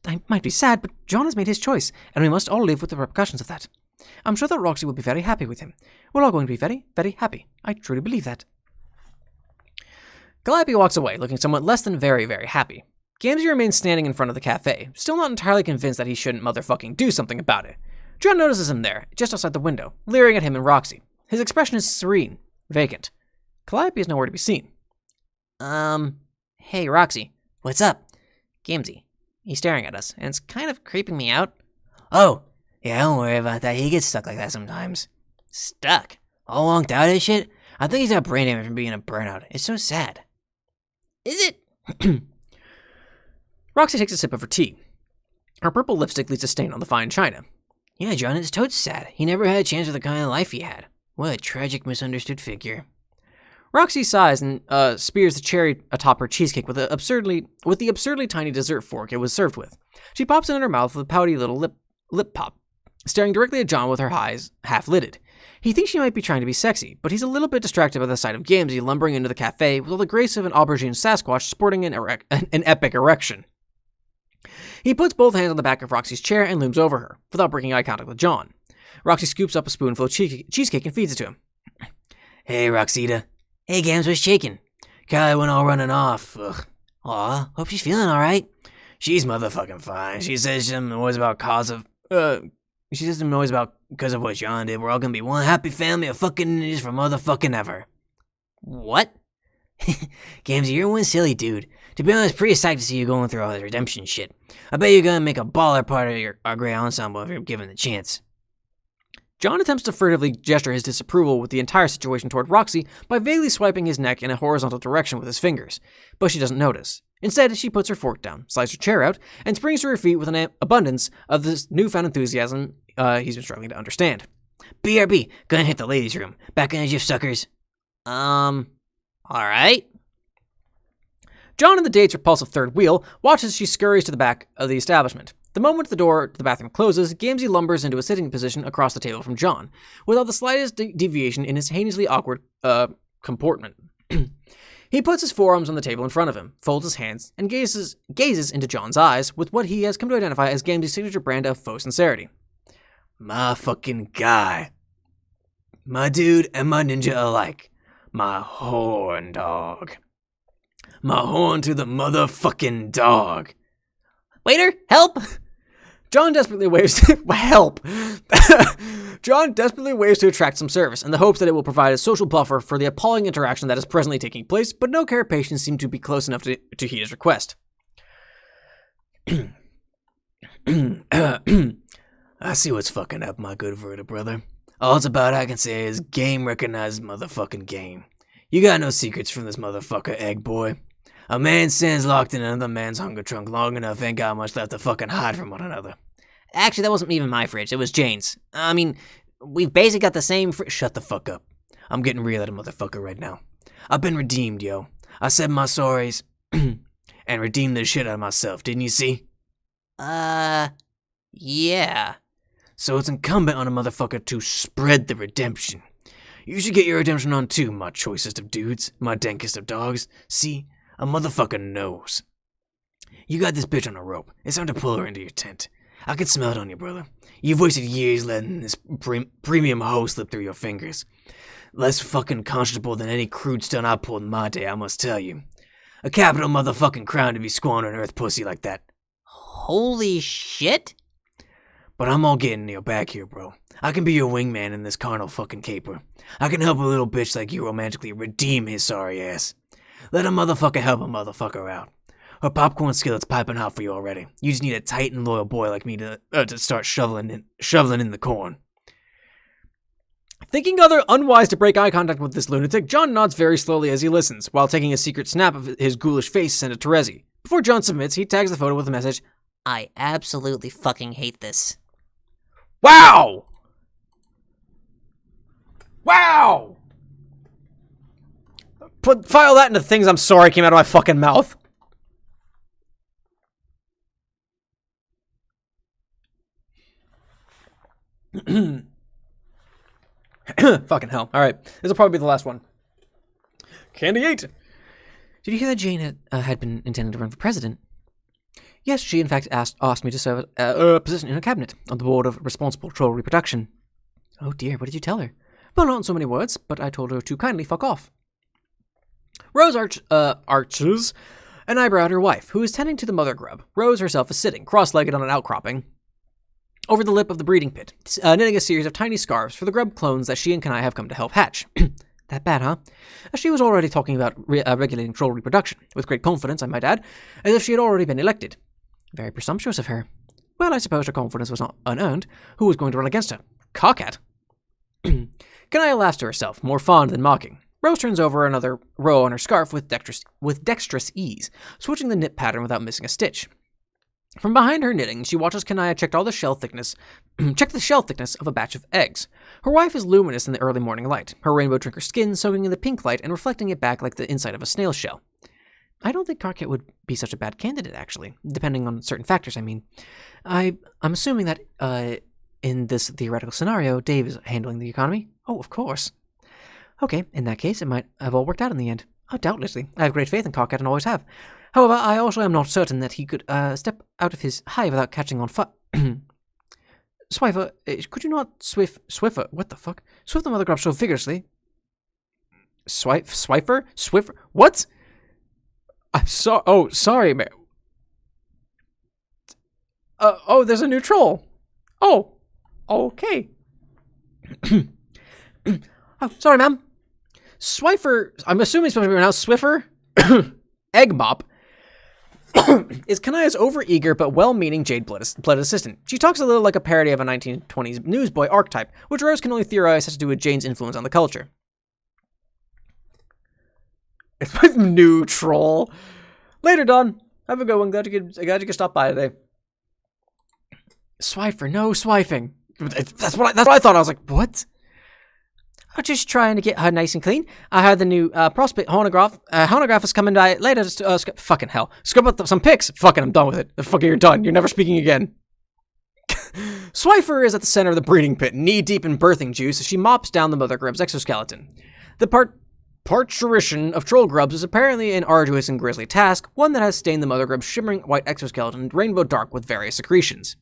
I might be sad, but John has made his choice, and we must all live with the repercussions of that. I'm sure that Roxy will be very happy with him. We're all going to be very, very happy. I truly believe that. Calliope walks away, looking somewhat less than very, very happy. Gamgee remains standing in front of the cafe, still not entirely convinced that he shouldn't motherfucking do something about it. John notices him there, just outside the window, leering at him and Roxy. His expression is serene, vacant. Calliope is nowhere to be seen. Hey, Roxy, what's up? Gamgee. He's staring at us, and it's kind of creeping me out. Oh, yeah, don't worry about that. He gets stuck like that sometimes. Stuck? All wonked out and shit? I think he's got brain damage from being a burnout. It's so sad. Is it? Roxy takes a sip of her tea. Her purple lipstick leaves a stain on the fine china. Yeah, John, it's totes sad. He never had a chance with the kind of life he had. What a tragic, misunderstood figure. Roxy sighs and spears the cherry atop her cheesecake with the absurdly tiny dessert fork it was served with. She pops it in her mouth with a pouty little lip pop, staring directly at John with her eyes half-lidded. He thinks she might be trying to be sexy, but he's a little bit distracted by the sight of Gamzee lumbering into the cafe with all the grace of an aubergine Sasquatch sporting an epic erection. He puts both hands on the back of Roxy's chair and looms over her, without breaking eye contact with John. Roxy scoops up a spoonful of cheesecake and feeds it to him. Hey, Roxita. Hey, Gams, what's shaking? Callie went all running off. Ugh. Aw, hope she's feeling alright. She's motherfucking fine. She says some noise about because of what John did. We're all gonna be one happy family of fucking ninjas for motherfucking ever. What? Gamzee, you're one silly dude. To be honest, pretty psyched to see you going through all this redemption shit. I bet you're gonna make a baller part of our great ensemble if you're given the chance. John attempts to furtively gesture his disapproval with the entire situation toward Roxy by vaguely swiping his neck in a horizontal direction with his fingers, but she doesn't notice. Instead, she puts her fork down, slides her chair out, and springs to her feet with an abundance of this newfound enthusiasm he's been struggling to understand. BRB, gonna hit the ladies' room. Back in you suckers. Alright. John in the date's repulsive third wheel watches as she scurries to the back of the establishment. The moment the door to the bathroom closes, Gamzee lumbers into a sitting position across the table from John, without the slightest deviation in his heinously awkward comportment. He puts his forearms on the table in front of him, folds his hands, and gazes into John's eyes with what he has come to identify as Gamzee's signature brand of faux sincerity. My fucking guy. My dude and my ninja alike. My horn dog. My horn to the motherfucking dog. Waiter, help! John desperately waves to help. John desperately waves to attract some service in the hopes that it will provide a social buffer for the appalling interaction that is presently taking place, but no carapacians seem to be close enough to heed his request. I see what's fucking up, my good Verta brother. All it's about I can say is game recognizes motherfucking game. You got no secrets from this motherfucker, egg boy. A man stands locked in another man's hunger trunk long enough, ain't got much left to fucking hide from one another. Actually, that wasn't even my fridge. It was Jane's. I mean, we've basically got the same Shut the fuck up. I'm getting real at a motherfucker right now. I've been redeemed, yo. I said my sorries and redeemed the shit out of myself, didn't you see? Yeah. So it's incumbent on a motherfucker to spread the redemption. You should get your redemption on too, my choicest of dudes, my dankest of dogs. See? A motherfucker knows. You got this bitch on a rope. It's time to pull her into your tent. I can smell it on you, brother. You've wasted years letting this premium hoe slip through your fingers. Less fucking conscionable than any crude stunt I pulled in my day, I must tell you. A capital motherfucking crime to be squandering earth pussy like that. Holy shit. But I'm all getting your back here, bro. I can be your wingman in this carnal fucking caper. I can help a little bitch like you romantically redeem his sorry ass. Let a motherfucker help a motherfucker out. Her popcorn skillet's piping hot for you already. You just need a tight and loyal boy like me to start shoveling in the corn. Thinking other unwise to break eye contact with this lunatic, John nods very slowly as he listens, while taking a secret snap of his ghoulish face to send it to Rezi. Before John submits, he tags the photo with the message, I absolutely fucking hate this. Wow! Wow! File that into things I'm sorry came out of my fucking mouth. Fucking hell. Alright, this will probably be the last one. Candy 8. Did you hear that Jane had been intending to run for president? Yes, she in fact asked me to serve a position in her cabinet on the board of responsible troll reproduction. Oh dear, what did you tell her? Well, not in so many words, but I told her to kindly fuck off. Rose arches an eyebrow at her wife, who is tending to the mother grub. Rose herself is sitting, cross-legged on an outcropping, over the lip of the breeding pit, knitting a series of tiny scarves for the grub clones that she and Kanai have come to help hatch. That bad, huh? She was already talking about regulating troll reproduction, with great confidence, I might add, as if she had already been elected. Very presumptuous of her. Well, I suppose her confidence was not unearned. Who was going to run against her? Cockhat. Kanai laughs to herself, more fond than mocking. Rose turns over another row on her scarf with dexterous ease, switching the knit pattern without missing a stitch. From behind her knitting, she watches Kanaya check the shell thickness of a batch of eggs. Her wife is luminous in the early morning light, her rainbow trinker skin soaking in the pink light and reflecting it back like the inside of a snail shell. I don't think Karkat would be such a bad candidate, actually, depending on certain factors, I mean. I'm assuming that, in this theoretical scenario, Dave is handling the economy? Oh, of course. Okay, in that case, it might have all worked out in the end. Oh, doubtlessly. I have great faith in Karkat and always have. However, I also am not certain that he could, step out of his hive without catching on fire. Swifer, could you not Swiffer, what the fuck? Swift the mother grub so vigorously. Swiffer? Swiffer? What? I'm sorry. Oh, sorry, man. Oh, there's a new troll. Oh, okay. Oh, sorry, ma'am. Swiffer, I'm assuming it's supposed to be pronounced Swiffer. Egg Mop is Kanaya's overeager but well-meaning jade-blooded assistant. She talks a little like a parody of a 1920s newsboy archetype, which Rose can only theorize has to do with Jane's influence on the culture. It's my new troll. Later, Don. Have a good one. Glad you could stop by today. Swifer, no swiping. That's what I thought. I was like, what? I'm just trying to get her nice and clean. I heard the new prospect honograph is coming by later. Fucking hell. Scrub up some pics. Fucking, I'm done with it. Fucking, you're done. You're never speaking again. Swifer is at the center of the breeding pit, knee-deep in birthing juice as she mops down the mother grub's exoskeleton. The parturition of troll grubs is apparently an arduous and grisly task, one that has stained the mother grub's shimmering white exoskeleton rainbow dark with various secretions.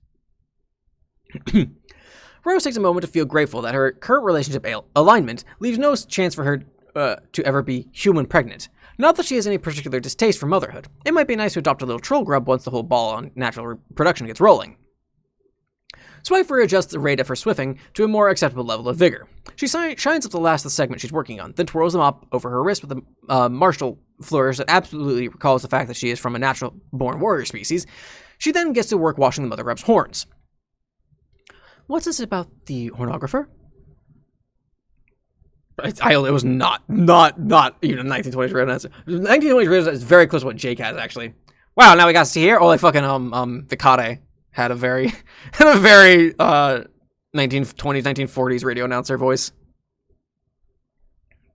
Rose takes a moment to feel grateful that her current relationship alignment leaves no chance for her to ever be human pregnant. Not that she has any particular distaste for motherhood. It might be nice to adopt a little troll grub once the whole ball on natural reproduction gets rolling. Swifer adjusts the rate of her swiffing to a more acceptable level of vigor. She shines up the last of the segment she's working on, then twirls them up over her wrist with a martial flourish that absolutely recalls the fact that she is from a natural-born warrior species. She then gets to work washing the mother grub's horns. What's this about the hornographer? It was not even a 1920s written answer. 1920s written is very close to what Jake has, actually. Wow, now we got to see here. Oh, like fucking, Vicade had a very 1920s, 1940s radio announcer voice.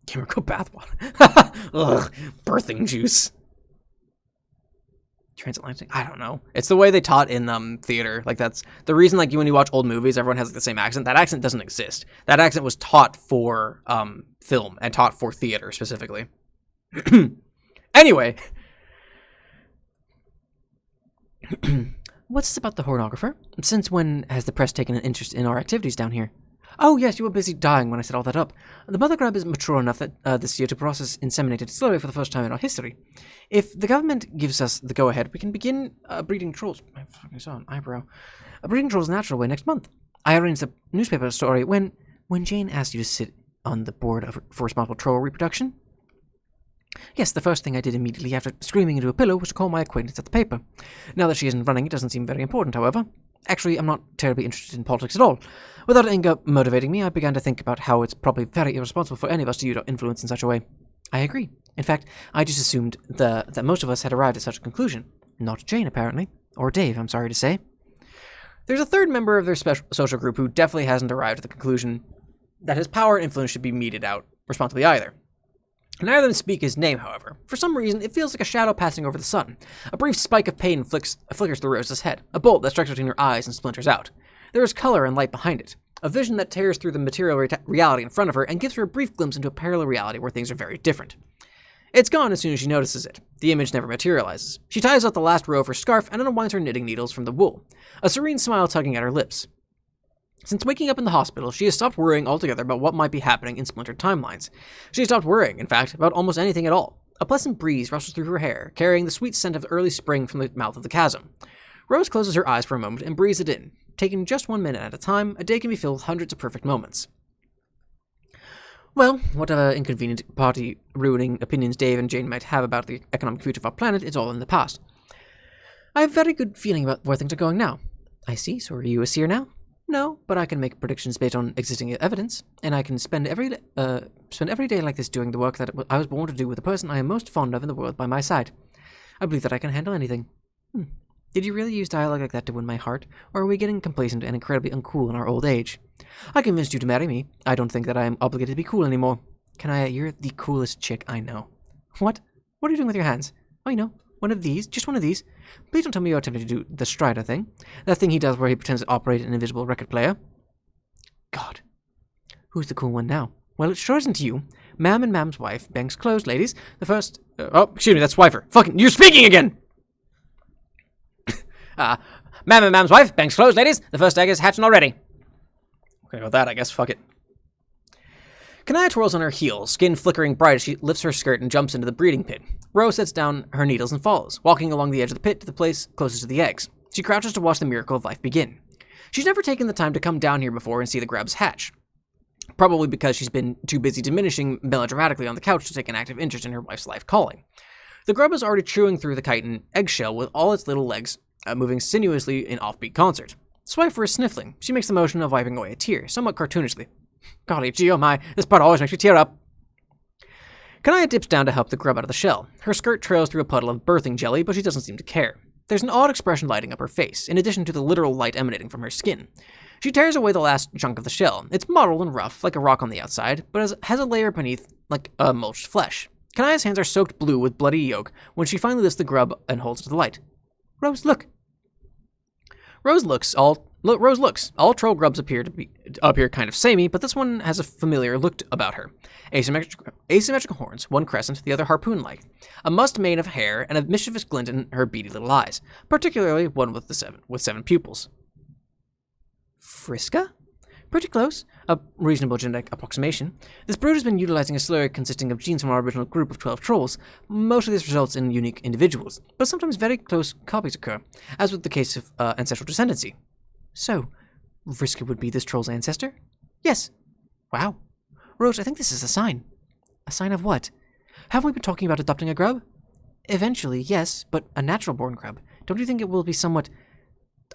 Kimiko bathwater. Ugh, birthing juice. Transatlantic? I don't know. It's the way they taught in theater. Like, that's the reason, like, when you watch old movies, everyone has like, the same accent. That accent doesn't exist. That accent was taught for film and taught for theater specifically. Anyway. What's this about the hornographer? Since when has the press taken an interest in our activities down here? Oh, yes, you were busy dying when I set all that up. The mother grub is mature enough that this year to process inseminated distillery for the first time in our history. If the government gives us the go-ahead, we can begin breeding trolls. I fucking saw an eyebrow. Breeding trolls natural way next month. I arranged a newspaper story when Jane asked you to sit on the board for responsible troll reproduction. Yes, the first thing I did immediately after screaming into a pillow was to call my acquaintance at the paper. Now that she isn't running, it doesn't seem very important, however. Actually, I'm not terribly interested in politics at all. Without anger motivating me, I began to think about how it's probably very irresponsible for any of us to use our influence in such a way. I agree. In fact, I just assumed that most of us had arrived at such a conclusion. Not Jane, apparently. Or Dave, I'm sorry to say. There's a third member of their special social group who definitely hasn't arrived at the conclusion that his power and influence should be meted out responsibly either. Neither of them speak his name, however. For some reason, it feels like a shadow passing over the sun. A brief spike of pain flickers through Rose's head, a bolt that strikes between her eyes and splinters out. There is color and light behind it, a vision that tears through the material reality in front of her and gives her a brief glimpse into a parallel reality where things are very different. It's gone as soon as she notices it. The image never materializes. She ties out the last row of her scarf and unwinds her knitting needles from the wool, a serene smile tugging at her lips. Since waking up in the hospital, she has stopped worrying altogether about what might be happening in splintered timelines. She has stopped worrying, in fact, about almost anything at all. A pleasant breeze rustles through her hair, carrying the sweet scent of early spring from the mouth of the chasm. Rose closes her eyes for a moment and breathes it in. Taking just 1 minute at a time, a day can be filled with hundreds of perfect moments. Well, whatever inconvenient party-ruining opinions Dave and Jane might have about the economic future of our planet, it's all in the past. I have a very good feeling about where things are going now. I see, so are you a seer now? No, but I can make predictions based on existing evidence, and I can spend every day like this doing the work that I was born to do with the person I am most fond of in the world by my side. I believe that I can handle anything. Did you really use dialogue like that to win my heart, or are we getting complacent and incredibly uncool in our old age? I convinced you to marry me. I don't think that I am obligated to be cool anymore. Kanaya, you're the coolest chick I know. What? What are you doing with your hands? Oh, you know, one of these. Just one of these. Please don't tell me you're attempting to do the Strider thing. That thing he does where he pretends to operate an invisible record player. God. Who's the cool one now? Well, it sure isn't you. Ma'am and Ma'am's wife. Banks closed, ladies. The first... oh, excuse me, that's Swifer. Fucking... You're speaking again! Ma'am and Ma'am's wife. Banks closed, ladies. The first egg is hatching already. Okay, with that, I guess. Fuck it. Kanaya twirls on her heels, skin flickering bright as she lifts her skirt and jumps into the breeding pit. Rose sets down her needles and follows, walking along the edge of the pit to the place closest to the eggs. She crouches to watch the miracle of life begin. She's never taken the time to come down here before and see the grubs hatch. Probably because she's been too busy diminishing melodramatically on the couch to take an active interest in her wife's life calling. The grub is already chewing through the chitin eggshell with all its little legs moving sinuously in offbeat concert. Swifer is sniffling. She makes the motion of wiping away a tear, somewhat cartoonishly. Golly gee, oh my, this part always makes me tear up. Kanaya dips down to help the grub out of the shell. Her skirt trails through a puddle of birthing jelly, but she doesn't seem to care. There's an odd expression lighting up her face, in addition to the literal light emanating from her skin. She tears away the last chunk of the shell. It's mottled and rough, like a rock on the outside, but has a layer beneath, like mulched flesh. Kanaya's hands are soaked blue with bloody yolk when she finally lifts the grub and holds it to the light. Rose, look! Rose looks. All troll grubs appear kind of samey, but this one has a familiar look about her. Asymmetrical horns, one crescent, the other harpoon-like. A mussed mane of hair, and a mischievous glint in her beady little eyes, particularly one with seven pupils. Friska? Pretty close. A reasonable genetic approximation. This brood has been utilizing a slurry consisting of genes from our original group of 12 trolls. Most of this results in unique individuals, but sometimes very close copies occur, as with the case of ancestral descendancy. So, Vriska would be this troll's ancestor? Yes. Wow. Rose, I think this is a sign. A sign of what? Haven't we been talking about adopting a grub? Eventually, yes, but a natural-born grub. Don't you think it will be somewhat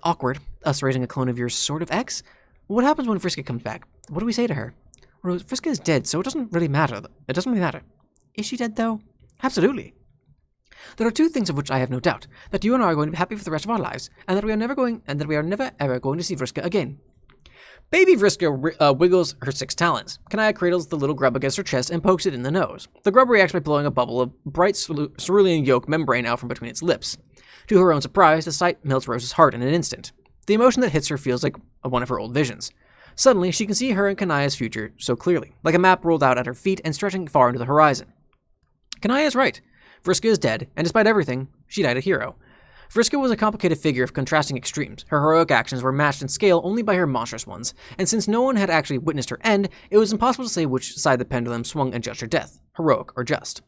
awkward, us raising a clone of your sort of ex? What happens when Vriska comes back? What do we say to her? Rose, Vriska is dead, so it doesn't really matter. Is she dead, though? Absolutely. There are two things of which I have no doubt: that you and I are going to be happy for the rest of our lives, and that we are never ever going to see Vriska again. Baby Vriska wiggles her 6 talons. Kanaya cradles the little grub against her chest and pokes it in the nose. The grub reacts by blowing a bubble of bright cerulean yolk membrane out from between its lips. To her own surprise, the sight melts Rose's heart in an instant. The emotion that hits her feels like one of her old visions. Suddenly, she can see her and Kanaya's future so clearly, like a map rolled out at her feet and stretching far into the horizon. Kanaya is right. Vriska is dead, and despite everything, she died a hero. Vriska was a complicated figure of contrasting extremes. Her heroic actions were matched in scale only by her monstrous ones, and since no one had actually witnessed her end, it was impossible to say which side the pendulum swung and judged her death, heroic or just.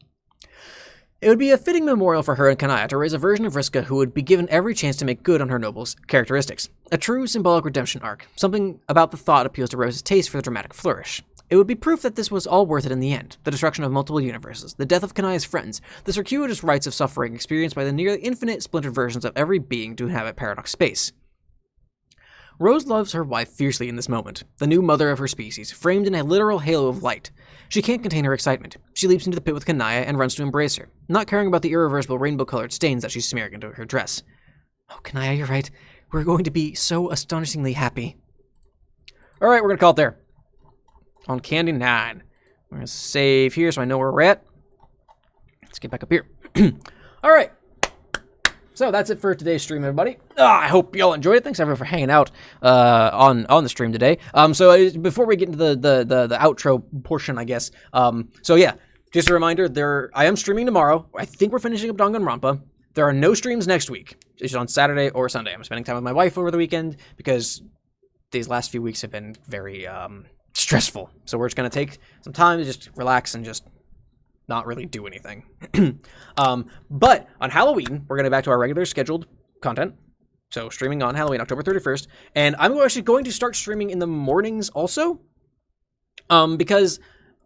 It would be a fitting memorial for her and Kanaya to raise a version of Vriska who would be given every chance to make good on her noble characteristics. A true symbolic redemption arc. Something about the thought appeals to Rose's taste for the dramatic flourish. It would be proof that this was all worth it in the end. The destruction of multiple universes, the death of Kanaya's friends, the circuitous rites of suffering experienced by the nearly infinite splintered versions of every being to inhabit Paradox space. Rose loves her wife fiercely in this moment, the new mother of her species, framed in a literal halo of light. She can't contain her excitement. She leaps into the pit with Kanaya and runs to embrace her, not caring about the irreversible rainbow-colored stains that she's smearing into her dress. Oh, Kanaya, you're right. We're going to be so astonishingly happy. All right, we're going to call it there. On Candy 9. We're going to save here so I know where we're at. Let's get back up here. All right. So that's it for today's stream, everybody. I hope y'all enjoyed it. Thanks everyone for hanging out on the stream today. So before we get into the outro portion, I guess. So yeah, just a reminder, I am streaming tomorrow. I think we're finishing up Danganronpa. There are no streams next week. It's on Saturday or Sunday. I'm spending time with my wife over the weekend because these last few weeks have been very stressful. So we're just gonna take some time to just relax and just not really do anything. But on Halloween, we're going to back to our regular scheduled content. So streaming on Halloween, October 31st. And I'm actually going to start streaming in the mornings also. Because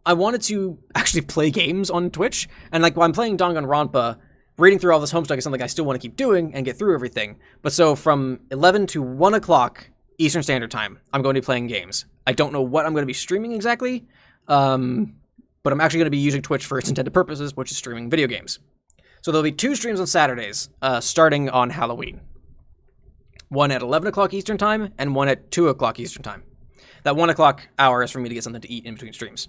I wanted to actually play games on Twitch. And like while I'm playing Danganronpa, reading through all this Homestuck is something I still want to keep doing and get through everything. But so from 11 to 1 o'clock Eastern Standard Time, I'm going to be playing games. I don't know what I'm going to be streaming exactly. But I'm actually going to be using Twitch for its intended purposes, which is streaming video games. So there'll be 2 streams on Saturdays, starting on Halloween. One at 11 o'clock Eastern time and one at 2 o'clock Eastern time. That 1 o'clock hour is for me to get something to eat in between streams.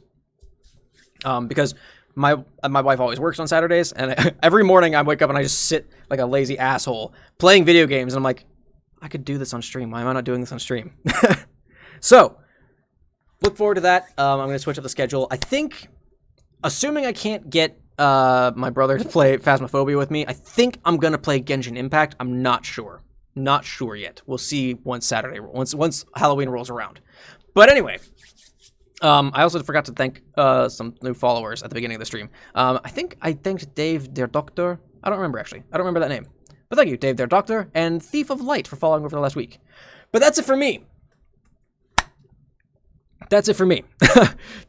Because my wife always works on Saturdays, and every morning I wake up and I just sit like a lazy asshole playing video games, and I'm like, I could do this on stream. Why am I not doing this on stream? So, look forward to that. I'm going to switch up the schedule. I think, assuming I can't get my brother to play Phasmophobia with me, I think I'm going to play Genshin Impact. I'm not sure. Not sure yet. We'll see once Halloween rolls around. But anyway, I also forgot to thank some new followers at the beginning of the stream. I think I thanked Dave, their doctor. I don't remember, actually. I don't remember that name. But thank you, Dave, their doctor, and Thief of Light for following over the last week. But that's it for me. That's it for me.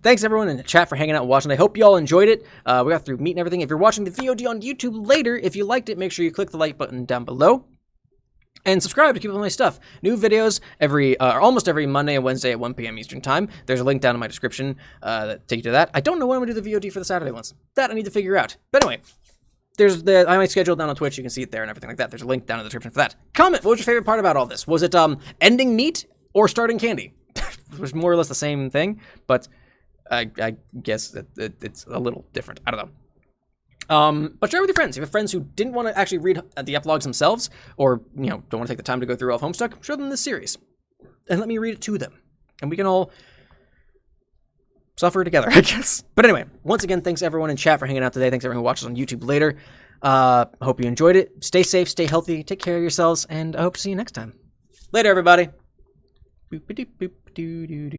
Thanks, everyone in the chat for hanging out and watching. I hope you all enjoyed it. We got through meat and everything. If you're watching the VOD on YouTube later, if you liked it, make sure you click the like button down below. And subscribe to keep up with my stuff. New videos almost every Monday and Wednesday at 1 p.m. Eastern Time. There's a link down in my description that take you to that. I don't know when I'm going to do the VOD for the Saturday ones. That I need to figure out. But anyway, I have my schedule down on Twitch. You can see it there and everything like that. There's a link down in the description for that. Comment, what was your favorite part about all this? Was it ending meat or starting candy? It was more or less the same thing, but I guess it's a little different. I don't know. But share with your friends. If you have friends who didn't want to actually read the epilogues themselves, or don't want to take the time to go through all of Homestuck, show them this series, and let me read it to them, and we can all suffer together, I guess. But anyway, once again, thanks everyone in chat for hanging out today. Thanks everyone who watches on YouTube later. Hope you enjoyed it. Stay safe, stay healthy, take care of yourselves, and I hope to see you next time. Later, everybody. Boop-a-doop, boop-a-doo-doo-doo.